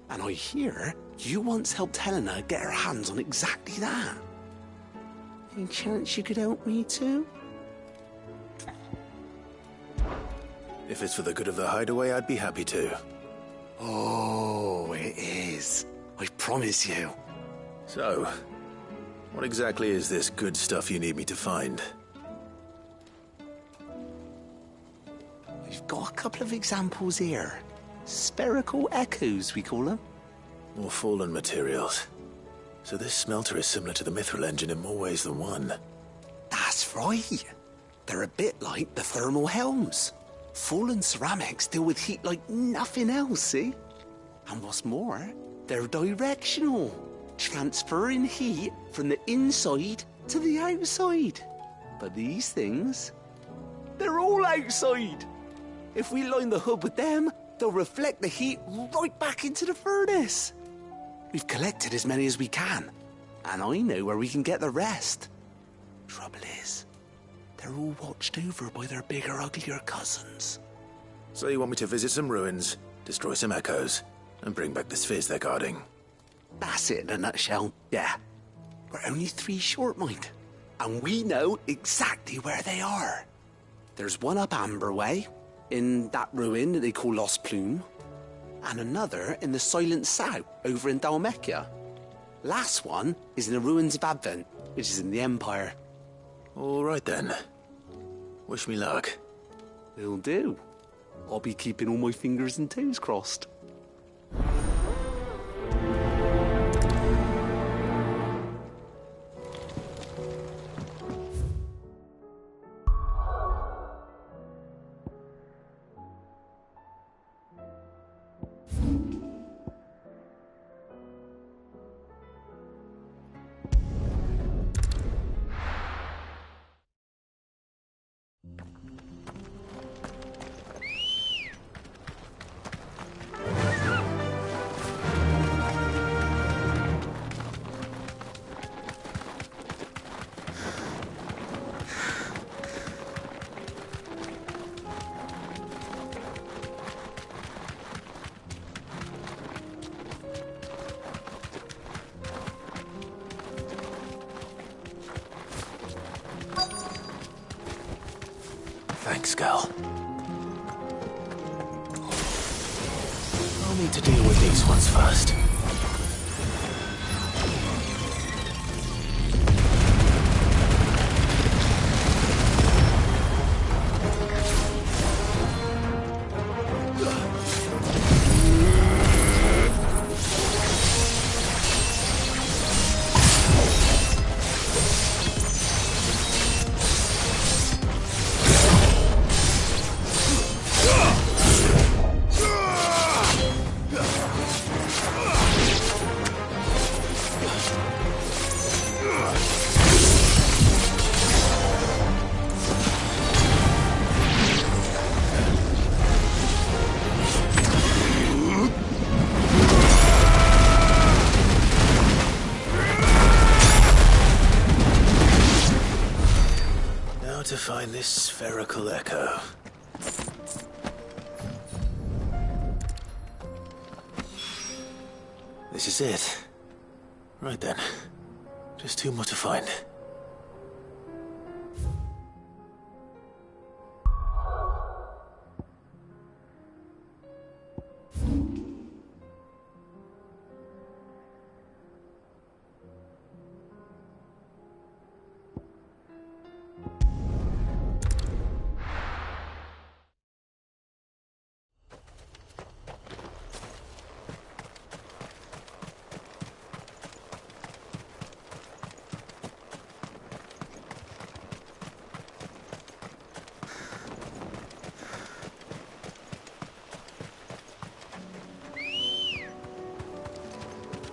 S21: And I hear you once helped Helena get her hands on exactly that. Any chance you could help me too?
S2: If it's for the good of the hideaway, I'd be happy to.
S21: Oh, it is. I promise you.
S2: So, what exactly is this good stuff you need me to find?
S21: We've got a couple of examples here. Spherical echoes, we call them.
S2: More fallen materials. So this smelter is similar to the mithril engine in more ways than one.
S21: That's right. They're a bit like the thermal helms. Fallen ceramics deal with heat like nothing else, see? And what's more, they're directional, transferring heat from the inside to the outside. But these things, they're all outside. If we line the hood with them, they'll reflect the heat right back into the furnace. We've collected as many as we can, and I know where we can get the rest. Trouble is, they're all watched over by their bigger, uglier cousins.
S2: So you want me to visit some ruins, destroy some echoes, and bring back the spheres they're guarding?
S21: That's it in a nutshell, yeah. We're only 3 short, mind, and we know exactly where they are. There's one up Amber Way, in that ruin that they call Lost Plume, and another in the Silent South over in Dalmekia. Last one is in the ruins of Advent, which is in the Empire.
S2: All right then. Wish me luck.
S21: Will do. I'll be keeping all my fingers and toes crossed.
S2: Thanks, girl. I'll need to deal with these ones first. to find this spherical echo. This is it. Right then. Just two more to find.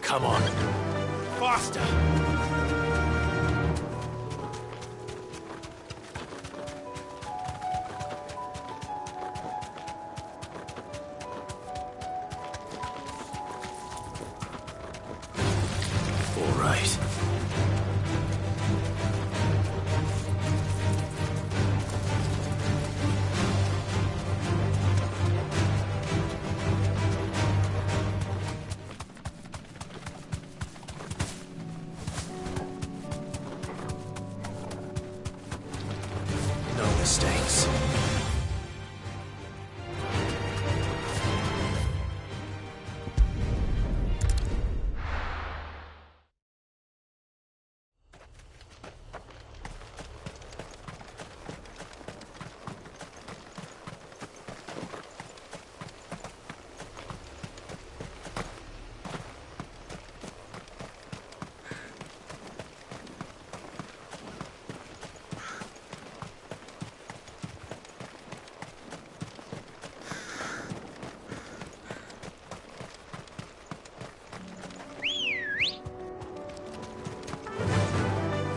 S2: Come on. Faster! All right. Mistakes.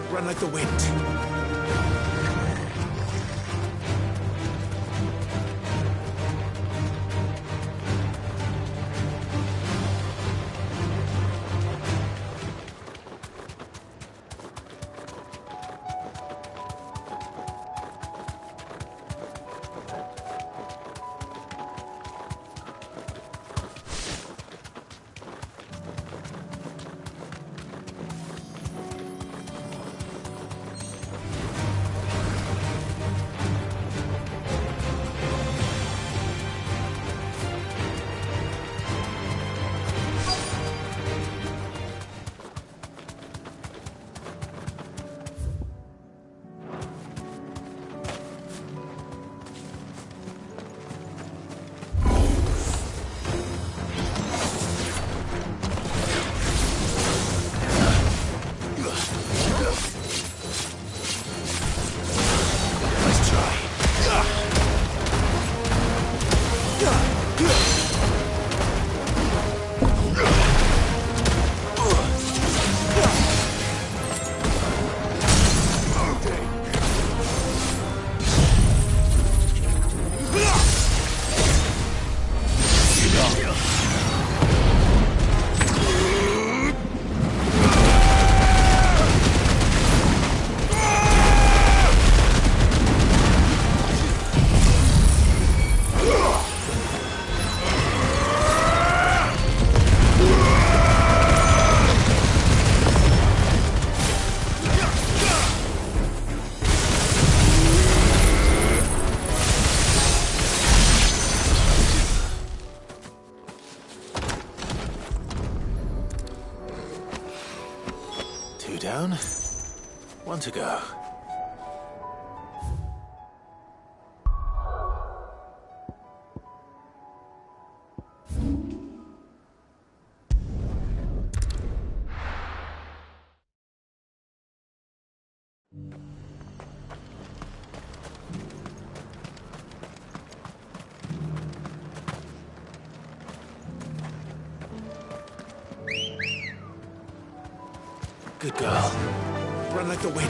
S2: Run like the wind. Two down, one to go. Good girl. Run like the wind.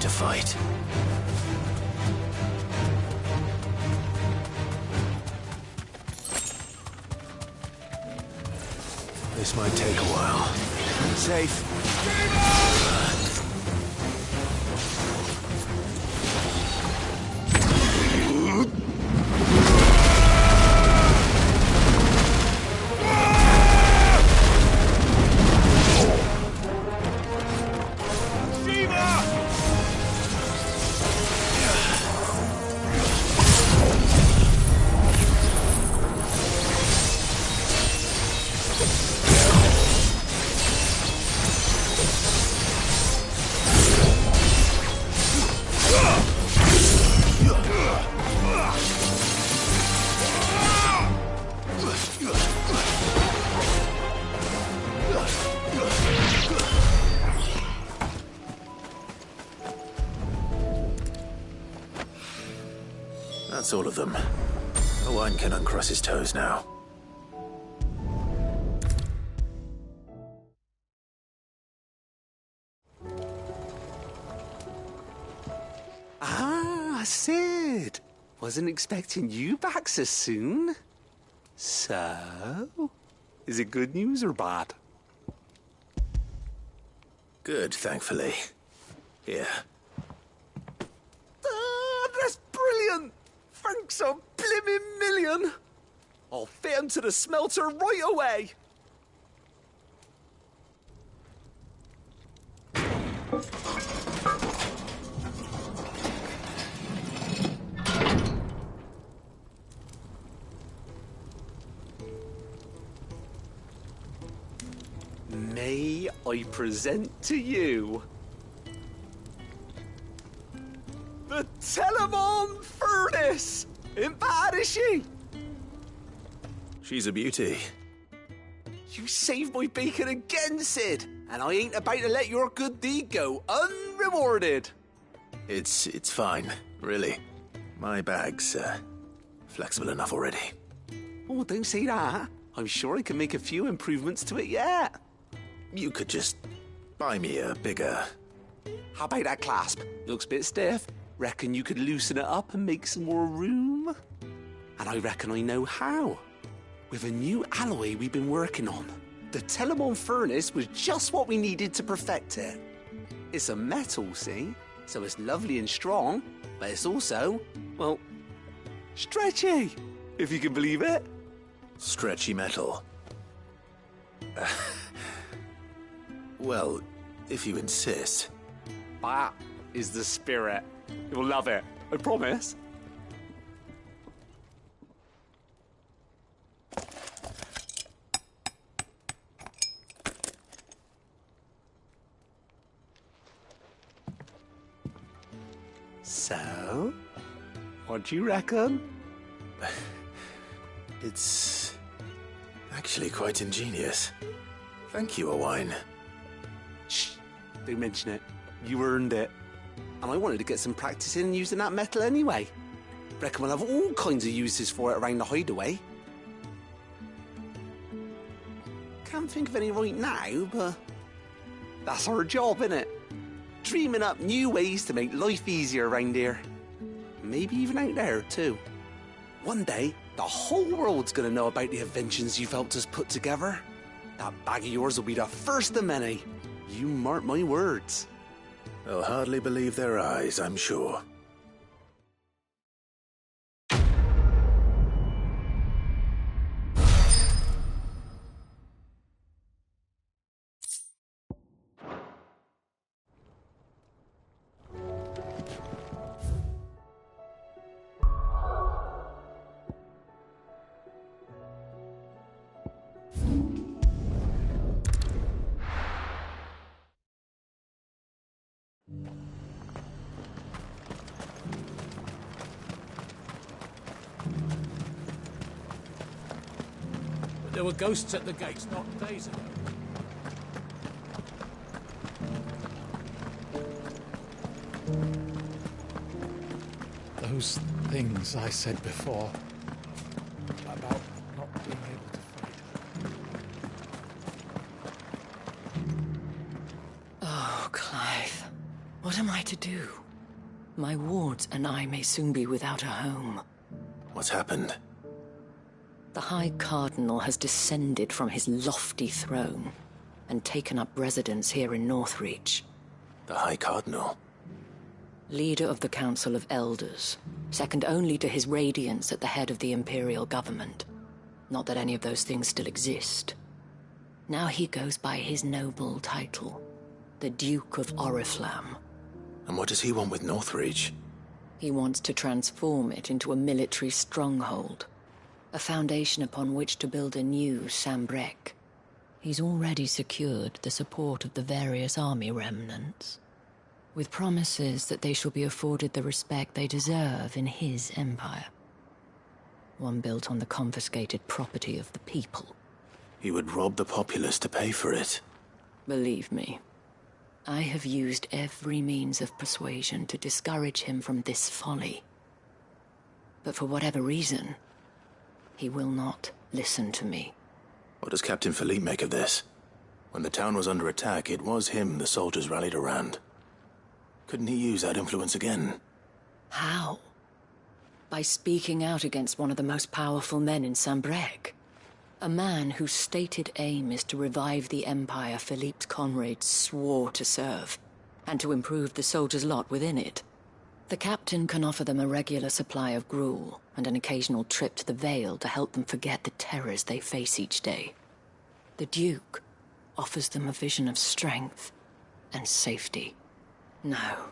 S2: to fight. This might take a while. Safe. That's all of them. No one can uncross his toes now.
S21: Ah, Sid! Wasn't expecting you back so soon. So, is it good news or bad?
S2: Good, thankfully. Here.
S21: Ah, that's brilliant! Thanks a blimmin' million! I'll fit 'em to the smelter right away! May I present to you the Telemon Furnace! Ain't bad, is she?
S2: She's a beauty.
S21: You saved my bacon again, Sid, and I ain't about to let your good deed go unrewarded.
S2: It's fine, really. My bag's flexible enough already.
S21: Oh, don't say that. I'm sure I can make a few improvements to it yet.
S2: You could just buy me a bigger...
S21: How about that clasp? Looks a bit stiff. Reckon you could loosen it up and make some more room? And I reckon I know how. With a new alloy we've been working on. The Telemon Furnace was just what we needed to perfect it. It's a metal, see? So it's lovely and strong, but it's also, well, stretchy, if you can believe it.
S2: Stretchy metal. Well, if you insist.
S21: That is the spirit. You'll love it, I promise. So, what do you reckon?
S2: It's actually quite ingenious. Thank you, Owain.
S21: Shh, don't mention it. You earned it. And I wanted to get some practice in using that metal anyway. Reckon we'll have all kinds of uses for it around the hideaway. Can't think of any right now, but that's our job, innit? Dreaming up new ways to make life easier around here. Maybe even out there, too. One day, the whole world's gonna know about the inventions you've helped us put together. That bag of yours will be the first of many. You mark my words.
S2: They'll hardly believe their eyes, I'm sure.
S19: There were ghosts at the gates not days ago. Those things I said before about not being able to fight.
S6: Oh, Clive. What am I
S9: to do. My wards and I may soon be without a home.
S2: What's happened?
S9: The High Cardinal has descended from his lofty throne and taken up residence here in Northreach.
S2: The High Cardinal?
S9: Leader of the Council of Elders, second only to his Radiance at the head of the Imperial government. Not that any of those things still exist. Now he goes by his noble title, the Duke of Oriflamme.
S2: And what does he want with Northreach?
S9: He wants to transform it into a military stronghold, a foundation upon which to build a new Sambrec. He's already secured the support of the various army remnants, with promises that they shall be afforded the respect they deserve in his empire. One built on the confiscated property of the people.
S2: He would rob the populace to pay for it.
S9: Believe me, I have used every means of persuasion to discourage him from this folly. But for whatever reason, he will not listen to me.
S2: What does Captain Philippe make of this? When the town was under attack, it was him the soldiers rallied around. Couldn't he use that influence again?
S9: How? By speaking out against one of the most powerful men in Sambrec. A man whose stated aim is to revive the empire Philippe's comrades swore to serve, and to improve the soldiers' lot within it. The captain can offer them a regular supply of gruel, and an occasional trip to the Vale to help them forget the terrors they face each day. The Duke offers them a vision of strength and safety. No.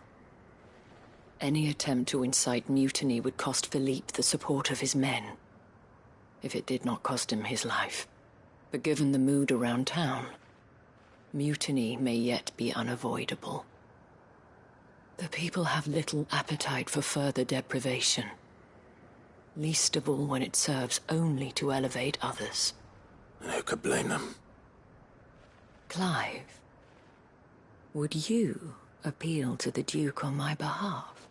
S9: Any attempt to incite mutiny would cost Philippe the support of his men. If it did not cost him his life. But given the mood around town, mutiny may yet be unavoidable. The people have little appetite for further deprivation. Least of all when it serves only to elevate others.
S2: And who could blame them?
S9: Clive, would you appeal to the Duke on my behalf?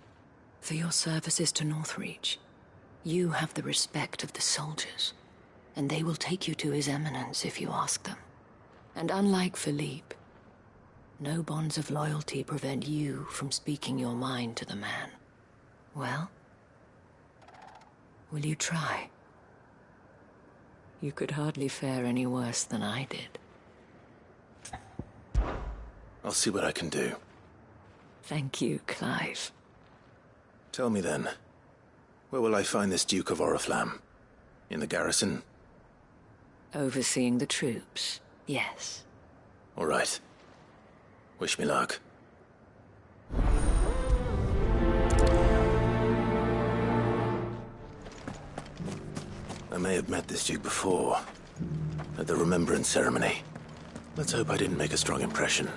S9: For your services to Northreach, you have the respect of the soldiers, and they will take you to His Eminence if you ask them. And unlike Philippe, no bonds of loyalty prevent you from speaking your mind to the man. Well, will you try? You could hardly fare any worse than I did.
S2: I'll see what I can do.
S9: Thank you, Clive.
S2: Tell me then, where will I find this Duke of Oriflamme? In the garrison?
S9: Overseeing the troops, yes.
S2: All right. Wish me luck. I may have met this Duke before, at the Remembrance Ceremony. Let's hope I didn't make a strong impression.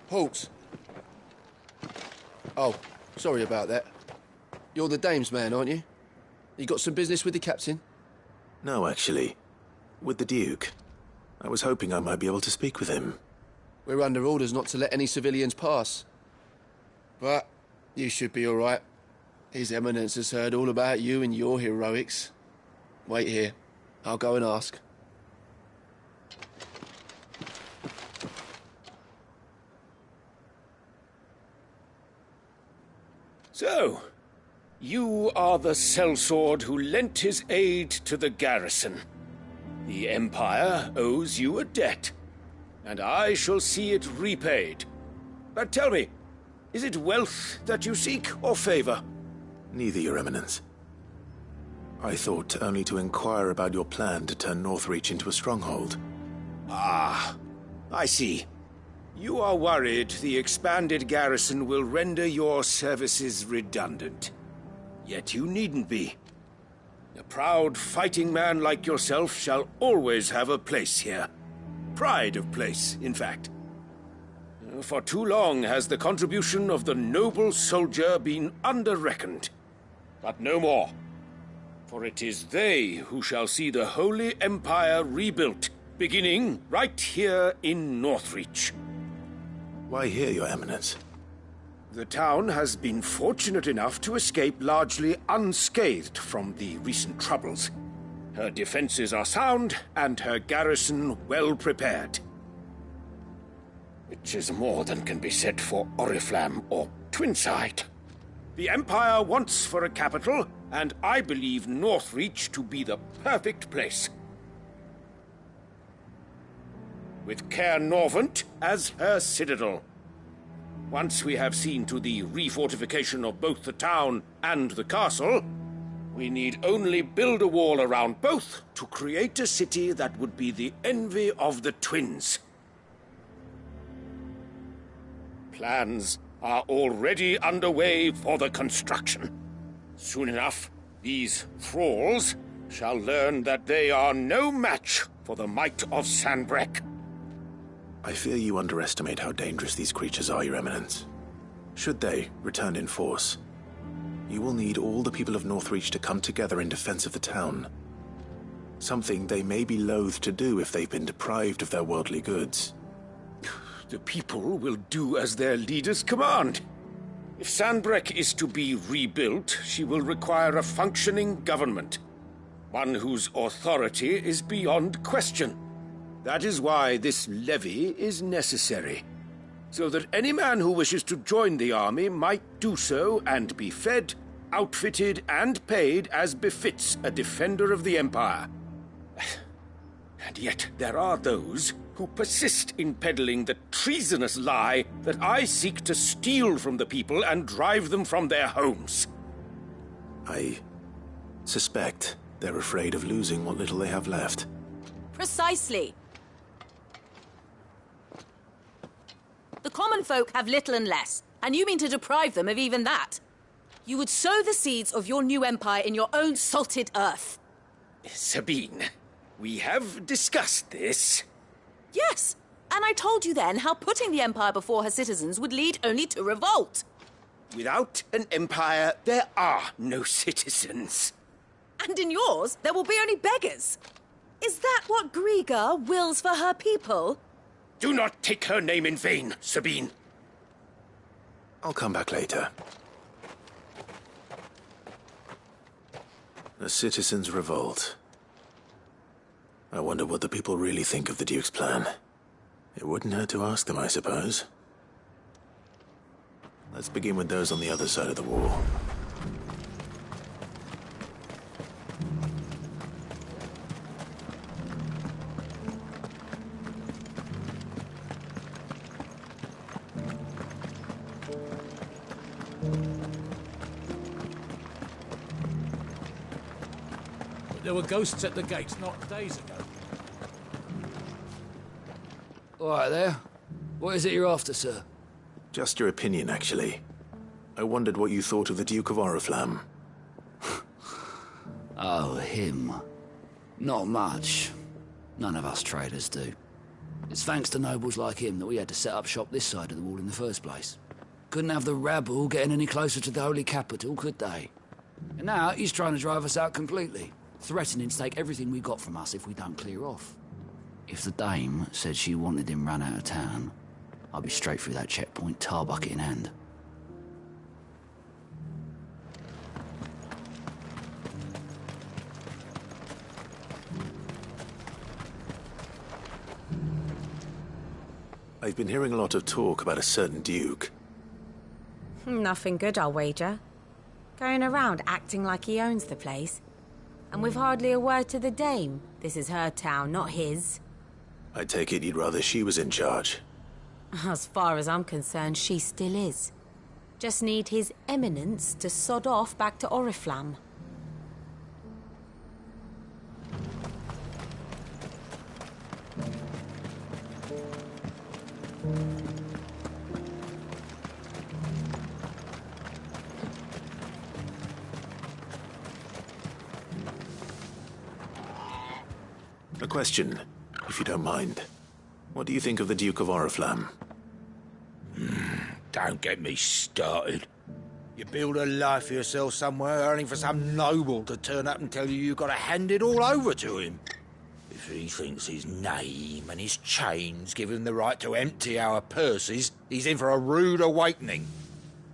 S1: Halt! Oh, sorry about that. You're the dame's man, aren't you? You got some business with the captain?
S2: No, actually. With the Duke. I was hoping I might be able to speak with him.
S1: We're under orders not to let any civilians pass. But you should be all right. His Eminence has heard all about you and your heroics. Wait here. I'll go and ask.
S19: So, you are the sellsword who lent his aid to the garrison. The Empire owes you a debt, and I shall see it repaid. But tell me, is it wealth that you seek, or favor?
S2: Neither, Your Eminence. I thought only to inquire about your plan to turn Northreach into a stronghold.
S19: Ah, I see. You are worried the expanded garrison will render your services redundant. Yet you needn't be. A proud fighting man like yourself shall always have a place here. Pride of place, in fact. For too long has the contribution of the noble soldier been under-reckoned. But no more. For it is they who shall see the Holy Empire rebuilt, beginning right here in Northreach.
S2: Why here, Your Eminence?
S13: The town has been fortunate enough to escape largely unscathed from the recent troubles. Her defenses are sound, and her garrison well prepared. Which is more than can be said for Oriflamme or Twinside. The Empire wants for a capital, and I believe Northreach to be the perfect place. With Caer Norvent as her citadel. Once we have seen to the refortification of both the town and the castle, we need only build a wall around both to create a city that would be the envy of the twins. Plans are already underway for the construction. Soon enough, these thralls shall learn that they are no match for the might of Sanbreque.
S2: I fear you underestimate how dangerous these creatures are, Your Eminence. Should they return in force, you will need all the people of Northreach to come together in defense of the town. Something they may be loath to do if they've been deprived of their worldly goods.
S13: The people will do as their leaders command. If Sanbreque is to be rebuilt, she will require a functioning government. One whose authority is beyond question. That is why this levy is necessary. So that any man who wishes to join the army might do so and be fed, outfitted, and paid as befits a defender of the Empire. And yet there are those who persist in peddling the treasonous lie that I seek to steal from the people and drive them from their homes.
S2: I suspect they're afraid of losing what little they have left.
S6: Precisely. The common folk have little and less, and you mean to deprive them of even that. You would sow the seeds of your new empire in your own salted earth.
S13: Sabine, we have discussed this.
S6: Yes, and I told you then how putting the empire before her citizens would lead only to revolt.
S13: Without an empire, there are no citizens.
S6: And in yours, there will be only beggars. Is that what Griga wills for her people?
S13: Do not take her name in vain, Sabine.
S2: I'll come back later. A citizens' revolt. I wonder what the people really think of the Duke's plan. It wouldn't hurt to ask them, I suppose. Let's begin with those on the other side of the wall.
S19: There were ghosts at the gates not days ago.
S12: All right there. What is it you're after, sir?
S2: Just your opinion, actually. I wondered what you thought of the Duke of Oriflamme.
S12: Oh, him. Not much. None of us traders do. It's thanks to nobles like him that we had to set up shop this side of the wall in the first place. Couldn't have the rabble getting any closer to the holy capital, could they? And now he's trying to drive us out completely, threatening to take everything we got from us if we don't clear off. If the dame said she wanted him run out of town, I'd be straight through that checkpoint, tar bucket in hand.
S2: I've been hearing a lot of talk about a certain Duke.
S18: Nothing good, I'll wager. Going around acting like he owns the place. And with hardly a word to the dame. This is her town, not his.
S2: I take it you'd rather she was in charge.
S18: As far as I'm concerned, she still is. Just need his eminence to sod off back to Oriflamme.
S2: A question, if you don't mind. What do you think of the Duke of Oriflamme?
S23: Don't get me started. You build a life for yourself somewhere, earning for some noble to turn up and tell you you've got to hand it all over to him. If he thinks his name and his chains give him the right to empty our purses, he's in for a rude awakening.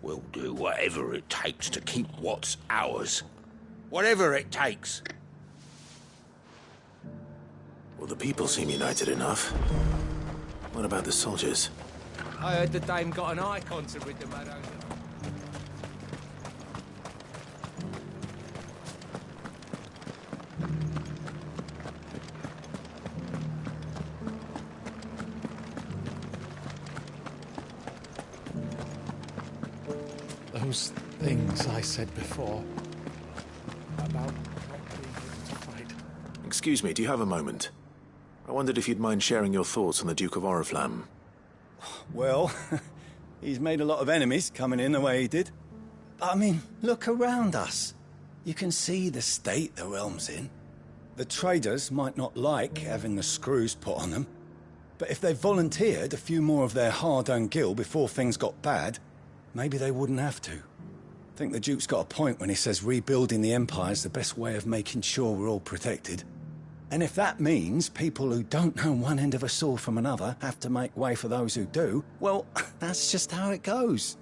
S23: We'll do whatever it takes to keep what's ours. Whatever it takes.
S2: Well, the people seem united enough. What about the soldiers?
S4: I heard the dame got an eye concert with the meadows.
S19: Those things I said before about not being able to fight.
S2: Excuse me, do you have a moment? I wondered if you'd mind sharing your thoughts on the Duke of Oriflamme.
S5: Well, he's made a lot of enemies coming in the way he did. But I mean, look around us. You can see the state the realm's in. The traders might not like having the screws put on them, but if they volunteered a few more of their hard-earned gil before things got bad, maybe they wouldn't have to. I think the Duke's got a point when he says rebuilding the Empire's the best way of making sure we're all protected. And if that means people who don't know one end of a sword from another have to make way for those who do, well, that's just how it goes.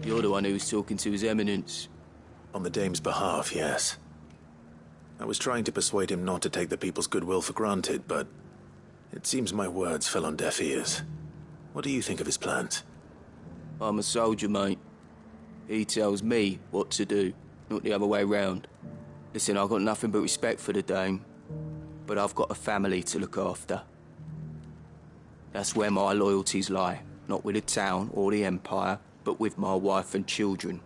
S22: You're the one who was talking to His Eminence.
S2: On the Dame's behalf, yes. I was trying to persuade him not to take the people's goodwill for granted, but it seems my words fell on deaf ears. What do you think of his plans?
S22: I'm a soldier, mate. He tells me what to do, not the other way round. Listen, I've got nothing but respect for the Dame, but I've got a family to look after. That's where my loyalties lie, not with the town or the Empire, but with my wife and children.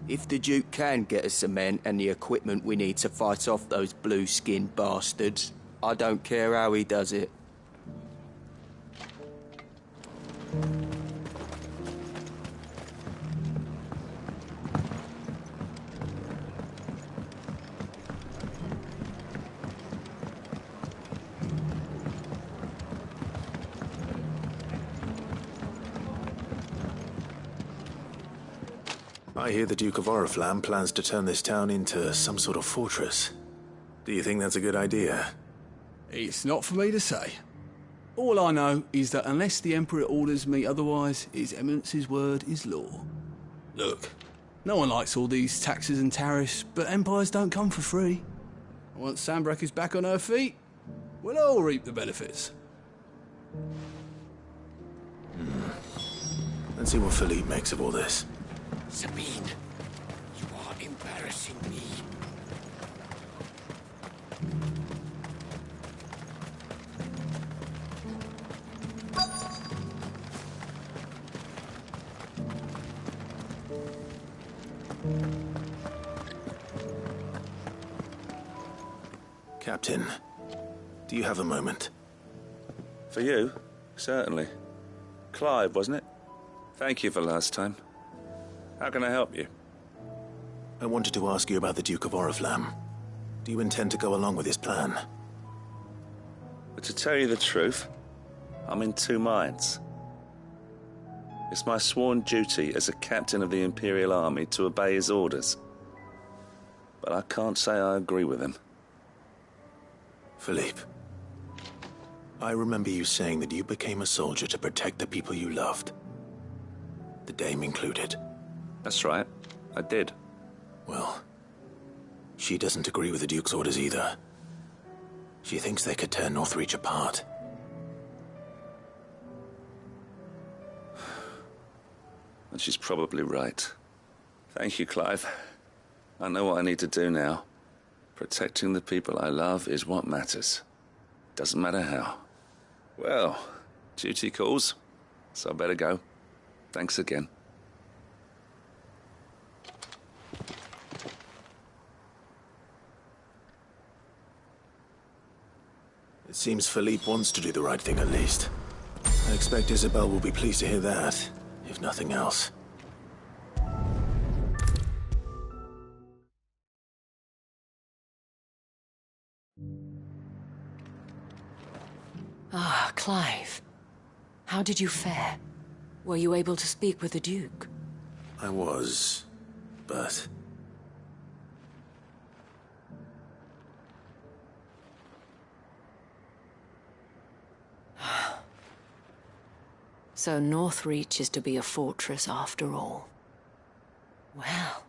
S22: If the Duke can get us the men and the equipment we need to fight off those blue-skinned bastards, I don't care how he does it.
S2: I hear the Duke of Oriflamme plans to turn this town into some sort of fortress. Do you think that's a good idea?
S24: It's not for me to say. All I know is that unless the Emperor orders me otherwise, His Eminence's word is law. Look, no one likes all these taxes and tariffs, but empires don't come for free. Once Sanbreque is back on her feet, we'll all reap the benefits.
S2: Let's see what Philippe makes of all this.
S23: Sabine, you are embarrassing me.
S2: Captain, do you have a moment?
S16: For you? Certainly. Clive, wasn't it? Thank you for last time. How can I help you?
S2: I wanted to ask you about the Duke of Oriflamme. Do you intend to go along with his plan?
S16: But to tell you the truth, I'm in two minds. It's my sworn duty as a captain of the Imperial Army to obey his orders. But I can't say I agree with him.
S2: Philippe, I remember you saying that you became a soldier to protect the people you loved. The Dame included.
S16: That's right. I did.
S2: Well, she doesn't agree with the Duke's orders either. She thinks they could tear Northreach apart.
S16: And she's probably right. Thank you, Clive. I know what I need to do now. Protecting the people I love is what matters. Doesn't matter how. Well, duty calls, so I better go. Thanks again.
S2: It seems Philippe wants to do the right thing at least. I expect Isabel will be pleased to hear that, if nothing else.
S9: Ah, Clive. How did you fare? Were you able to speak with the Duke?
S2: I was, but...
S9: So Northreach is to be a fortress after all. Well,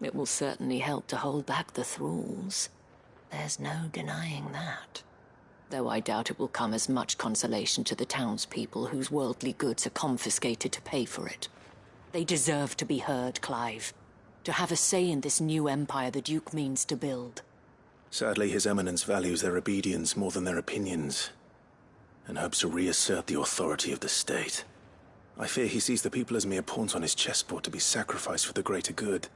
S9: it will certainly help to hold back the thralls. There's no denying that. Though I doubt it will come as much consolation to the townspeople whose worldly goods are confiscated to pay for it. They deserve to be heard, Clive. To have a say in this new empire the Duke means to build.
S2: Sadly, His Eminence values their obedience more than their opinions, and hopes to reassert the authority of the state. I fear he sees the people as mere pawns on his chessboard to be sacrificed for the greater good.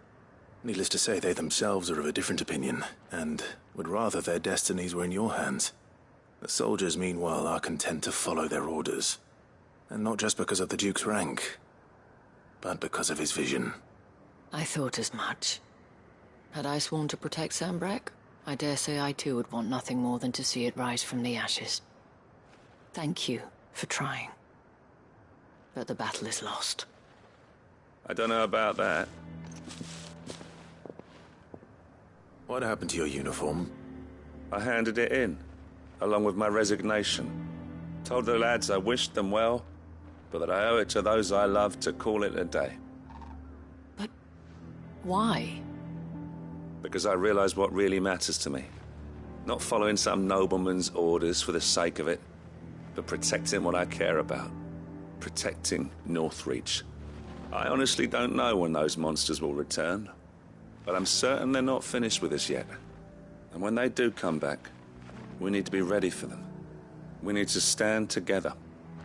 S2: Needless to say, they themselves are of a different opinion, and would rather their destinies were in your hands. The soldiers, meanwhile, are content to follow their orders. And not just because of the Duke's rank, but because of his vision.
S9: I thought as much. Had I sworn to protect Sanbreque, I dare say I too would want nothing more than to see it rise from the ashes. Thank you for trying. But the battle is lost.
S16: I don't know about that.
S2: What happened to your uniform?
S16: I handed it in, along with my resignation. Told the lads I wished them well, but that I owe it to those I love to call it a day.
S9: But why?
S16: Because I realize what really matters to me. Not following some nobleman's orders for the sake of it, but protecting what I care about. Protecting Northreach. I honestly don't know when those monsters will return, but I'm certain they're not finished with us yet. And when they do come back, we need to be ready for them. We need to stand together,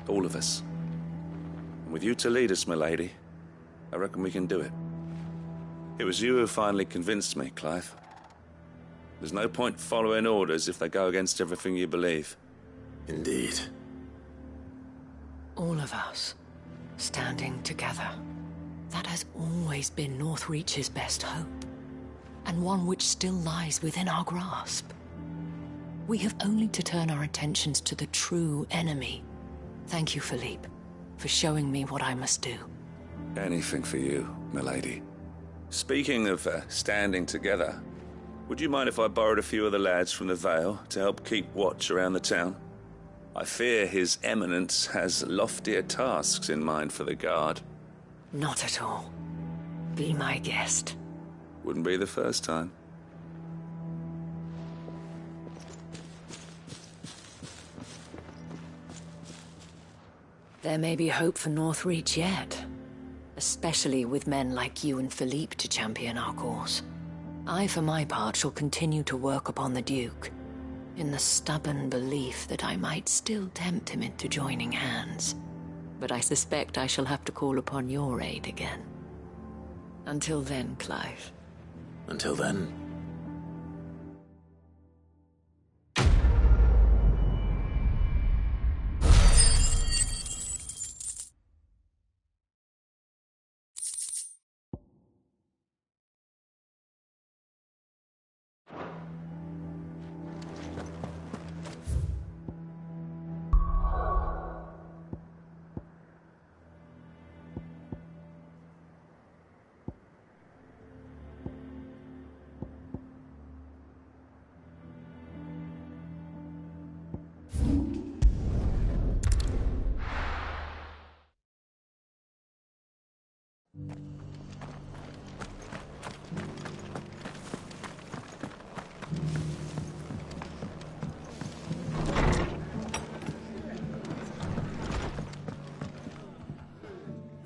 S16: all of us. And with you to lead us, milady, I reckon we can do it. It was you who finally convinced me, Clive. There's no point following orders if they go against everything you believe.
S2: Indeed.
S9: All of us, standing together. That has always been Northreach's best hope, and one which still lies within our grasp. We have only to turn our attentions to the true enemy. Thank you, Philippe, for showing me what I must do.
S16: Anything for you, milady. Speaking of standing together, would you mind if I borrowed a few of the lads from the Vale to help keep watch around the town? I fear His Eminence has loftier tasks in mind for the guard.
S9: Not at all. Be my guest.
S16: Wouldn't be the first time.
S9: There may be hope for Northreach yet. Especially with men like you and Philippe to champion our cause. I, for my part, shall continue to work upon the Duke, in the stubborn belief that I might still tempt him into joining hands. But I suspect I shall have to call upon your aid again. Until then, Clive.
S2: Until then.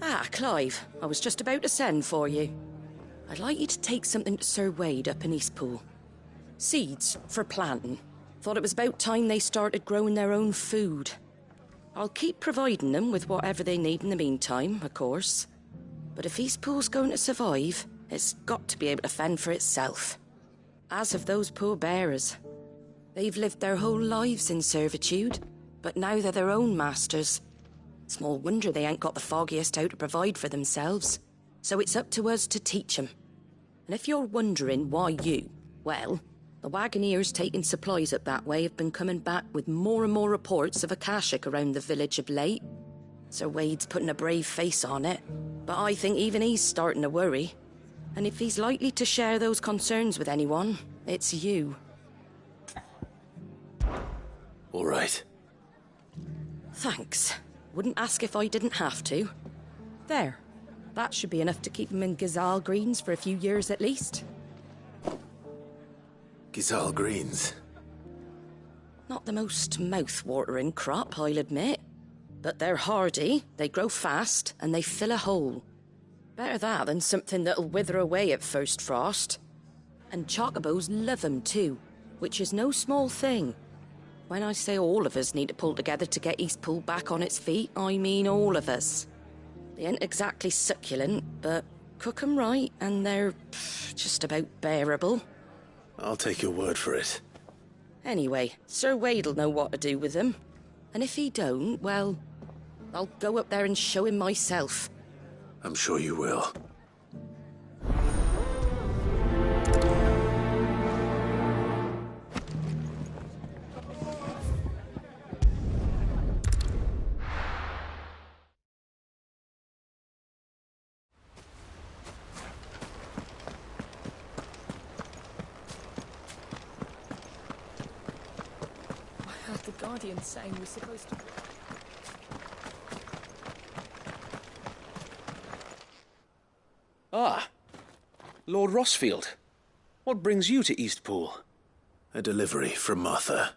S7: Ah, Clive, I was just about to send for you. I'd like you to take something to Sir Wade up in Eastpool. Seeds for planting. Thought it was about time they started growing their own food. I'll keep providing them with whatever they need in the meantime, of course. But if Eastpool's going to survive, it's got to be able to fend for itself. As of those poor bearers. They've lived their whole lives in servitude, but now they're their own masters. Small wonder they ain't got the foggiest how to provide for themselves. So it's up to us to teach them. And if you're wondering why you, well, The wagoneers taking supplies up that way have been coming back with more and more reports of Akashic around the village of late. Sir Wade's putting a brave face on it, but I think even he's starting to worry. And if he's likely to share those concerns with anyone, it's you.
S2: All right.
S7: Thanks. Wouldn't ask if I didn't have to. There. That should be enough to keep him in Gazal Greens for a few years at least.
S2: Gazal Greens?
S7: Not the most mouth-watering crop, I'll admit. But they're hardy, they grow fast, and they fill a hole. Better that than something that'll wither away at first frost. And chocobos love 'em too, which is no small thing. When I say all of us need to pull together to get Eastpool back on its feet, I mean all of us. They ain't exactly succulent, but cook 'em right and they're just about bearable.
S2: I'll take your word for it.
S7: Anyway, Sir Wade'll know what to do with them. And if he don't, well, I'll go up there and show him myself.
S2: I'm sure you will.
S20: The Guardian saying we're supposed to...
S16: Ah, Lord Rossfield. What brings you to Eastpool?
S2: A delivery from Martha.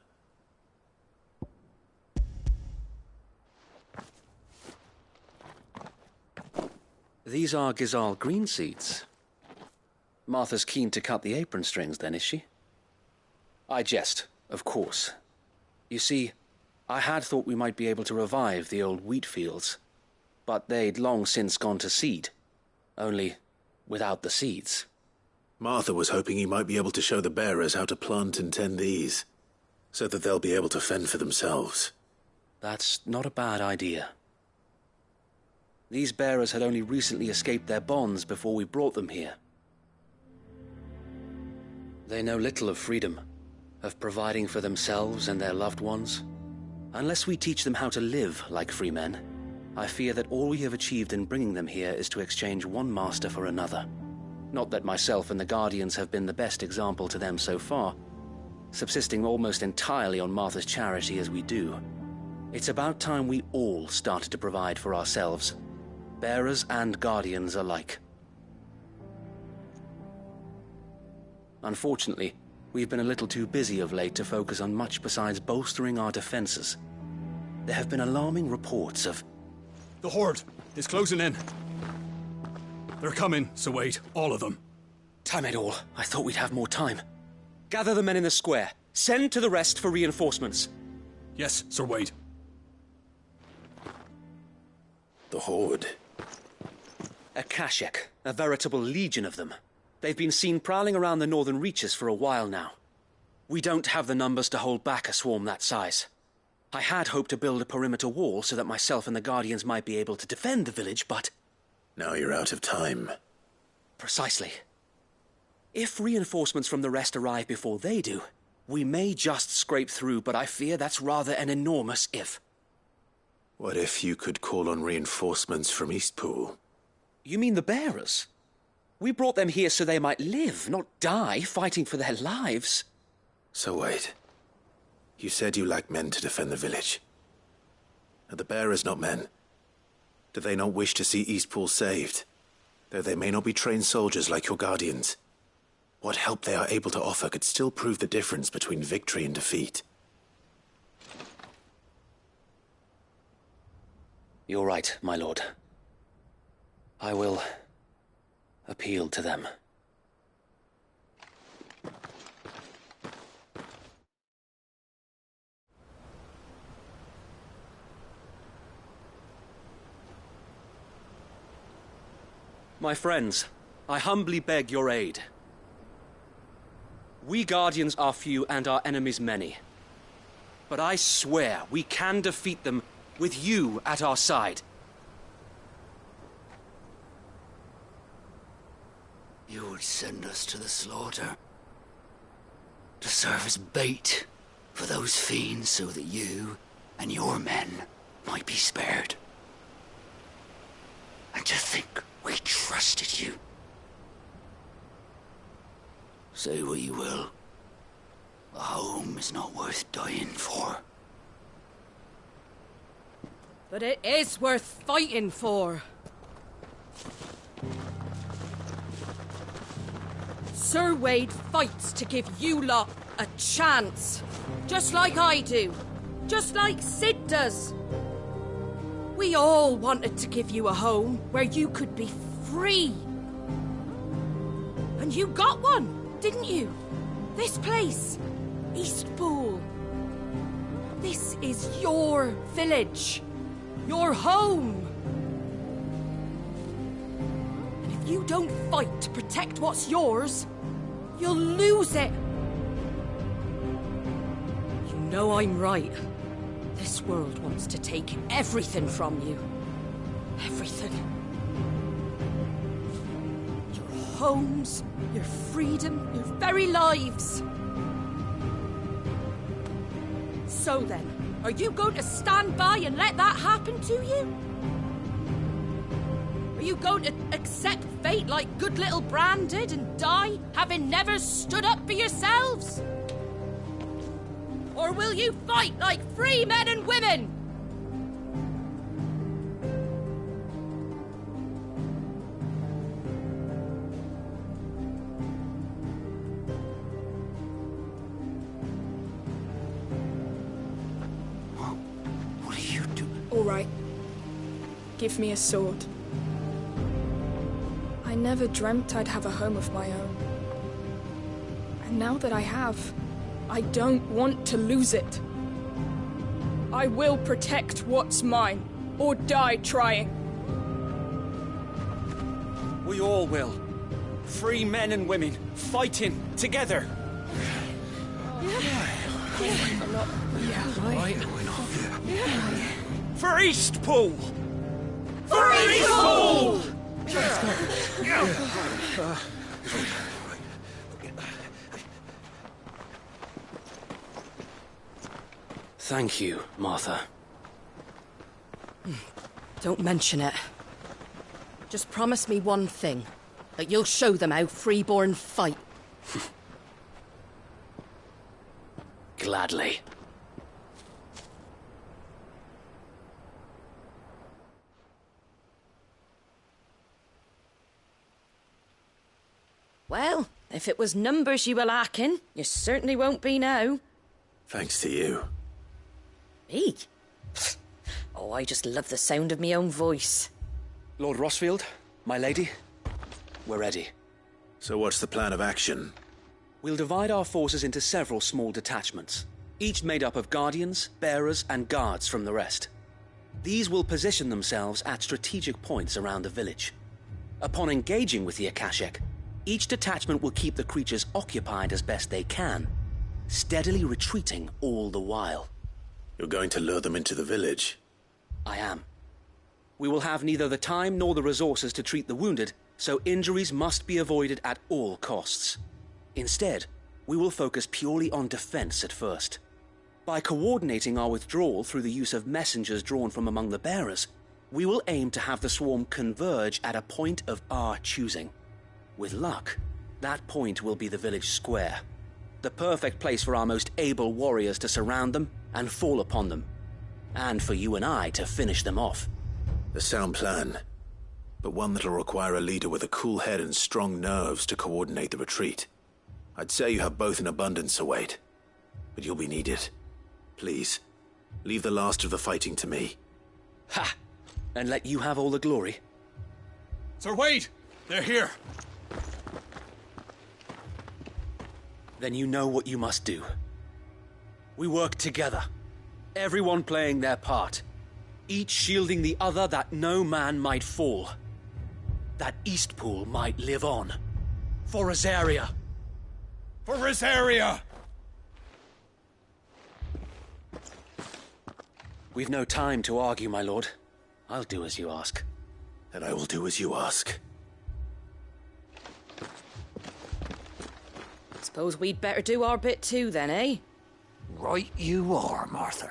S16: These are Gazal green seeds. Martha's keen to cut the apron strings then, is she? I jest, of course. You see, I had thought we might be able to revive the old wheat fields, but they'd long since gone to seed, only without the seeds.
S2: Martha was hoping you might be able to show the bearers how to plant and tend these, so that they'll be able to fend for themselves.
S16: That's not a bad idea. These bearers had only recently escaped their bonds before we brought them here. They know little of freedom, of providing for themselves and their loved ones. Unless we teach them how to live like free men, I fear that all we have achieved in bringing them here is to exchange one master for another. Not that myself and the Guardians have been the best example to them so far, subsisting almost entirely on Martha's charity as we do. It's about time we all started to provide for ourselves, bearers and Guardians alike. Unfortunately, we've been a little too busy of late to focus on much besides bolstering our defenses. There have been alarming reports of...
S24: The Horde is closing in. They're coming, Sir Wade, all of them.
S16: Damn it all, I thought we'd have more time. Gather the men in the square. Send to the rest for reinforcements.
S24: Yes, Sir Wade.
S2: The Horde?
S16: Akashic, a veritable legion of them. They've been seen prowling around the northern reaches for a while now. We don't have the numbers to hold back a swarm that size. I had hoped to build a perimeter wall so that myself and the Guardians might be able to defend the village, but...
S2: Now you're out of time.
S16: Precisely. If reinforcements from the rest arrive before they do, we may just scrape through, but I fear that's rather an enormous if.
S2: What if you could call on reinforcements from Eastpool?
S16: You mean the bearers? We brought them here so they might live, not die, fighting for their lives.
S2: So wait. You said you lack men to defend the village. Are the bearers not men? Do they not wish to see Eastpool saved? Though they may not be trained soldiers like your Guardians. What help they are able to offer could still prove the difference between victory and defeat.
S16: You're right, my lord. I will appeal to them. My friends, I humbly beg your aid. We Guardians are few and our enemies many. But I swear we can defeat them with you at our side.
S12: You would send us to the slaughter? To serve as bait for those fiends so that you and your men might be spared. And to think we trusted you. Say what you will. A home is not worth dying for.
S7: But it is worth fighting for. Sir Wade fights to give you lot a chance. Just like I do. Just like Sid does. We all wanted to give you a home where you could be free. And you got one, didn't you? This place, Eastpool. This is your village. Your home. And if you don't fight to protect what's yours, you'll lose it. You know I'm right. This world wants to take everything from you. Everything. Your homes, your freedom, your very lives. So then, are you going to stand by and let that happen to you? Are you going to accept fate like good little Bran did and die, having never stood up for yourselves? Or will you fight like free men and women?
S12: What are you doing?
S20: All right. Give me a sword. I never dreamt I'd have a home of my own. And now that I have, I don't want to lose it. I will protect what's mine, or die trying.
S16: We all will. Free men and women, fighting together. For Eastpool! For Eastpool!
S11: Thank you, Martha.
S7: Don't mention it. Just promise me one thing. That you'll show them how freeborn fight.
S11: Gladly.
S7: Well, if it was numbers you were lacking, you certainly won't be now.
S2: Thanks to you.
S7: Me? Oh, I just love the sound of my own voice.
S16: Lord Rossfield, my lady, we're ready.
S2: So what's the plan of action?
S16: We'll divide our forces into several small detachments, each made up of guardians, bearers, and guards from the rest. These will position themselves at strategic points around the village. Upon engaging with the Akashek, each detachment will keep the creatures occupied as best they can, steadily retreating all the while.
S2: You're going to lure them into the village?
S16: I am. We will have neither the time nor the resources to treat the wounded, so injuries must be avoided at all costs. Instead, we will focus purely on defense at first. By coordinating our withdrawal through the use of messengers drawn from among the bearers, we will aim to have the swarm converge at a point of our choosing. With luck, that point will be the village square, the perfect place for our most able warriors to surround them and fall upon them, and for you and I to finish them off.
S2: A sound plan, but one that'll require a leader with a cool head and strong nerves to coordinate the retreat. I'd say you have both in abundance, Sir Wade, but you'll be needed. Please, leave the last of the fighting to me.
S16: Ha! And let you have all the glory.
S19: Sir Wade! They're here!
S16: Then you know what you must do. We work together, everyone playing their part, each shielding the other that no man might fall, that Eastpool might live on. For Rosaria!
S19: For Rosaria!
S16: We've no time to argue, my lord. I'll do as you ask.
S2: And I will do as you ask.
S6: It's
S7: Suppose we'd better do our bit too then, eh?
S12: Right you are, Martha.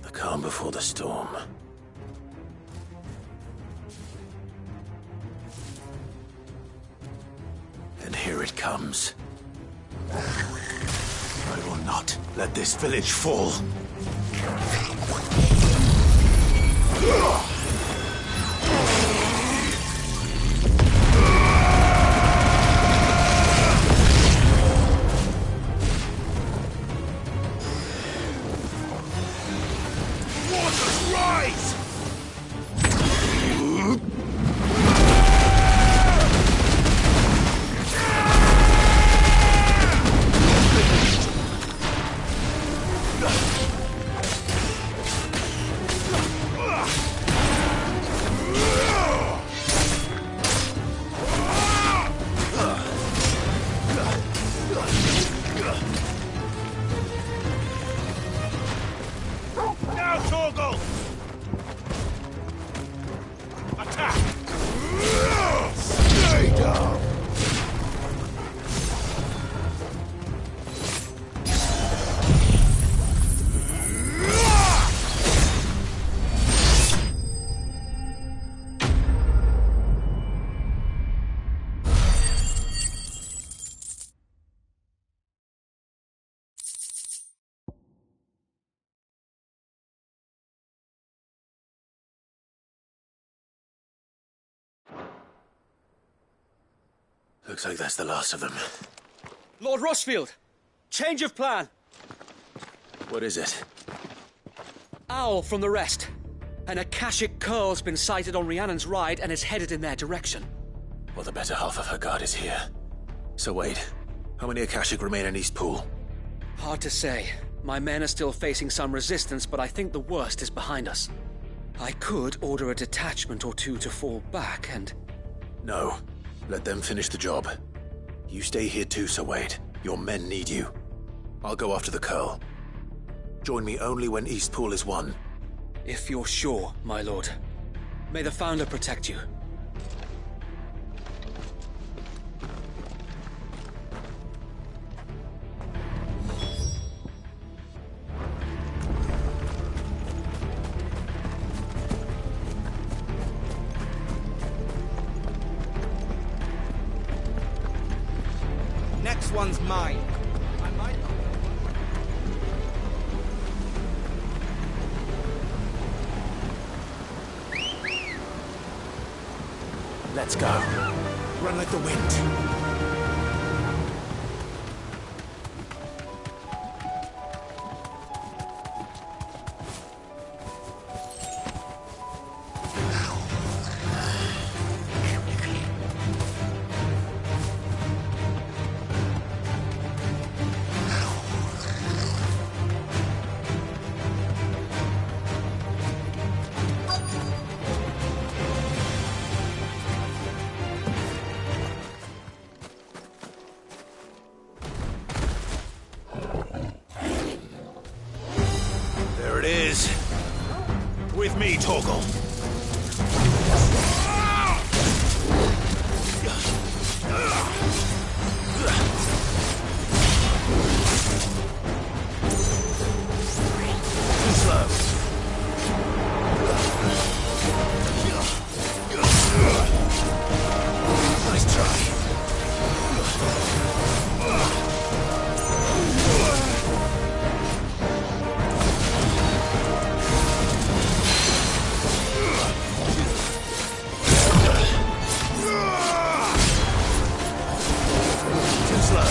S2: The calm before the storm. And here it comes. I will not let this village fall.
S3: Waters rise!
S23: Now, Torgal! Attack!
S3: Stay down!
S2: Looks like that's the last of them.
S11: Lord Rossfield! Change of plan!
S2: What is it?
S11: Owl from the rest. An Akashic Curl's been sighted on Rhiannon's ride and is headed in their direction.
S2: Well, the better half of her guard is here. So wait, how many Akashic remain in East Pool?
S11: Hard to say. My men are still facing some resistance, but I think the worst is behind us. I could order a detachment or two to fall back and...
S2: No. Let them finish the job. You stay here too, Sir Wade. Your men need you. I'll go after the Curl. Join me only when East Pool is won.
S11: If you're sure, my lord. May the Founder protect you.
S4: Next one's mine. I might not.
S2: Let's go. Run like the wind. There it is. With me, Torgal. Too slow. Nice try. Too slow.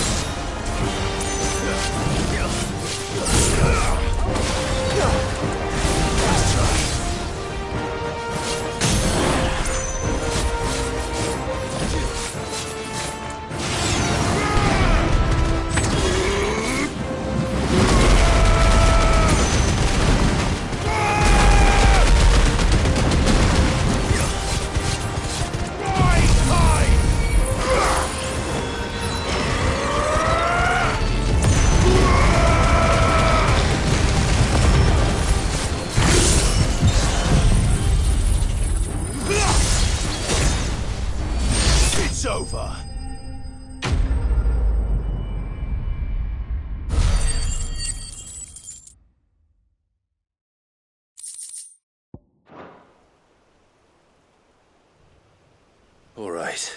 S2: Right.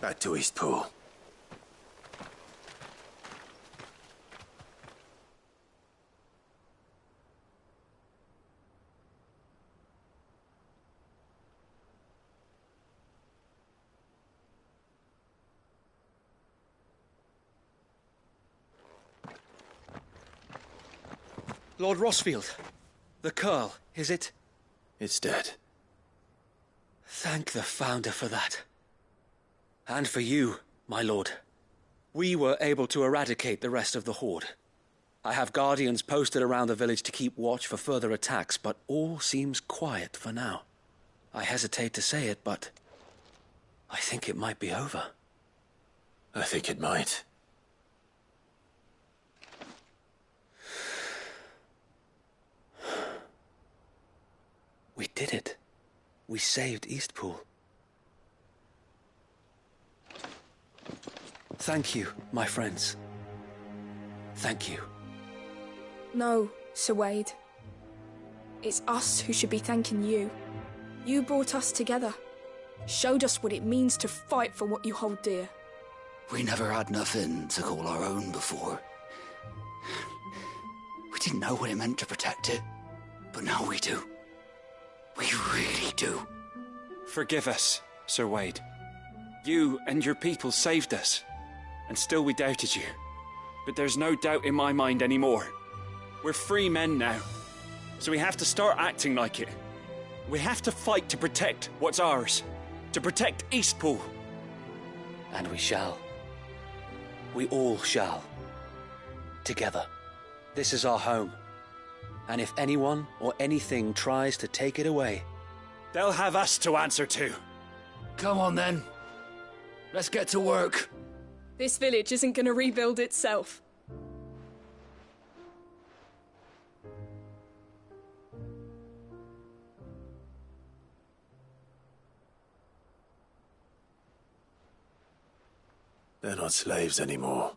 S2: Back to Eastpool.
S16: Lord Rossfield, the Curl, is it?
S2: It's dead.
S16: Thank the Founder for that. And for you, my lord. We were able to eradicate the rest of the Horde. I have guardians posted around the village to keep watch for further attacks, but all seems quiet for now. I hesitate to say it, but I think it might be over.
S2: I think it might.
S16: We did it. We saved Eastpool. Thank you, my friends. Thank you.
S20: No, Sir Wade. It's us who should be thanking you. You brought us together. Showed us what it means to fight for what you hold dear.
S12: We never had nothing to call our own before. We didn't know what it meant to protect it, but now we do. We really do.
S16: Forgive us, Sir Wade. You and your people saved us, and still we doubted you. But there's no doubt in my mind anymore. We're free men now, so we have to start acting like it. We have to fight to protect what's ours, to protect Eastpool. And we shall. We all shall. Together. This is our home. And if anyone or anything tries to take it away, they'll have us to answer to.
S12: Come on then. Let's get to work.
S20: This village isn't going to rebuild itself.
S2: They're not slaves anymore.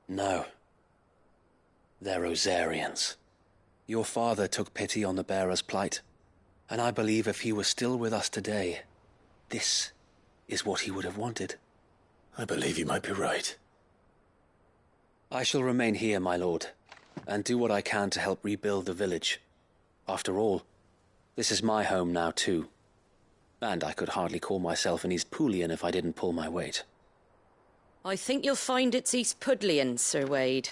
S16: No. They're Rosarians. Your father took pity on the bearer's plight, and I believe if he was still with us today, this is what he would have wanted.
S2: I believe you might be right.
S16: I shall remain here, my lord, and do what I can to help rebuild the village. After all, this is my home now too, and I could hardly call myself an Eastpoolian if I didn't pull my weight.
S7: I think you'll find it's Eastpudlian, Sir Wade.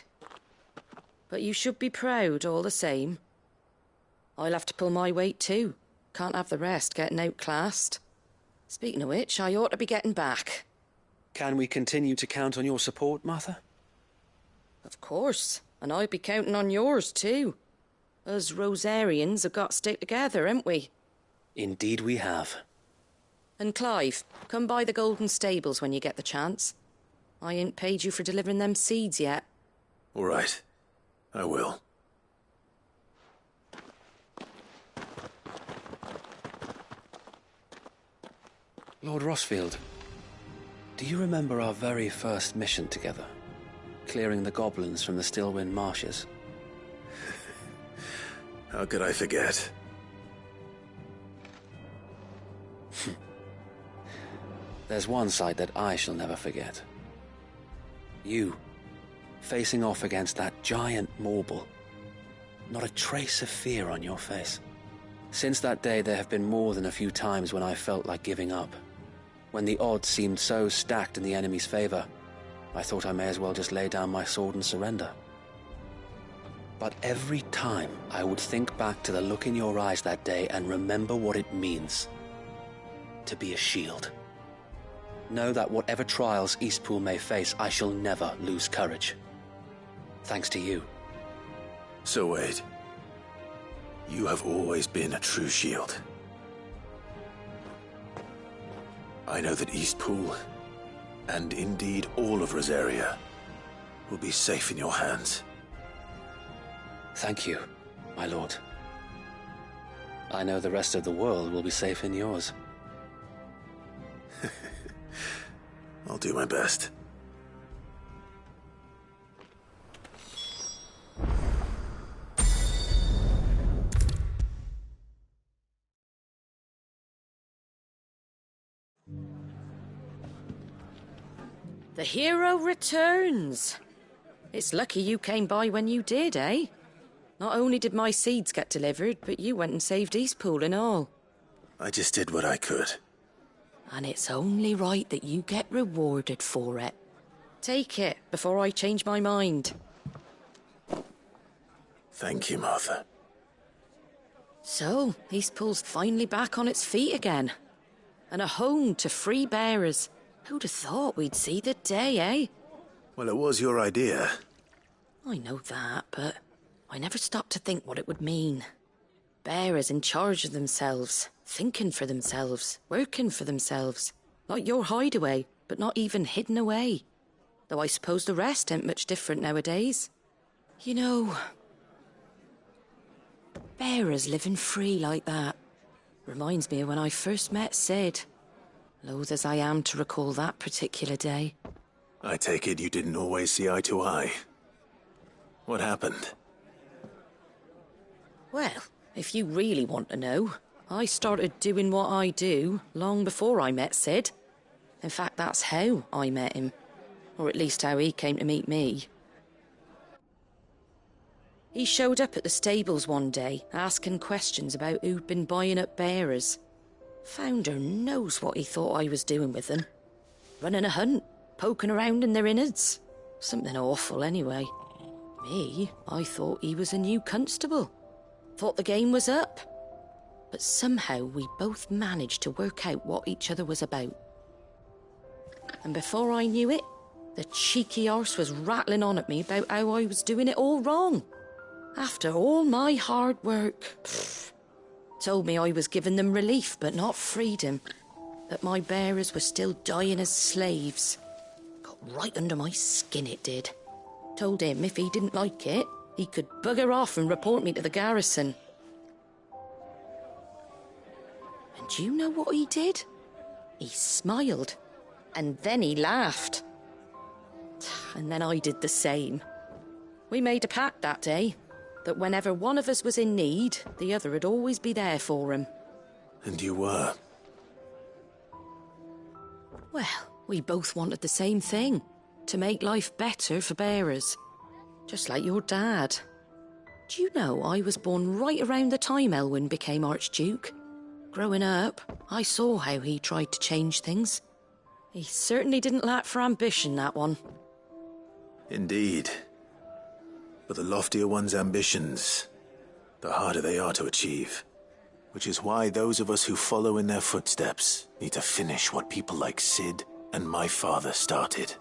S7: But you should be proud all the same. I'll have to pull my weight too. Can't have the rest getting outclassed. Speaking of which, I ought to be getting back.
S16: Can we continue to count on your support, Martha?
S7: Of course, and I'll be counting on yours too. Us Rosarians have got to stick together, haven't we?
S16: Indeed we have.
S7: And Clive, come by the Golden Stables when you get the chance. I ain't paid you for delivering them seeds yet.
S2: All right. I will.
S16: Lord Rossfield, do you remember our very first mission together? Clearing the goblins from the Stillwind marshes?
S2: How could I forget?
S16: There's one sight that I shall never forget. You, facing off against that giant Morble. Not a trace of fear on your face. Since that day, there have been more than a few times when I felt like giving up. When the odds seemed so stacked in the enemy's favor, I thought I may as well just lay down my sword and surrender. But every time I would think back to the look in your eyes that day and remember what it means to be a shield. Know that whatever trials Eastpool may face, I shall never lose courage. Thanks to you.
S2: So Wade, you have always been a true shield. I know that Eastpool, and indeed all of Rosaria, will be safe in your hands.
S16: Thank you, my lord. I know the rest of the world will be safe in yours.
S2: I'll do my best.
S7: The hero returns. It's lucky you came by when you did, eh? Not only did my seeds get delivered, but you went and saved Eastpool and all.
S2: I just did what I could.
S7: And it's only right that you get rewarded for it. Take it before I change my mind.
S2: Thank you, Martha.
S7: So, Eastpool's finally back on its feet again. And a home to free bearers. Who'd have thought we'd see the day, eh?
S2: Well, it was your idea.
S7: I know that, but I never stopped to think what it would mean. Bearers in charge of themselves, thinking for themselves, working for themselves. Like your hideaway, but not even hidden away. Though I suppose the rest ain't much different nowadays. You know, bearers living free like that reminds me of when I first met Sid. Loath as I am to recall that particular day.
S2: I take it you didn't always see eye to eye. What happened?
S7: Well, if you really want to know, I started doing what I do long before I met Sid. In fact, that's how I met him. Or at least how he came to meet me. He showed up at the stables one day, asking questions about who'd been buying up bearers. Founder knows what he thought I was doing with them. Running a hunt, poking around in their innards. Something awful, anyway. Me, I thought he was a new constable. Thought the game was up. But somehow we both managed to work out what each other was about. And before I knew it, the cheeky arse was rattling on at me about how I was doing it all wrong. After all my hard work. Told me I was giving them relief, but not freedom. That my bearers were still dying as slaves. Got right under my skin, it did. Told him if he didn't like it, he could bugger off and report me to the garrison. And do you know what he did? He smiled. And then he laughed. And then I did the same. We made a pact that day. That whenever one of us was in need, the other would always be there for him.
S2: And you were?
S7: Well, we both wanted the same thing. To make life better for bearers. Just like your dad. Do you know I was born right around the time Elwyn became Archduke? Growing up, I saw how he tried to change things. He certainly didn't lack for ambition, that one.
S2: Indeed. But the loftier one's ambitions, the harder they are to achieve. Which is why those of us who follow in their footsteps need to finish what people like Sid and my father started.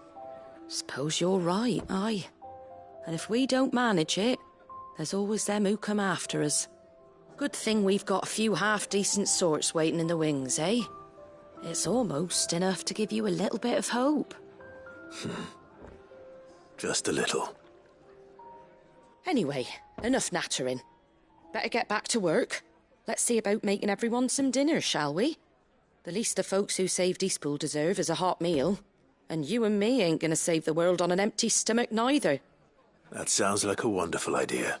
S7: Suppose you're right, aye. And if we don't manage it, there's always them who come after us. Good thing we've got a few half-decent sorts waiting in the wings, eh? It's almost enough to give you a little bit of hope.
S2: Just a little.
S7: Anyway, enough nattering. Better get back to work. Let's see about making everyone some dinner, shall we? The least the folks who saved Eastpool deserve is a hot meal. And you and me ain't gonna save the world on an empty stomach neither.
S2: That sounds like a wonderful idea.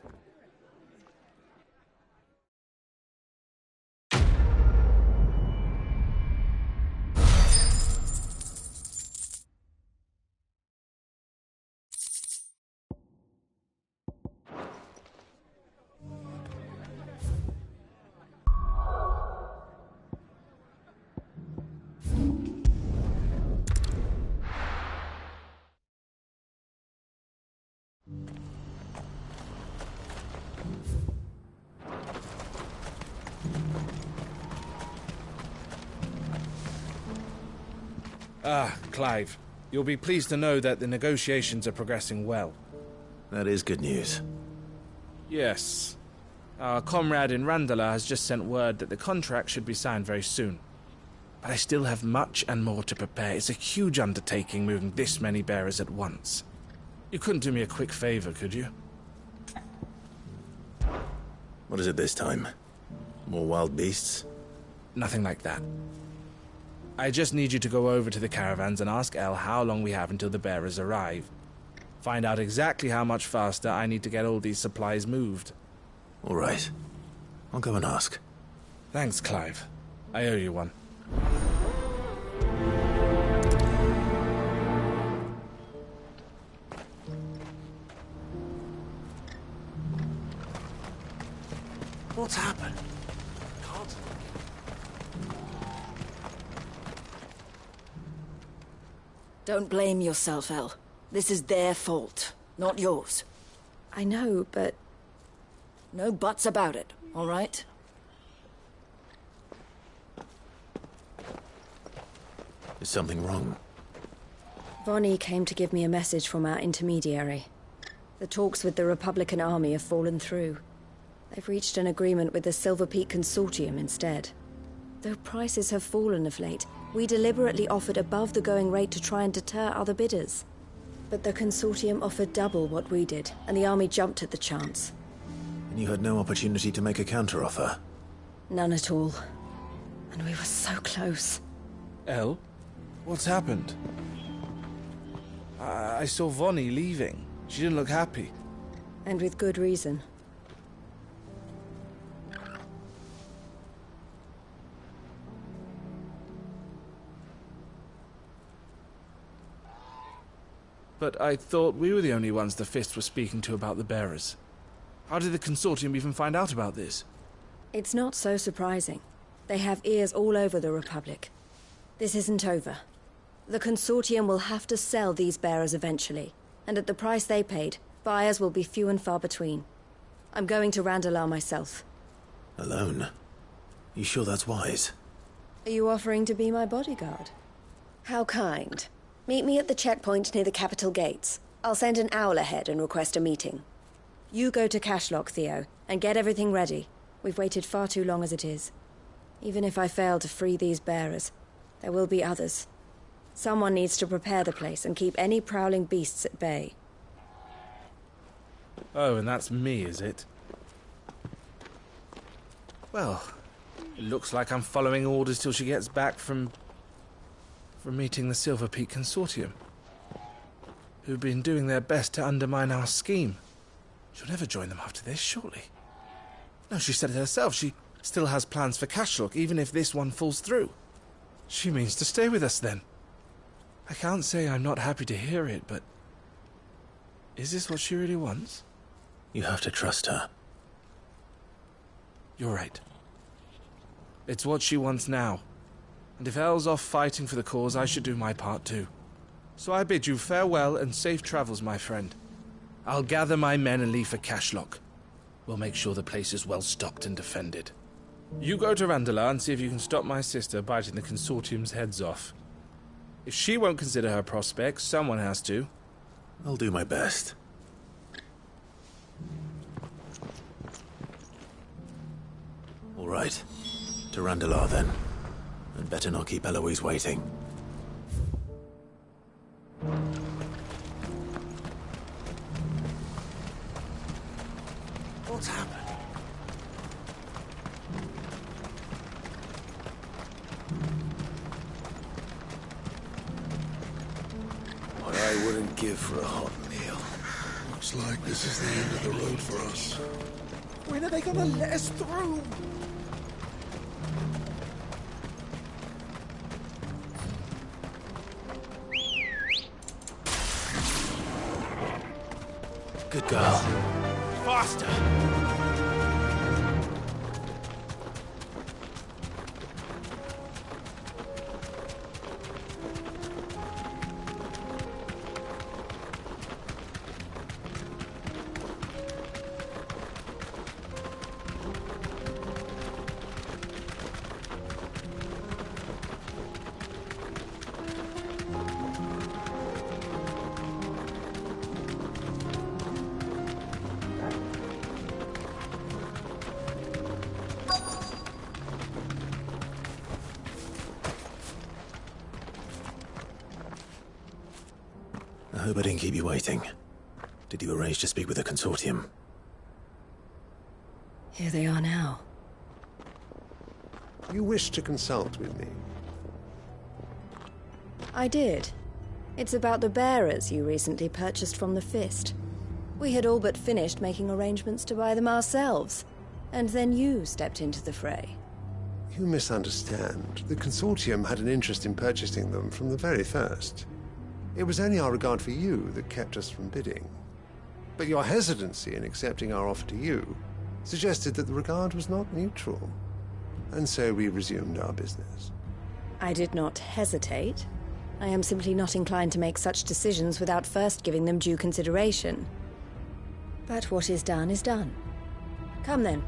S8: Ah, Clive. You'll be pleased to know that the negotiations are progressing well.
S2: That is good news.
S8: Yes. Our comrade in Randala has just sent word that the contract should be signed very soon. But I still have much and more to prepare. It's a huge undertaking moving this many bearers at once. You couldn't do me a quick favor, could you?
S2: What is it this time? More wild beasts?
S8: Nothing like that. I just need you to go over to the caravans and ask El how long we have until the bearers arrive. Find out exactly how much faster I need to get all these supplies moved.
S2: All right. I'll go and ask.
S8: Thanks, Clive. I owe you one.
S2: What's happened?
S7: Don't blame yourself, El. This is their fault, not yours.
S6: I know, but...
S7: No buts about it, all right?
S2: Is something wrong?
S6: Vonnie came to give me a message from our intermediary. The talks with the Republican Army have fallen through. They've reached an agreement with the Silver Peak Consortium instead. Though prices have fallen of late, we deliberately offered above the going rate to try and deter other bidders. But the Consortium offered double what we did, and the Army jumped at the chance.
S2: And you had no opportunity to make a counteroffer?
S6: None at all. And we were so close.
S8: El? What's happened? I saw Vonnie leaving. She didn't look happy.
S6: And with good reason.
S8: But I thought we were the only ones the Fist were speaking to about the bearers. How did the Consortium even find out about this?
S6: It's not so surprising. They have ears all over the Republic. This isn't over. The Consortium will have to sell these bearers eventually, and at the price they paid, buyers will be few and far between. I'm going to Randalar myself.
S2: Alone? You sure that's wise?
S6: Are you offering to be my bodyguard? How kind. Meet me at the checkpoint near the capital gates. I'll send an owl ahead and request a meeting. You go to Cashlock, Theo, and get everything ready. We've waited far too long as it is. Even if I fail to free these bearers, there will be others. Someone needs to prepare the place and keep any prowling beasts at bay.
S8: Oh, and that's me, is it? Well, it looks like I'm following orders till she gets back from meeting the Silver Peak Consortium, who've been doing their best to undermine our scheme. She'll never join them after this, surely. No, she said it herself. She still has plans for Cashlock, even if this one falls through. She means to stay with us, then. I can't say I'm not happy to hear it, but... is this what she really wants?
S2: You have to trust her.
S8: You're right. It's what she wants now. And if Elle's off fighting for the cause, I should do my part too. So I bid you farewell and safe travels, my friend. I'll gather my men and leave for Cashlock. We'll make sure the place is well stocked and defended. You go to Randalar and see if you can stop my sister biting the Consortium's heads off. If she won't consider her prospects, someone has to.
S2: I'll do my best. All right. To Randalar, then. And better not keep Eloise waiting. What's happened?
S3: What I wouldn't give for a hot meal. Looks like this is the end of the road for us.
S23: When are they gonna let us through?
S2: Good girl.
S8: Faster!
S2: I hope I didn't keep you waiting. Did you arrange to speak with the Consortium?
S6: Here they are now.
S10: You wish to consult with me?
S6: I did. It's about the bearers you recently purchased from the Fist. We had all but finished making arrangements to buy them ourselves, and then you stepped into the fray.
S10: You misunderstand. The Consortium had an interest in purchasing them from the very first. It was only our regard for you that kept us from bidding. But your hesitancy in accepting our offer to you suggested that the regard was not mutual, and so we resumed our business.
S7: I did not hesitate. I am simply not inclined to make such decisions without first giving them due consideration. But what is done is done. Come then.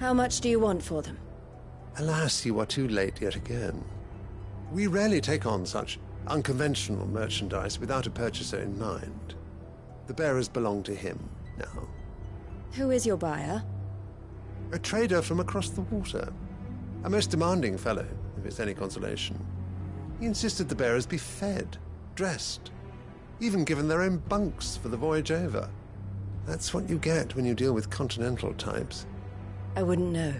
S7: How much do you want for them?
S10: Alas, you are too late yet again. We rarely take on such unconventional merchandise without a purchaser in mind. The bearers belong to him now.
S7: Who is your buyer?
S10: A trader from across the water. A most demanding fellow, if it's any consolation. He insisted the bearers be fed, dressed, even given their own bunks for the voyage over. That's what you get when you deal with continental types.
S7: I wouldn't know.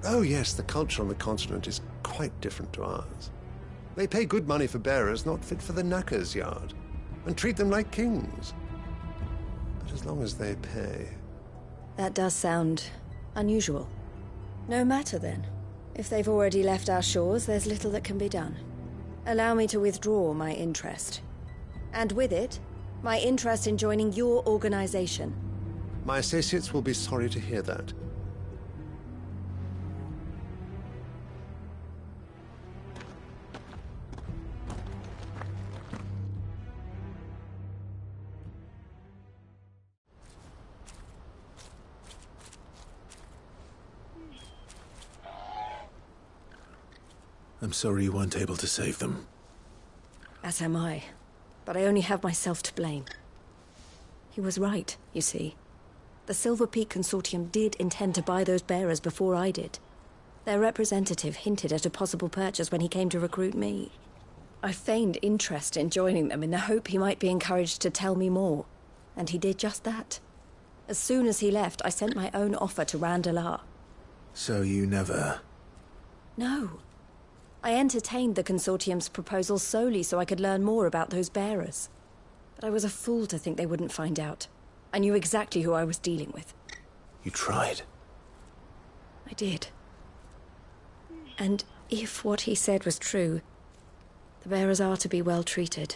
S10: Oh yes, the culture on the continent is quite different to ours. They pay good money for bearers not fit for the knacker's yard, and treat them like kings. But as long as they pay...
S7: That does sound unusual. No matter then. If they've already left our shores, there's little that can be done. Allow me to withdraw my interest. And with it, my interest in joining your organization.
S10: My associates will be sorry to hear that.
S2: I'm sorry you weren't able to save them.
S7: As am I. But I only have myself to blame. He was right, you see. The Silver Peak Consortium did intend to buy those bearers before I did. Their representative hinted at a possible purchase when he came to recruit me. I feigned interest in joining them in the hope he might be encouraged to tell me more. And he did just that. As soon as he left, I sent my own offer to Randalar.
S2: So you never...
S7: No. I entertained the Consortium's proposal solely so I could learn more about those bearers. But I was a fool to think they wouldn't find out. I knew exactly who I was dealing with.
S2: You tried.
S7: I did. And if what he said was true, the bearers are to be well treated.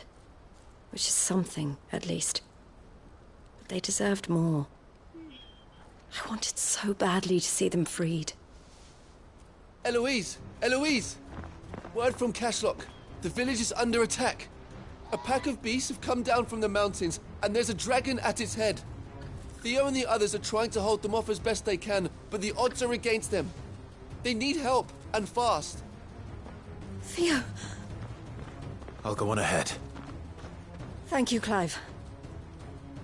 S7: Which is something, at least. But they deserved more. I wanted so badly to see them freed.
S1: Eloise! Eloise! Word from Cashlock. The village is under attack. A pack of beasts have come down from the mountains, and there's a dragon at its head. Theo and the others are trying to hold them off as best they can, but the odds are against them. They need help, and fast.
S7: Theo!
S2: I'll go on ahead.
S7: Thank you, Clive.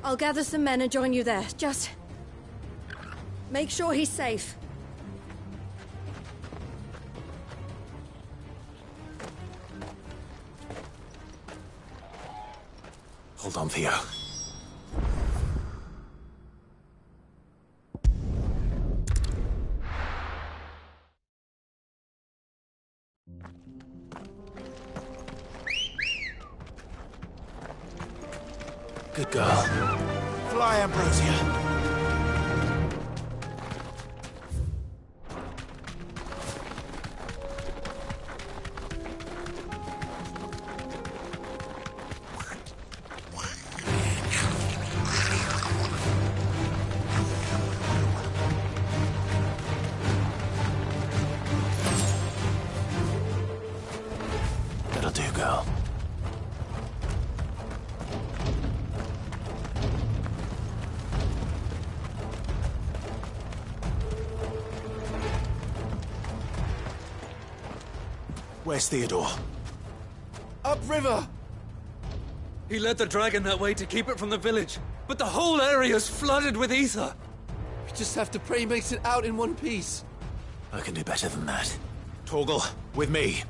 S7: I'll gather some men and join you there. Just... make sure he's safe.
S2: Hold on, Theo. Good girl. Fly, Ambrosia. That'll do, girl. Where's Theodore?
S1: Upriver!
S14: He led the dragon that way to keep it from the village, but the whole area's flooded with ether.
S1: We just have to pray he makes it out in one piece.
S2: I can do better than that. Torgal, with me.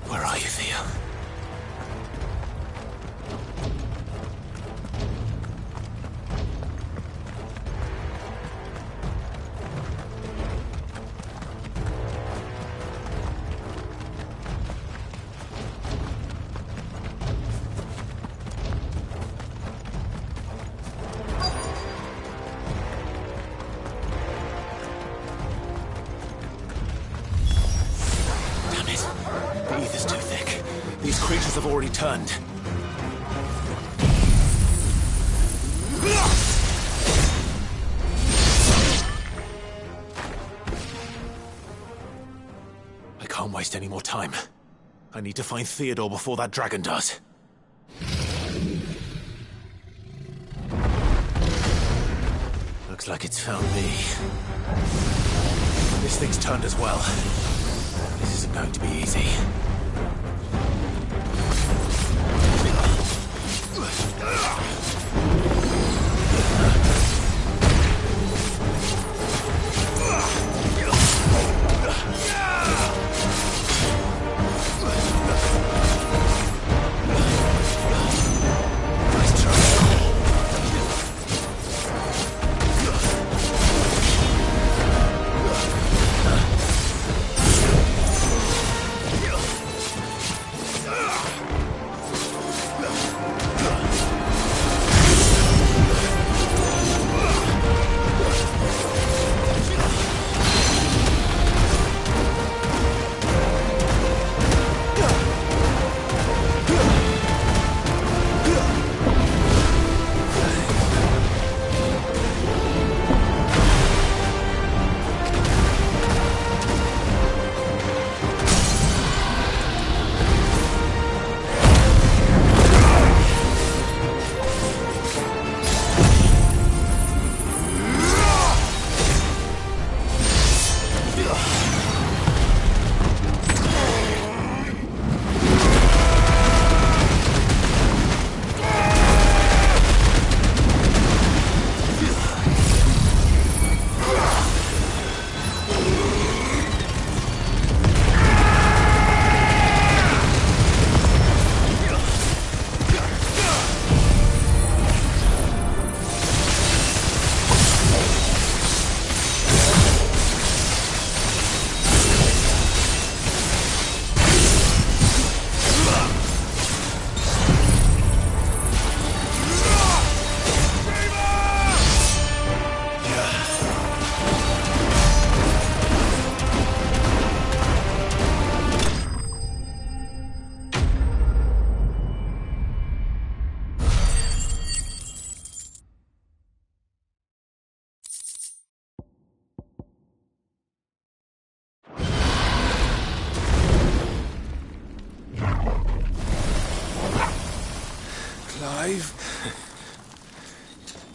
S2: Where are you, Theo? Damn it. The ether's too thick. These creatures have already turned. I can't waste any more time. I need to find Theodore before that dragon does. Looks like it's found me. This thing's turned as well. This isn't going to be easy.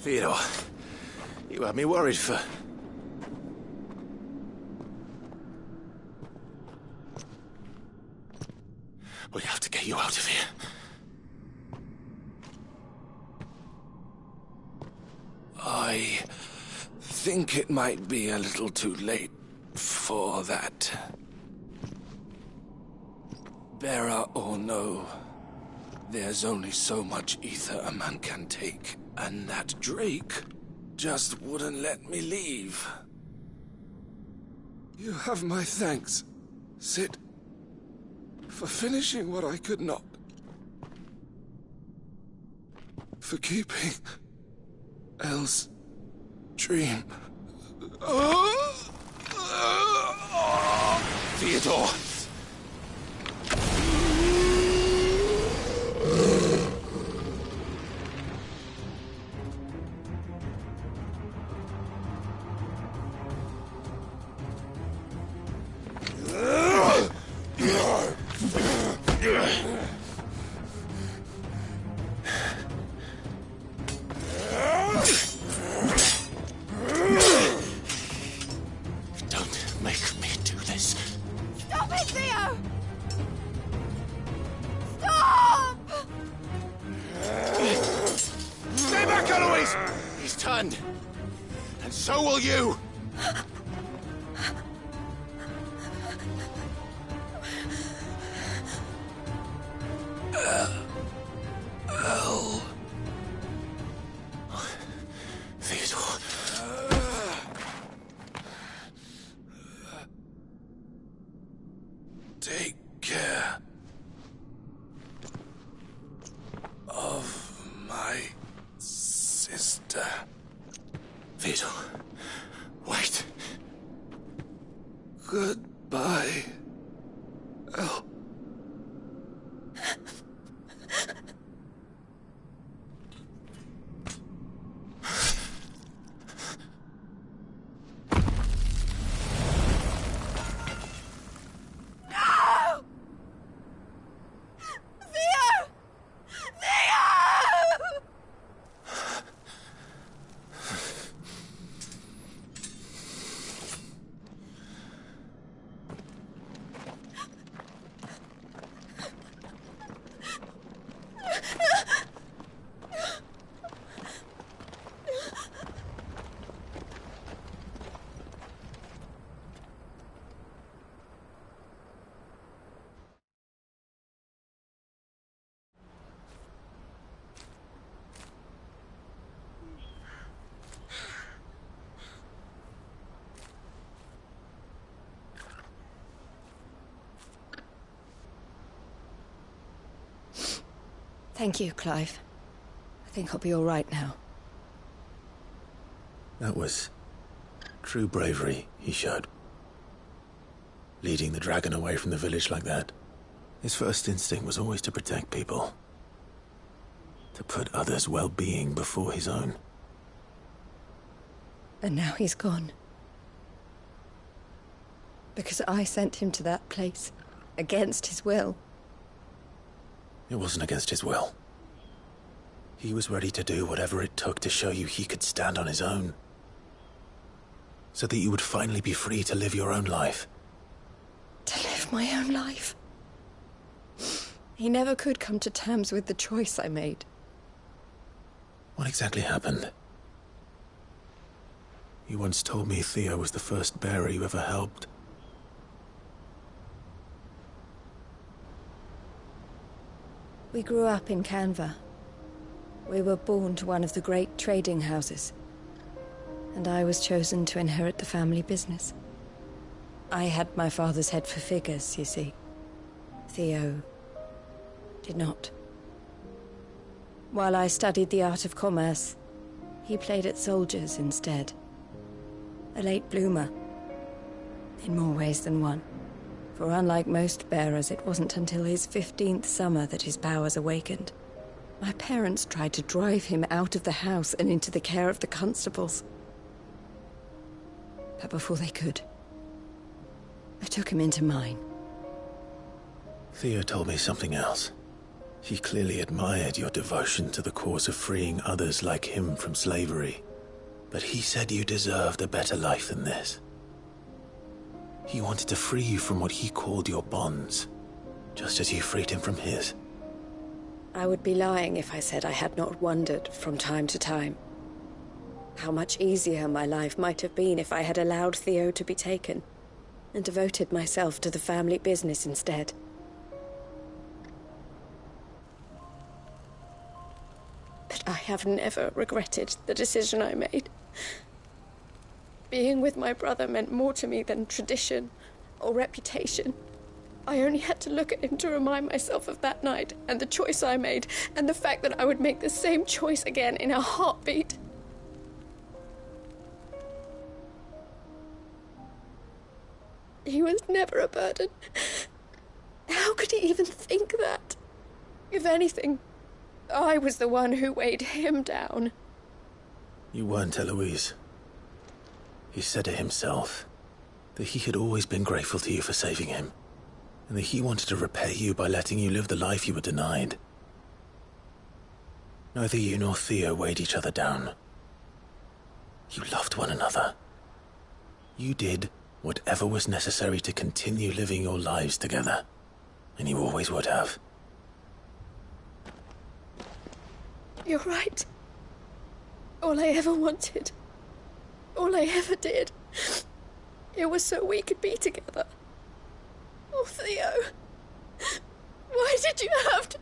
S2: Theodore, you had me worried for... We have to get you out of here.
S8: I think it might be a little too late for that. Bearer or no, there's only so much ether a man can take, and that Drake just wouldn't let me leave. You have my thanks, Sid, for finishing what I could not. For keeping Elle's dream.
S2: Theodore!
S3: tables. He's turned. And so will you. Theodore.
S1: Take care of my sister.
S3: Theodore, wait.
S1: Goodbye, El.
S9: Thank you, Clive. I think I'll be all right now.
S2: That was true bravery he showed. Leading the dragon away from the village like that. His first instinct was always to protect people. To put others' well-being before his own.
S9: And now he's gone. Because I sent him to that place, against his will.
S2: It wasn't against his will. He was ready to do whatever it took to show you he could stand on his own. So that you would finally be free to live your own life.
S9: To live my own life? He never could come to terms with the choice I made.
S2: What exactly happened? You once told me Theo was the first bearer you ever helped.
S9: We grew up in Canva. We were born to one of the great trading houses. And I was chosen to inherit the family business. I had my father's head for figures, you see. Theo did not. While I studied the art of commerce, he played at soldiers instead. A late bloomer. In more ways than one. For unlike most bearers, it wasn't until his 15th summer that his powers awakened. My parents tried to drive him out of the house and into the care of the constables. But before they could, I took him into mine.
S2: Theo told me something else. He clearly admired your devotion to the cause of freeing others like him from slavery. But he said you deserved a better life than this. He wanted to free you from what he called your bonds, just as you freed him from his.
S9: I would be lying if I said I had not wondered from time to time how much easier my life might have been if I had allowed Theo to be taken and devoted myself to the family business instead. But I have never regretted the decision I made. Being with my brother meant more to me than tradition or reputation. I only had to look at him to remind myself of that night and the choice I made and the fact that I would make the same choice again in a heartbeat. He was never a burden. How could he even think that? If anything, I was the one who weighed him down.
S2: You weren't, Eloise. He said it himself, that he had always been grateful to you for saving him, and that he wanted to repay you by letting you live the life you were denied. Neither you nor Theo weighed each other down. You loved one another. You did whatever was necessary to continue living your lives together, and you always would have.
S9: You're right.
S20: All I ever wanted, all I ever did, it was so we could be together. Oh, Theo, why did you have to...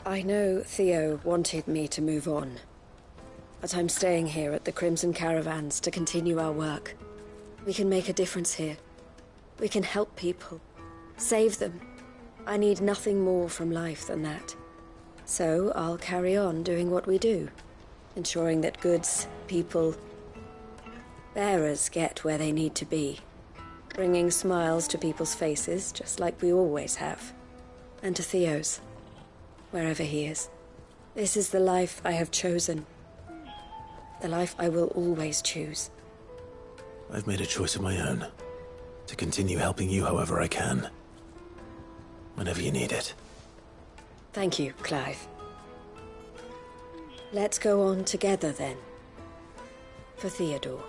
S9: I know Theo wanted me to move on, but I'm staying here at the Crimson Caravans to continue our work. We can make a difference here. We can help people, save them. I need nothing more from life than that. So I'll carry on doing what we do, ensuring that goods, people, bearers get where they need to be, bringing smiles to people's faces just like we always have, and to Theo's. Wherever he is. This is the life I have chosen. The life I will always choose.
S2: I've made a choice of my own. To continue helping you however I can. Whenever you need it.
S9: Thank you, Clive. Let's go on together then. For Theodore.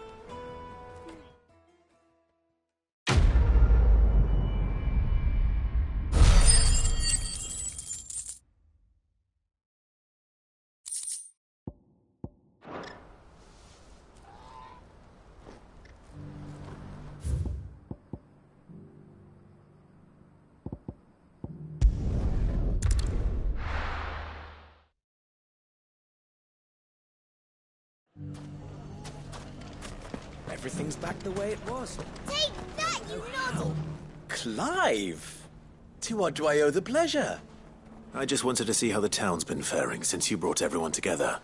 S16: Everything's back the way it was.
S13: Take that, you noddle!
S16: Clive! To what do I owe the pleasure?
S2: I just wanted to see how the town's been faring since you brought everyone together.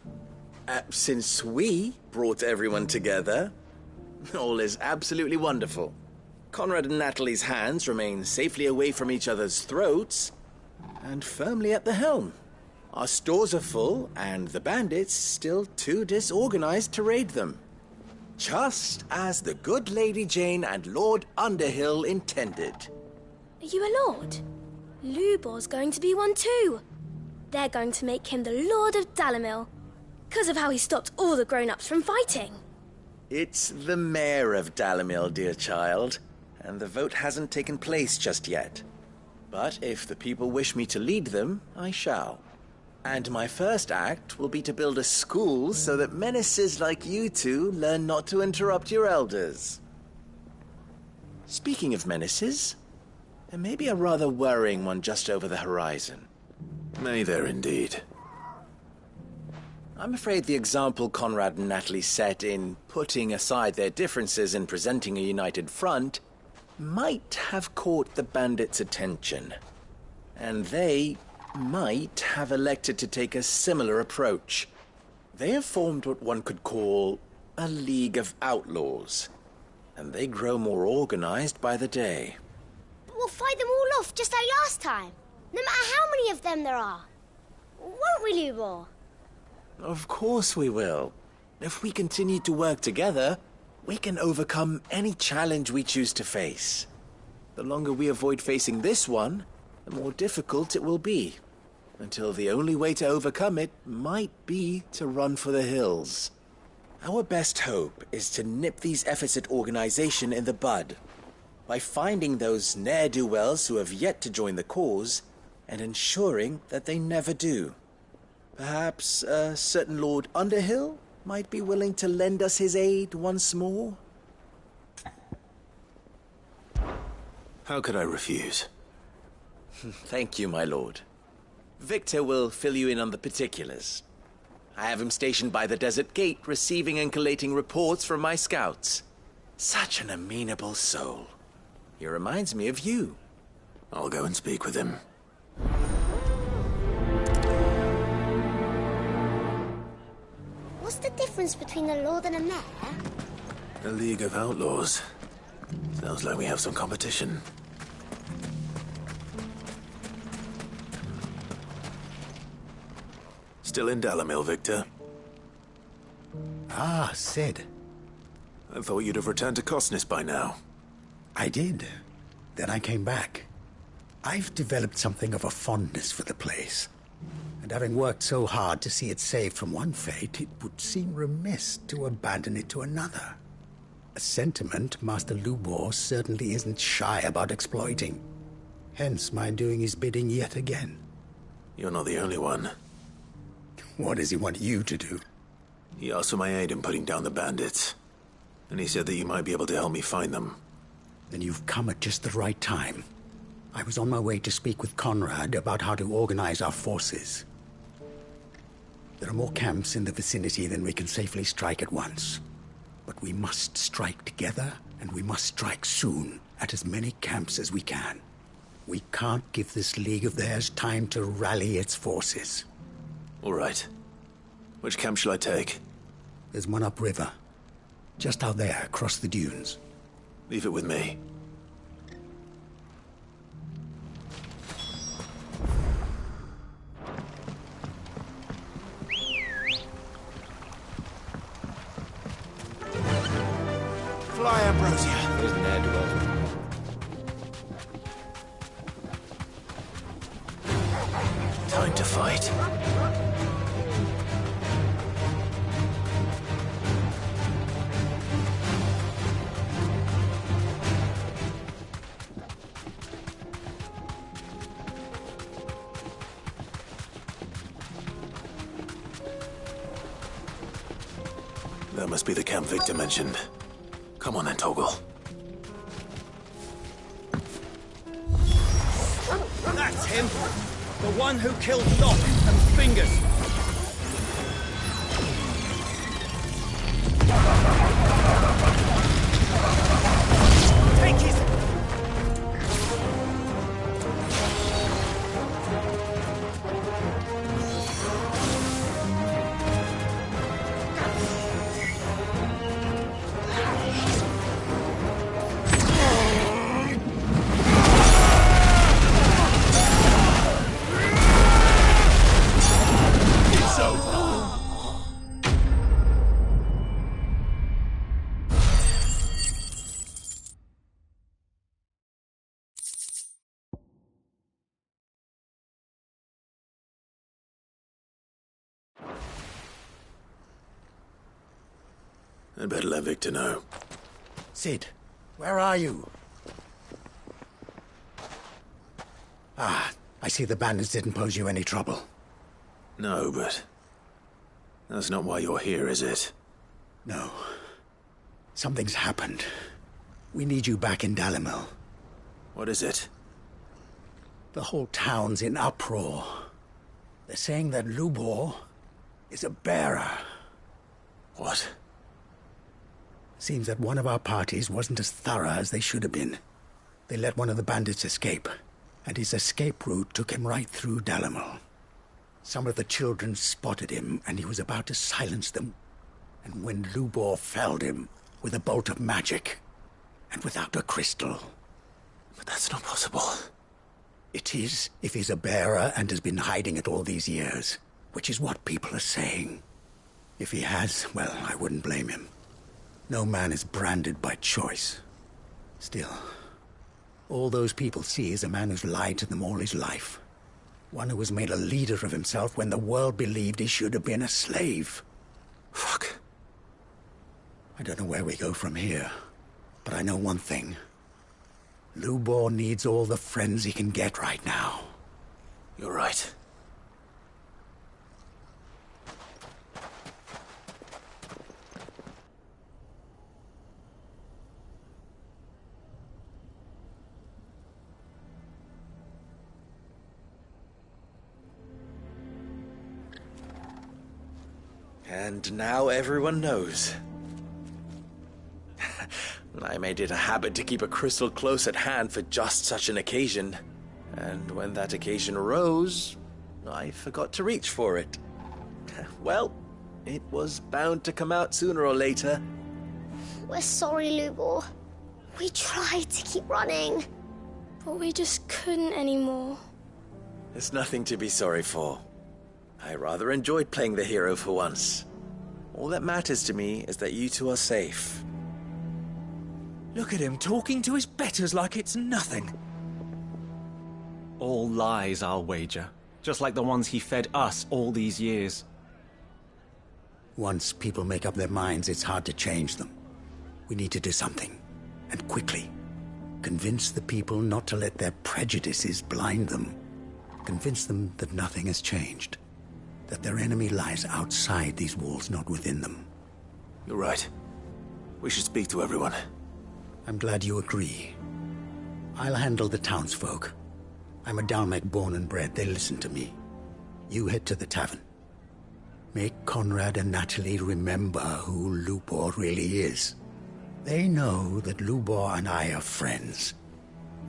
S16: Since we brought everyone together, all is absolutely wonderful. Conrad and Natalie's hands remain safely away from each other's throats and firmly at the helm. Our stores are full, and the bandits still too disorganized to raid them. Just as the good Lady Jane and Lord Underhill intended.
S13: Are you a lord? Lubor's going to be one too. They're going to make him the Lord of Dalimil, because of how he stopped all the grown-ups from fighting.
S16: It's the mayor of Dalimil, dear child, and the vote hasn't taken place just yet. But if the people wish me to lead them, I shall. And my first act will be to build a school so that menaces like you two learn not to interrupt your elders. Speaking of menaces, there may be a rather worrying one just over the horizon.
S2: May there indeed.
S16: I'm afraid the example Conrad and Natalie set in putting aside their differences and presenting a united front might have caught the bandits' attention. And they might have elected to take a similar approach. They have formed what one could call a League of Outlaws, and they grow more organized by the day.
S13: But we'll fight them all off just like last time, no matter how many of them there are. Won't we, Lubor?
S16: Of course we will. If we continue to work together, we can overcome any challenge we choose to face. The longer we avoid facing this one, the more difficult it will be, until the only way to overcome it might be to run for the hills. Our best hope is to nip these efforts at organization in the bud, by finding those ne'er-do-wells who have yet to join the cause, and ensuring that they never do. Perhaps a certain Lord Underhill might be willing to lend us his aid once more?
S2: How could I refuse?
S16: Thank you, my lord. Victor will fill you in on the particulars. I have him stationed by the desert gate, receiving and collating reports from my scouts. Such an amenable soul. He reminds me of you.
S2: I'll go and speak with him.
S13: What's the difference between a lord and a mayor?
S2: A League of Outlaws. Sounds like we have some competition. Still in Dalimil, Victor?
S15: Ah, Sid.
S2: I thought you'd have returned to Cosnes by now.
S15: I did. Then I came back. I've developed something of a fondness for the place. And having worked so hard to see it saved from one fate, it would seem remiss to abandon it to another. A sentiment Master Lubor certainly isn't shy about exploiting. Hence my doing his bidding yet again.
S2: You're not the only one.
S15: What does he want you to do?
S2: He asked for my aid in putting down the bandits. And he said that you might be able to help me find them.
S15: Then you've come at just the right time. I was on my way to speak with Conrad about how to organize our forces. There are more camps in the vicinity than we can safely strike at once. But we must strike together, and we must strike soon at as many camps as we can. We can't give this league of theirs time to rally its forces.
S2: All right. Which camp shall I take?
S15: There's one upriver. Just out there, across the dunes.
S2: Leave it with me.
S11: Fly, Ambrosia.
S22: There's an air dwell.
S2: Time to fight. That must be the camp Victor mentioned. Come on then, Toggle.
S4: That's him! The one who killed Locke and Fingers! Take his...
S2: I'd better let Victor know.
S15: Sid, where are you? Ah, I see the bandits didn't pose you any trouble.
S2: No, but... that's not why you're here, is it?
S15: No. Something's happened. We need you back in Dalimil.
S2: What is it?
S15: The whole town's in uproar. They're saying that Lubor is a bearer.
S2: What?
S15: Seems that one of our parties wasn't as thorough as they should have been. They let one of the bandits escape, and his escape route took him right through Dalimil. Some of the children spotted him, and he was about to silence them. And when Lubor felled him with a bolt of magic, and without a crystal.
S2: But that's not possible.
S15: It is, if he's a bearer and has been hiding it all these years, which is what people are saying. If he has, well, I wouldn't blame him. No man is branded by choice. Still, all those people see is a man who's lied to them all his life. One who was made a leader of himself when the world believed he should have been a slave.
S2: Fuck.
S15: I don't know where we go from here, but I know one thing. Lubor needs all the friends he can get right now.
S2: You're right.
S16: And now everyone knows. I made it a habit to keep a crystal close at hand for just such an occasion. And when that occasion arose, I forgot to reach for it. Well, it was bound to come out sooner or later.
S13: We're sorry, Lubor. We tried to keep running, but we just couldn't anymore.
S16: There's nothing to be sorry for. I rather enjoyed playing the hero for once. All that matters to me is that you two are safe.
S11: Look at him talking to his betters like it's nothing.
S5: All lies, I'll wager. Just like the ones he fed us all these years.
S15: Once people make up their minds, it's hard to change them. We need to do something, and quickly. Convince the people not to let their prejudices blind them. Convince them that nothing has changed. That their enemy lies outside these walls, not within them.
S2: You're right. We should speak to everyone.
S15: I'm glad you agree. I'll handle the townsfolk. I'm a Dalmec born and bred. They listen to me. You head to the tavern. Make Conrad and Natalie remember who Lubor really is. They know that Lubor and I are friends.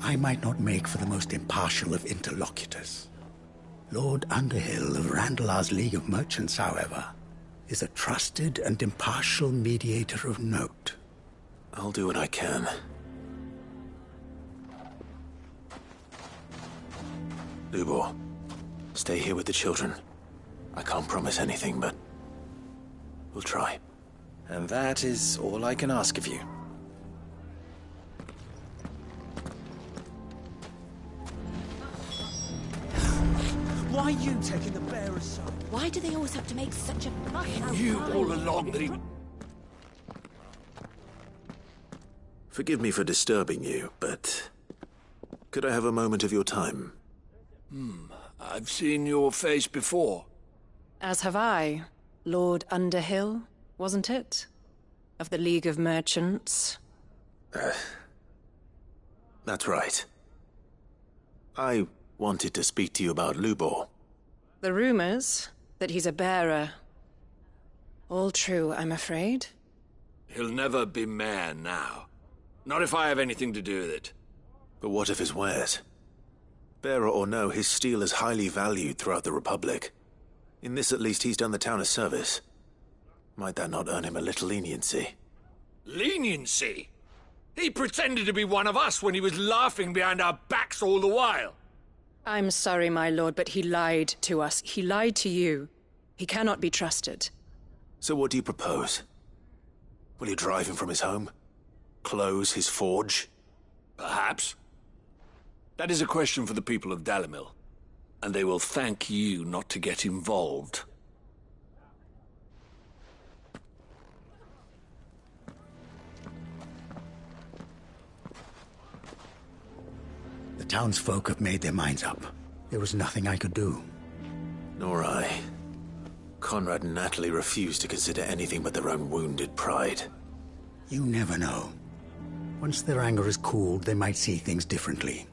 S15: I might not make for the most impartial of interlocutors. Lord Underhill of Randalar's League of Merchants, however, is a trusted and impartial mediator of note.
S2: I'll do what I can. Lubor, stay here with the children. I can't promise anything, but we'll try.
S16: And that is all I can ask of you.
S4: Why are you taking the bearer's side?
S9: Why do they always have to make such a fuss?
S3: You all along that he...
S2: Forgive me for disturbing you, but could I have a moment of your time?
S3: I've seen your face before.
S7: As have I. Lord Underhill, wasn't it? Of the League of Merchants.
S2: That's right. I wanted to speak to you about Lubor.
S7: The rumors that he's a bearer. All true, I'm afraid.
S3: He'll never be mayor now. Not if I have anything to do with it.
S2: But what of his wares? Bearer or no, his steel is highly valued throughout the Republic. In this at least he's done the town a service. Might that not earn him a little leniency?
S3: Leniency? He pretended to be one of us when he was laughing behind our backs all the while.
S7: I'm sorry, my lord, but he lied to us. He lied to you. He cannot be trusted.
S2: So what do you propose? Will you drive him from his home? Close his forge?
S3: Perhaps. That is a question for the people of Dalimil, and they will thank you not to get involved.
S15: The townsfolk have made their minds up. There was nothing I could do.
S2: Nor I. Conrad and Natalie refused to consider anything but their own wounded pride.
S15: You never know. Once their anger is cooled, they might see things differently.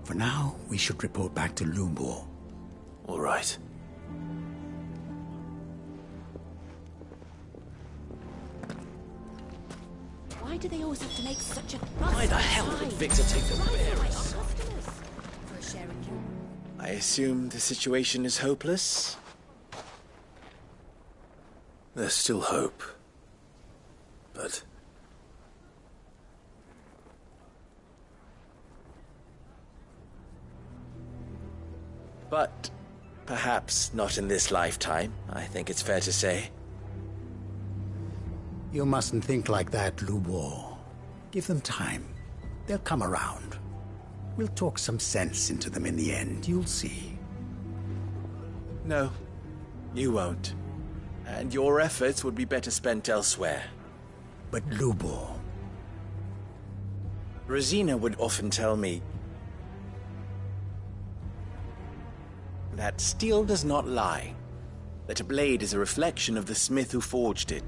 S15: For now, we should report back to Lubor.
S2: All right.
S9: Why do they always have to make such a fuss?
S16: Why the hell did Victor take the bearers?
S9: For sharing you.
S16: I assume the situation is hopeless?
S2: There's still hope. But...
S16: But perhaps not in this lifetime, I think it's fair to say.
S15: You mustn't think like that, Lubor. Give them time. They'll come around. We'll talk some sense into them in the end, you'll see.
S16: No, you won't. And your efforts would be better spent elsewhere.
S15: But Lubor...
S16: Rosina would often tell me that steel does not lie, that a blade is a reflection of the smith who forged it.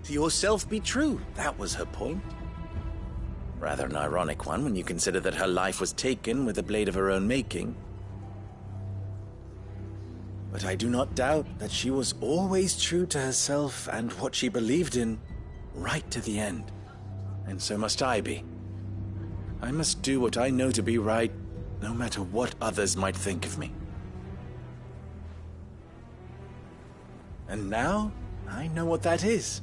S16: To yourself be true, that was her point. Rather an ironic one when you consider that her life was taken with a blade of her own making. But I do not doubt that she was always true to herself and what she believed in, right to the end. And so must I be. I must do what I know to be right, no matter what others might think of me. And now, I know what that is.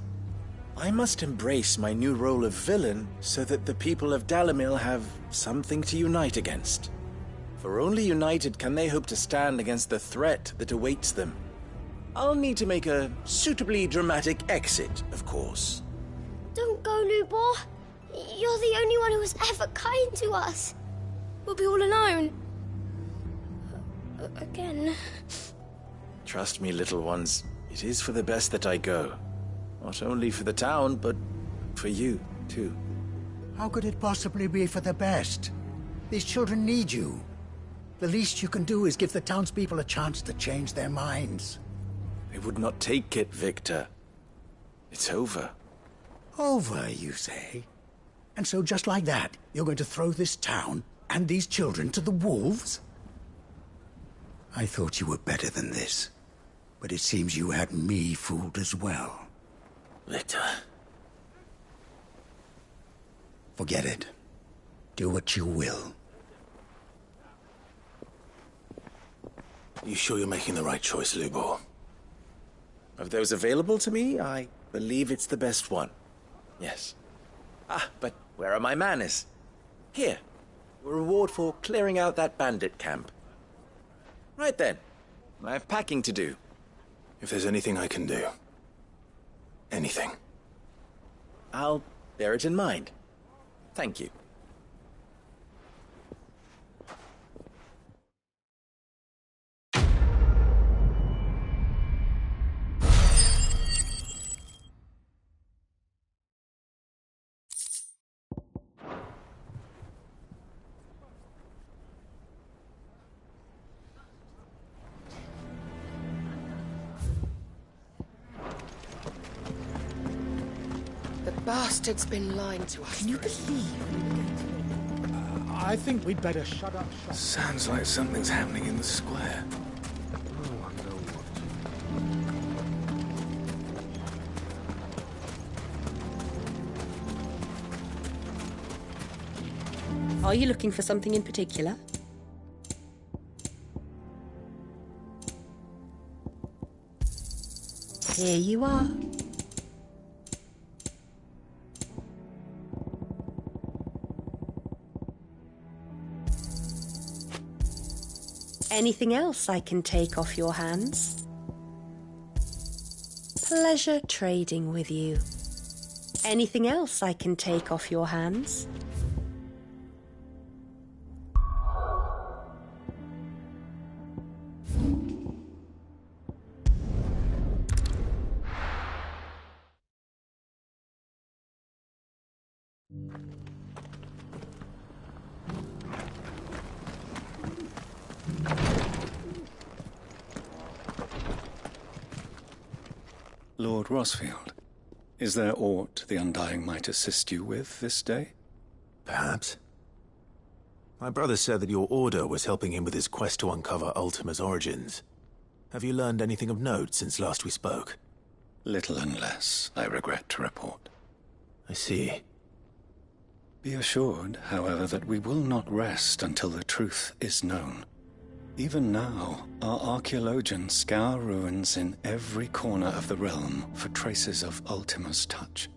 S16: I must embrace my new role of villain so that the people of Dalimil have something to unite against. For only united can they hope to stand against the threat that awaits them. I'll need to make a suitably dramatic exit, of course.
S13: Don't go, Lubor. You're the only one who was ever kind to us. We'll be all alone. Again.
S2: Trust me, little ones. It is for the best that I go. Not only for the town, but for you, too.
S15: How could it possibly be for the best? These children need you. The least you can do is give the townspeople a chance to change their minds.
S2: They would not take it, Victor. It's over.
S15: Over, you say? And so just like that, you're going to throw this town and these children to the wolves? I thought you were better than this. But it seems you had me fooled as well.
S2: Victor.
S15: Forget it. Do what you will.
S2: You sure you're making the right choice, Lubor? Of those available to me, I believe it's the best one. Yes. Ah, but where are my manners? Here. A reward for clearing out that bandit camp. Right then. I have packing to do. If there's anything I can do. Anything. I'll bear it in mind. Thank you.
S7: Bastard's been lying to us. Can you believe?
S17: I think we'd better shut up shop.
S2: Sounds like something's happening in the square.
S18: Are you looking for something in particular? Here you are. Anything else I can take off your hands? Pleasure trading with you. Anything else I can take off your hands?
S21: Lord Rosfield, is there aught the Undying might assist you with this day?
S2: Perhaps. My brother said that your order was helping him with his quest to uncover Ultima's origins. Have you learned anything of note since last we spoke?
S21: Little unless, I regret to report.
S2: I see.
S21: Be assured, however, that we will not rest until the truth is known. Even now, our archaeologians scour ruins in every corner of the realm for traces of Ultima's touch.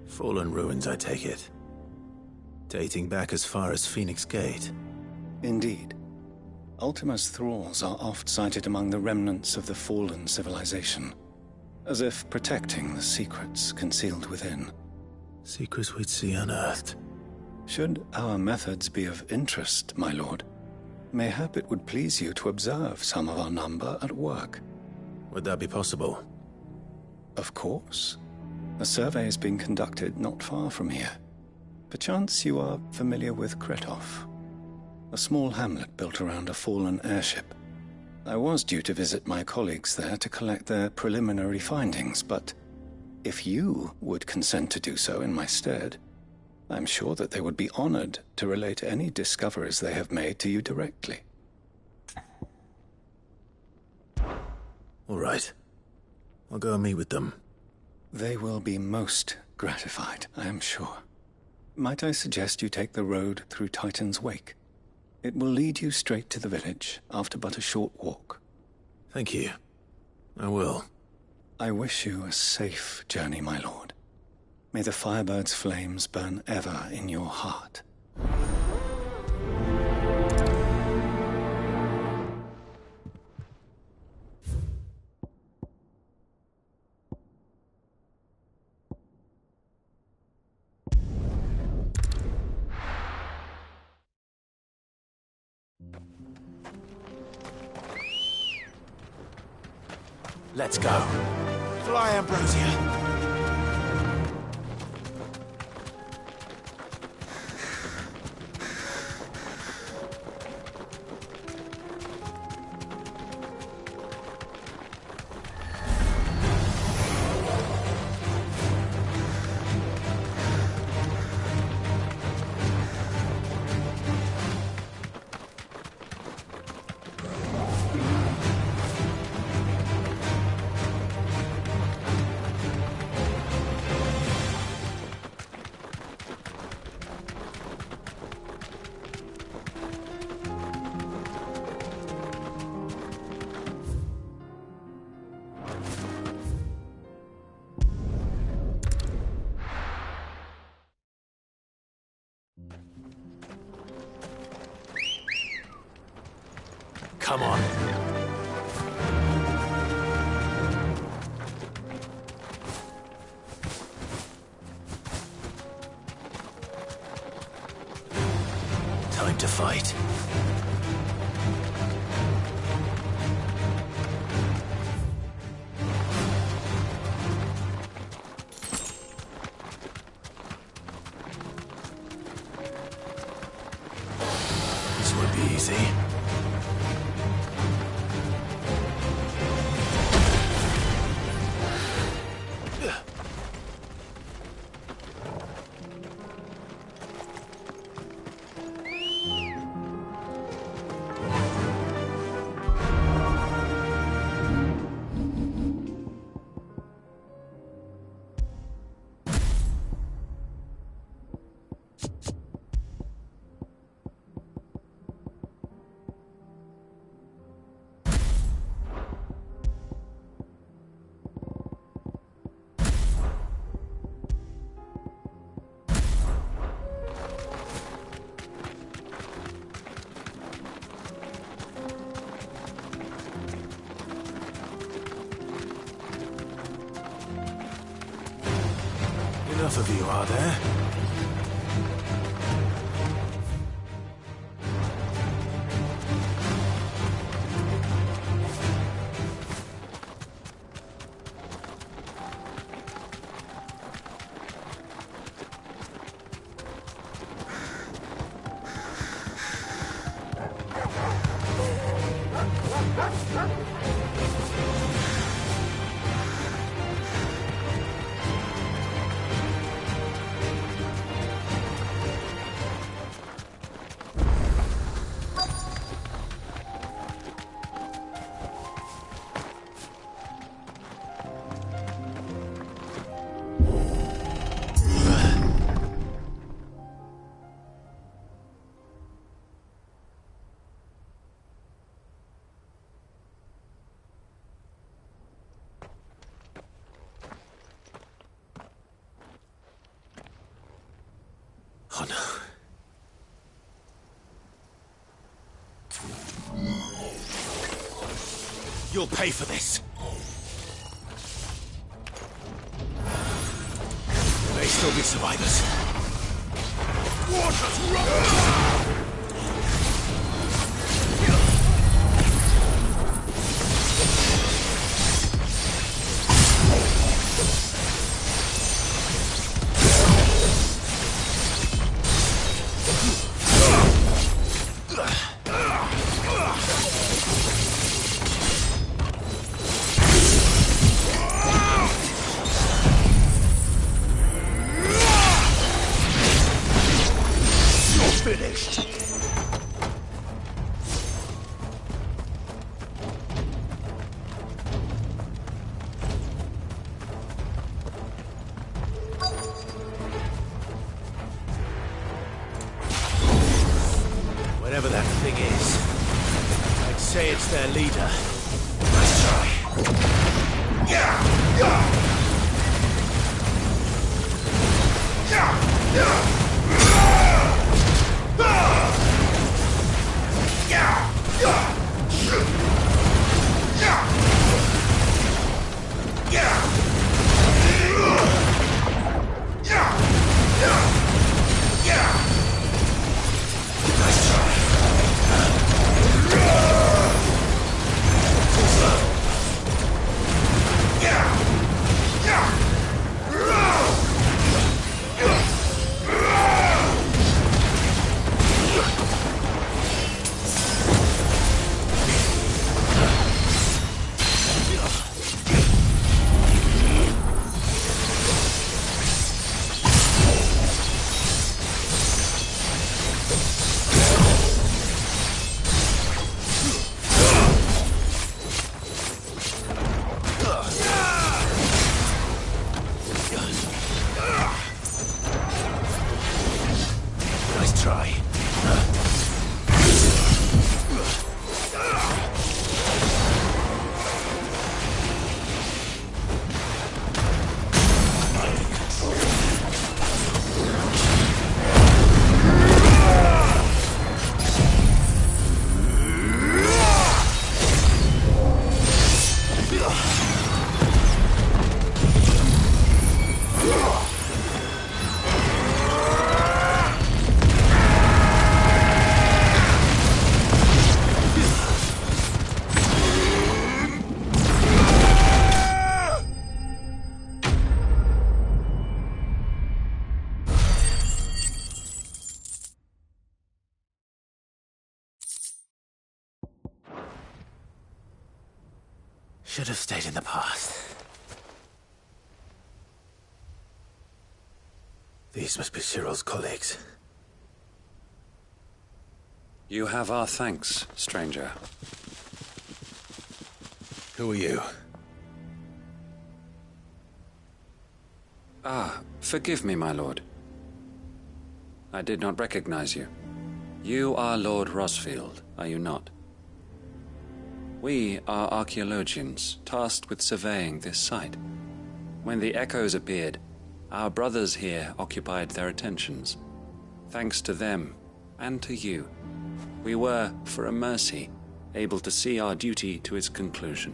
S2: Fallen ruins, I take it. Dating back as far as Phoenix Gate.
S21: Indeed. Ultima's thralls are oft sighted among the remnants of the fallen civilization, as if protecting the secrets concealed within.
S2: Secrets we'd see unearthed.
S21: Should our methods be of interest, my lord, mayhap it would please you to observe some of our number at work.
S2: Would that be possible?
S21: Of course. A survey is being conducted not far from here. Perchance you are familiar with Kretov, a small hamlet built around a fallen airship. I was due to visit my colleagues there to collect their preliminary findings, but if you would consent to do so in my stead, I'm sure that they would be honored to relate any discoveries they have made to you directly.
S2: All right. I'll go and meet with them.
S21: They will be most gratified, I am sure. Might I suggest you take the road through Titan's Wake? It will lead you straight to the village after but a short walk.
S2: Thank you. I will.
S21: I wish you a safe journey, my lord. May the Firebird's flames burn ever in your heart.
S2: Let's go. Fly, Ambrosia. Come on. Time to fight. This won't be easy. Enough of you, are there? Oh no. You'll pay for this. There may still be survivors. Waters run! Finished. Whatever that thing is, I'd say it's their leader. Let's try. Should have stayed in the past. These must be Cyril's colleagues.
S12: You have our thanks, stranger.
S2: Who are you?
S12: Ah, forgive me, my lord. I did not recognize you. You are Lord Rosfield, are you not? We are archaeologians, tasked with surveying this site. When the echoes appeared, our brothers here occupied their attentions. Thanks to them, and to you, we were, for a mercy, able to see our duty to its conclusion.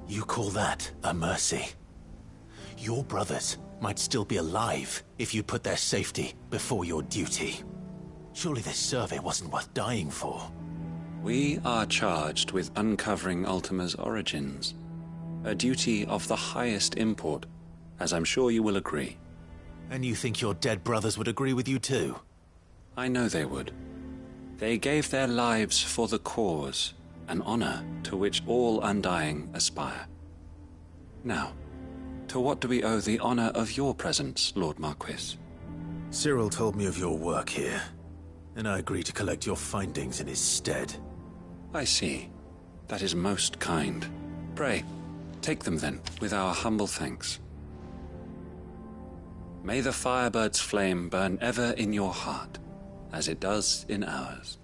S2: You call that a mercy? Your brothers might still be alive if you put their safety before your duty. Surely this survey wasn't worth dying for.
S12: We are charged with uncovering Ultima's origins. A duty of the highest import, as I'm sure you will agree.
S2: And you think your dead brothers would agree with you too?
S12: I know they would. They gave their lives for the cause, an honor to which all Undying aspire. Now, to what do we owe the honor of your presence, Lord Marquis?
S2: Cyril told me of your work here, and I agreed to collect your findings in his stead.
S12: I see. That is most kind. Pray, take them then, with our humble thanks. May the Firebird's flame burn ever in your heart, as it does in ours.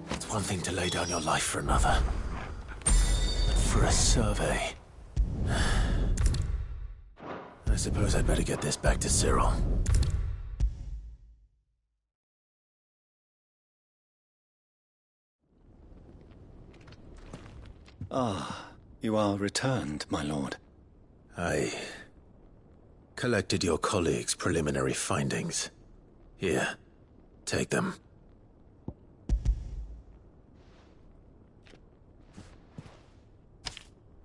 S2: It's one thing to lay down your life for another, but for a survey... I suppose I'd better get this back to Cyril.
S21: Ah, you are returned, my lord.
S2: I collected your colleagues' preliminary findings. Here, take them.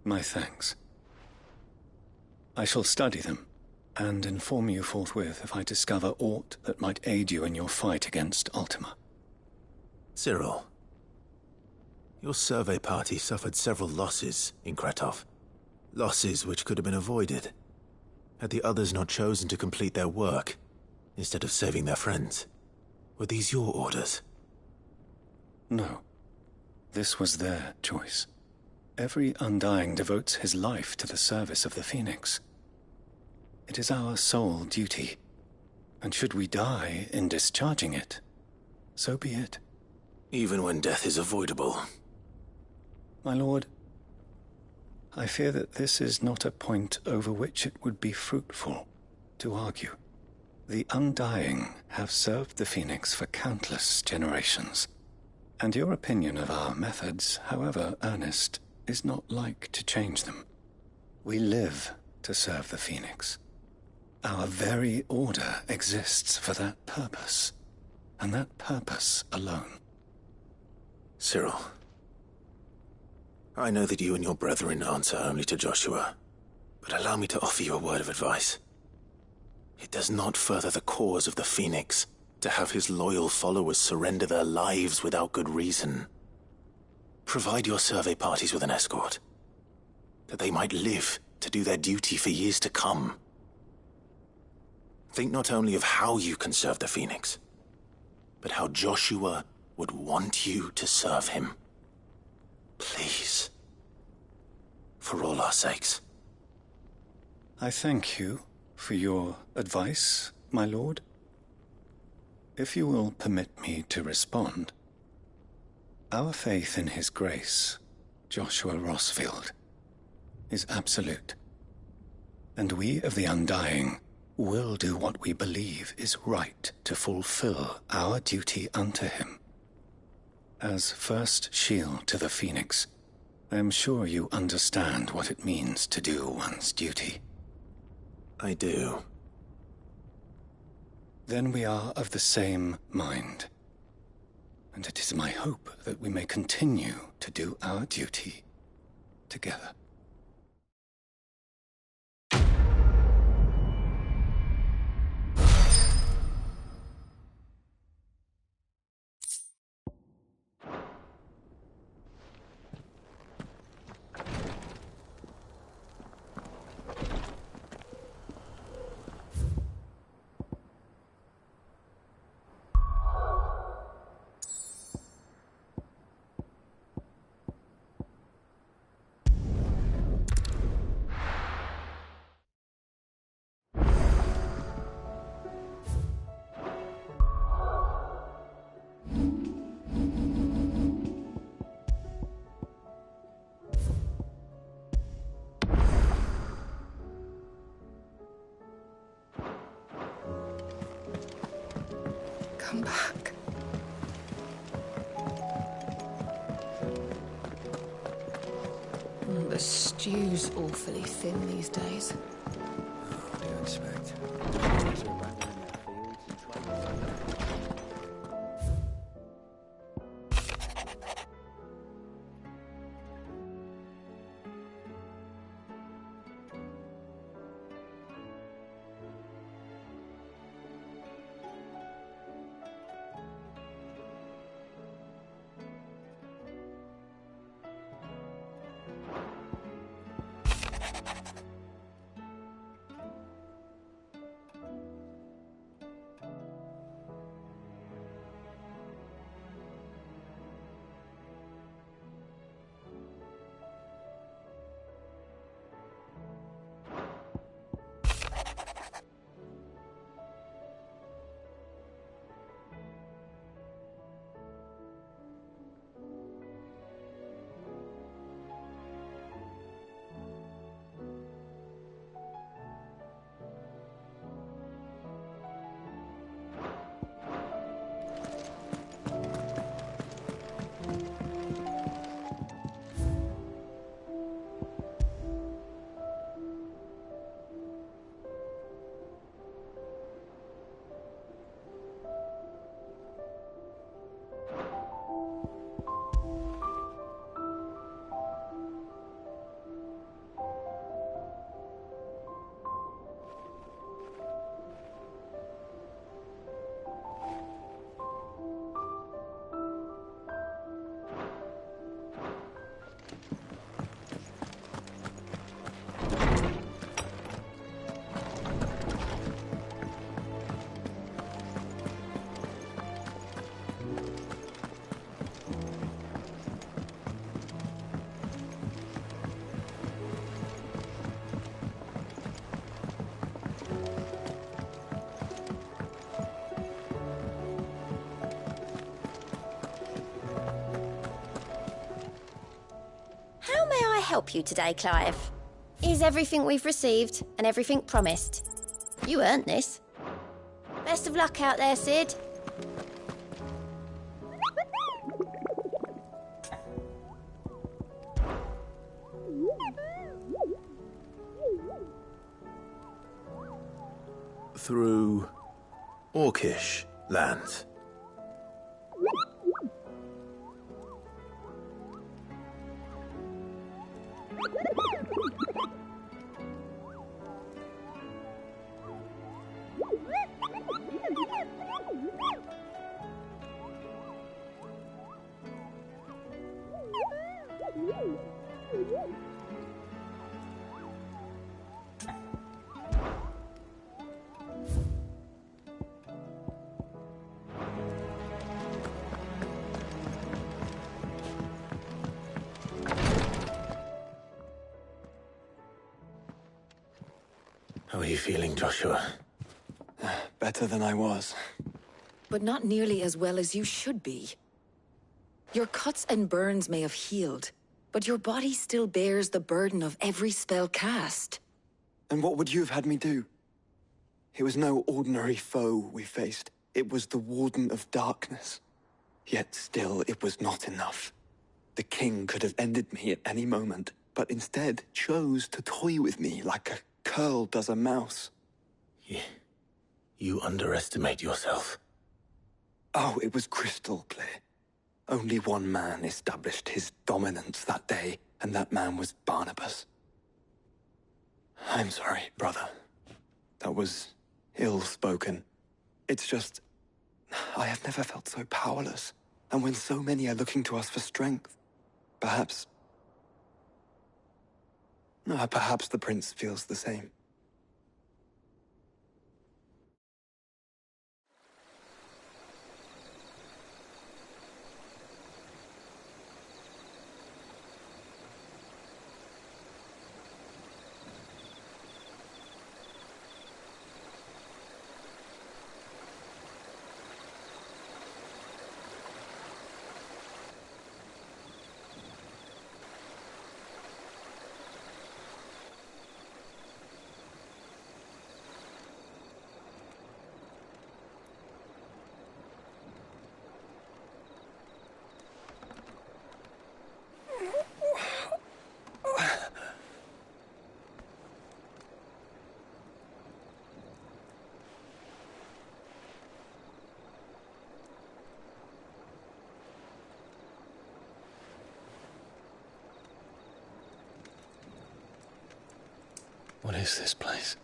S21: My thanks. I shall study them, and inform you forthwith if I discover aught that might aid you in your fight against Ultima.
S2: Cyril, your survey party suffered several losses in Kretov. Losses which could have been avoided, had the others not chosen to complete their work, instead of saving their friends. Were these your orders?
S21: No. This was their choice. Every Undying devotes his life to the service of the Phoenix. It is our sole duty, and should we die in discharging it, so be it.
S2: Even when death is avoidable.
S21: My lord, I fear that this is not a point over which it would be fruitful to argue. The Undying have served the Phoenix for countless generations, and your opinion of our methods, however earnest, is not like to change them. We live to serve the Phoenix. Our very order exists for that purpose, and that purpose alone.
S2: Cyril, I know that you and your brethren answer only to Joshua, but allow me to offer you a word of advice. It does not further the cause of the Phoenix to have his loyal followers surrender their lives without good reason. Provide your survey parties with an escort, that they might live to do their duty for years to come. Think not only of how you can serve the Phoenix, but how Joshua would want you to serve him. Please. For all our sakes.
S21: I thank you for your advice, my lord. If you will permit me to respond, our faith in his grace, Joshua Rosfield, is absolute, and we of the Undying will do what we believe is right to fulfill our duty unto him. As first shield to the Phoenix, I am sure you understand what it means to do one's duty.
S2: I do.
S21: Then we are of the same mind, and it is my hope that we may continue to do our duty together.
S20: Come back.
S9: The stew's awfully thin these days.
S21: What do you expect?
S6: Help you today, Clive? Is everything we've received and everything promised? You earned this. Best of luck out there, Sid.
S2: Through Orcish lands. How are you feeling, Joshua?
S21: Better than I was.
S9: But not nearly as well as you should be. Your cuts and burns may have healed, but your body still bears the burden of every spell cast.
S21: And what would you have had me do? It was no ordinary foe we faced. It was the Warden of Darkness. Yet still, it was not enough. The king could have ended me at any moment, but instead chose to toy with me like a curl does a mouse.
S2: You underestimate yourself.
S21: Oh, it was crystal clear. Only one man established his dominance that day, and that man was Barnabas. I'm sorry, brother. That was ill-spoken. It's just, I have never felt so powerless. And when so many are looking to us for strength, perhaps the prince feels the same.
S2: What is this place?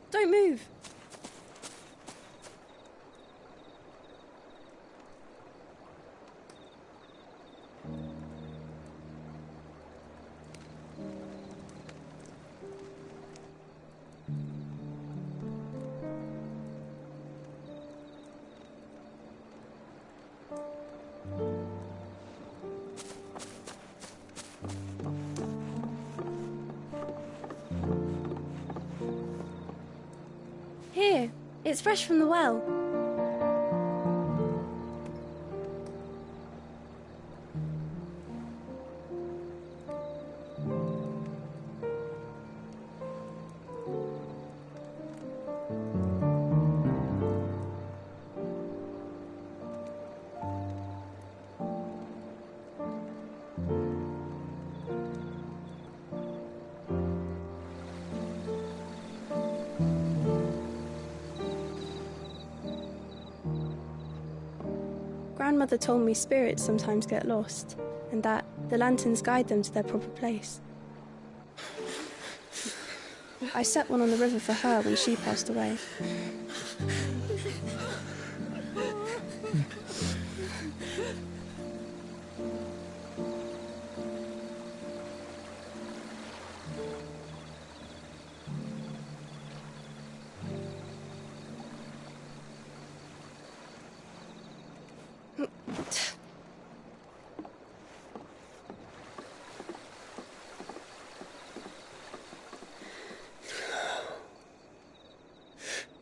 S20: Don't move. Here, it's fresh from the well. Grandmother told me spirits sometimes get lost, and that the lanterns guide them to their proper place. I set one on the river for her when she passed away.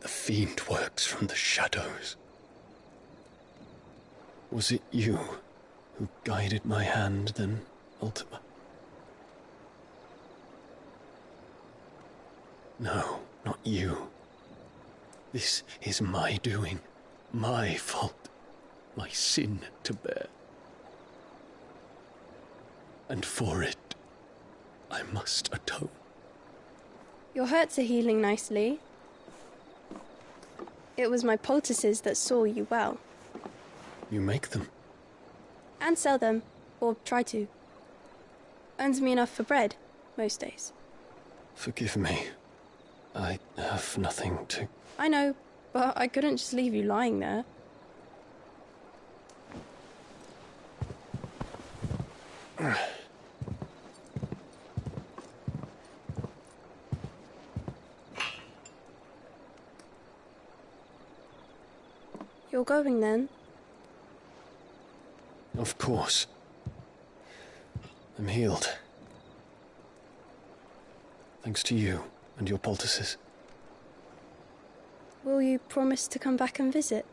S2: The fiend works from the shadows. Was it you who guided my hand then, Ultima? No, not you. This is my doing, my fault, my sin to bear. And for it, I must atone.
S20: Your hurts are healing nicely. It was my poultices that saw you well.
S2: You make them?
S20: And sell them, or try to. Earns me enough for bread, most days.
S2: Forgive me. I have nothing to...
S20: I know, but I couldn't just leave you lying there. You're going then?
S2: Of course. I'm healed. Thanks to you and your poultices.
S20: Will you promise to come back and visit?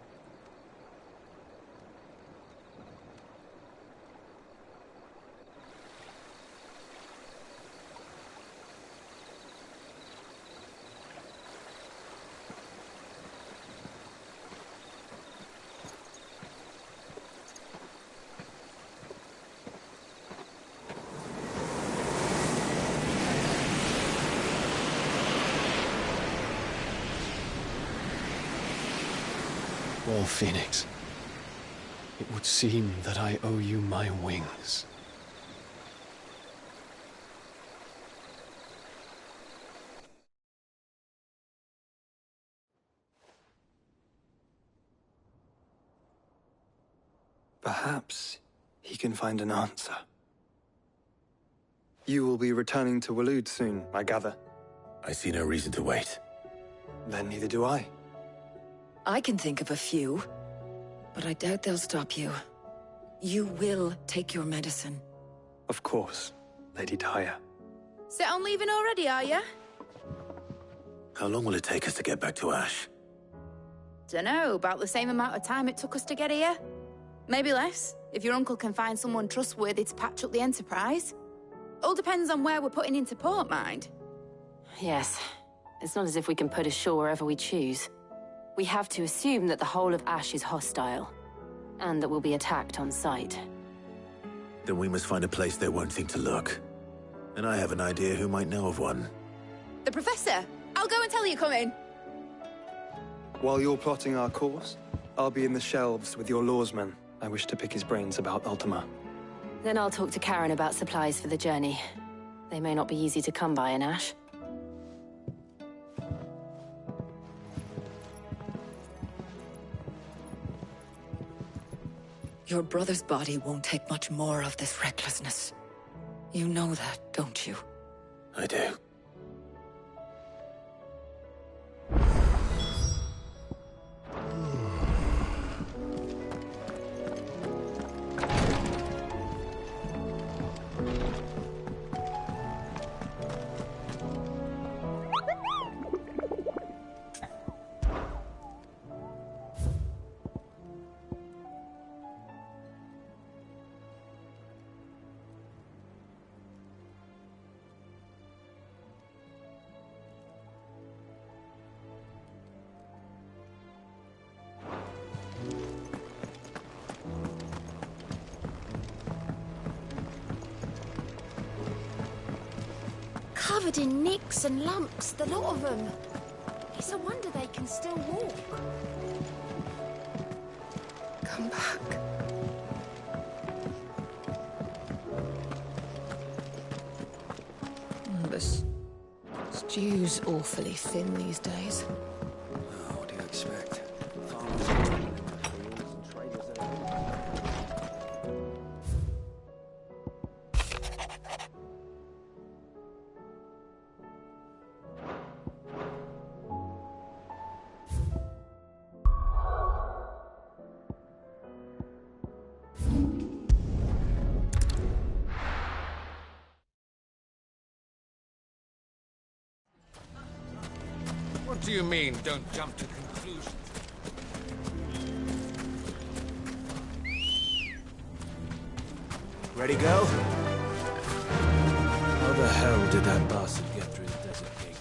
S2: Well, Phoenix, it would seem that I owe you my wings.
S16: Perhaps he can find an answer. You will be returning to Waloed soon, I gather.
S2: I see no reason to wait.
S16: Then neither do I.
S9: I can think of a few, but I doubt they'll stop you. You will take your medicine.
S16: Of course, Lady Tyre.
S10: Set on leaving already, are you?
S2: How long will it take us to get back to Ash?
S10: Dunno, about the same amount of time it took us to get here. Maybe less, if your uncle can find someone trustworthy to patch up the Enterprise. All depends on where we're putting into port, mind.
S19: Yes. It's not as if we can put ashore wherever we choose. We have to assume that the whole of Ash is hostile, and that we'll be attacked on sight.
S2: Then we must find a place they won't think to look. And I have an idea who might know of one.
S10: The Professor! I'll go and tell you coming.
S16: While you're plotting our course, I'll be in the shelves with your lawsmen
S21: I wish to pick his brains about Ultima.
S19: Then I'll talk to Karen about supplies for the journey. They may not be easy to come by in Ash.
S9: Your brother's body won't take much more of this recklessness. You know that, don't you?
S2: I do.
S6: Covered in nicks and lumps, the lot of them. It's a wonder they can still walk.
S9: Come back. This stew's awfully thin these days.
S12: Oh, what do you expect?
S8: What do you mean, don't jump to conclusions?
S2: Ready, go? How the hell did that bastard get through the desert gate?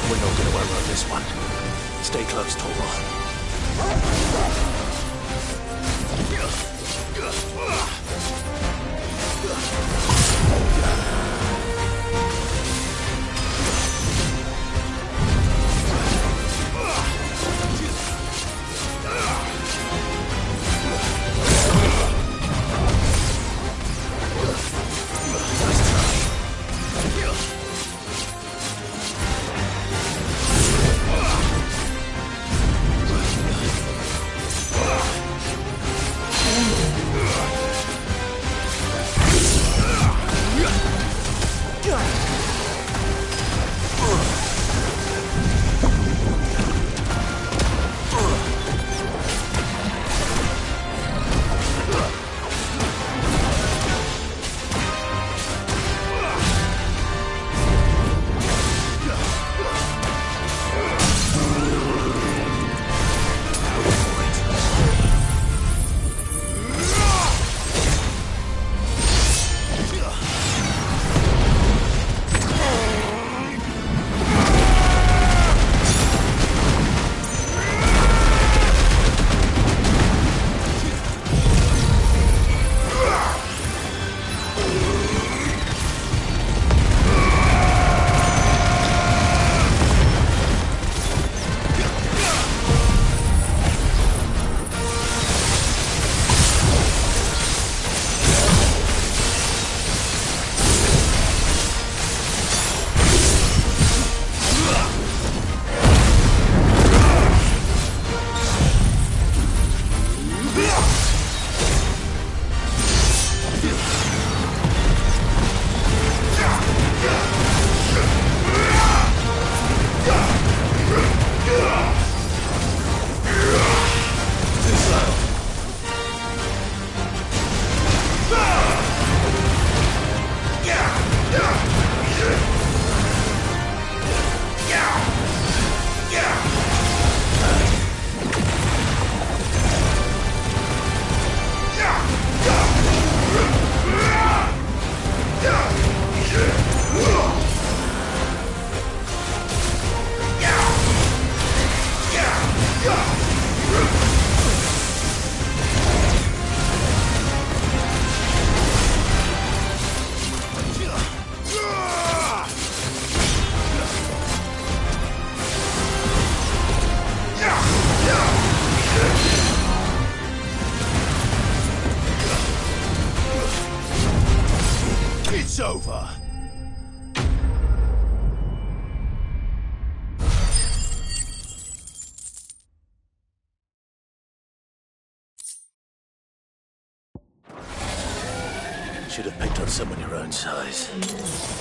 S2: We're not gonna outrun this one. Stay close, Should have picked on someone your own size.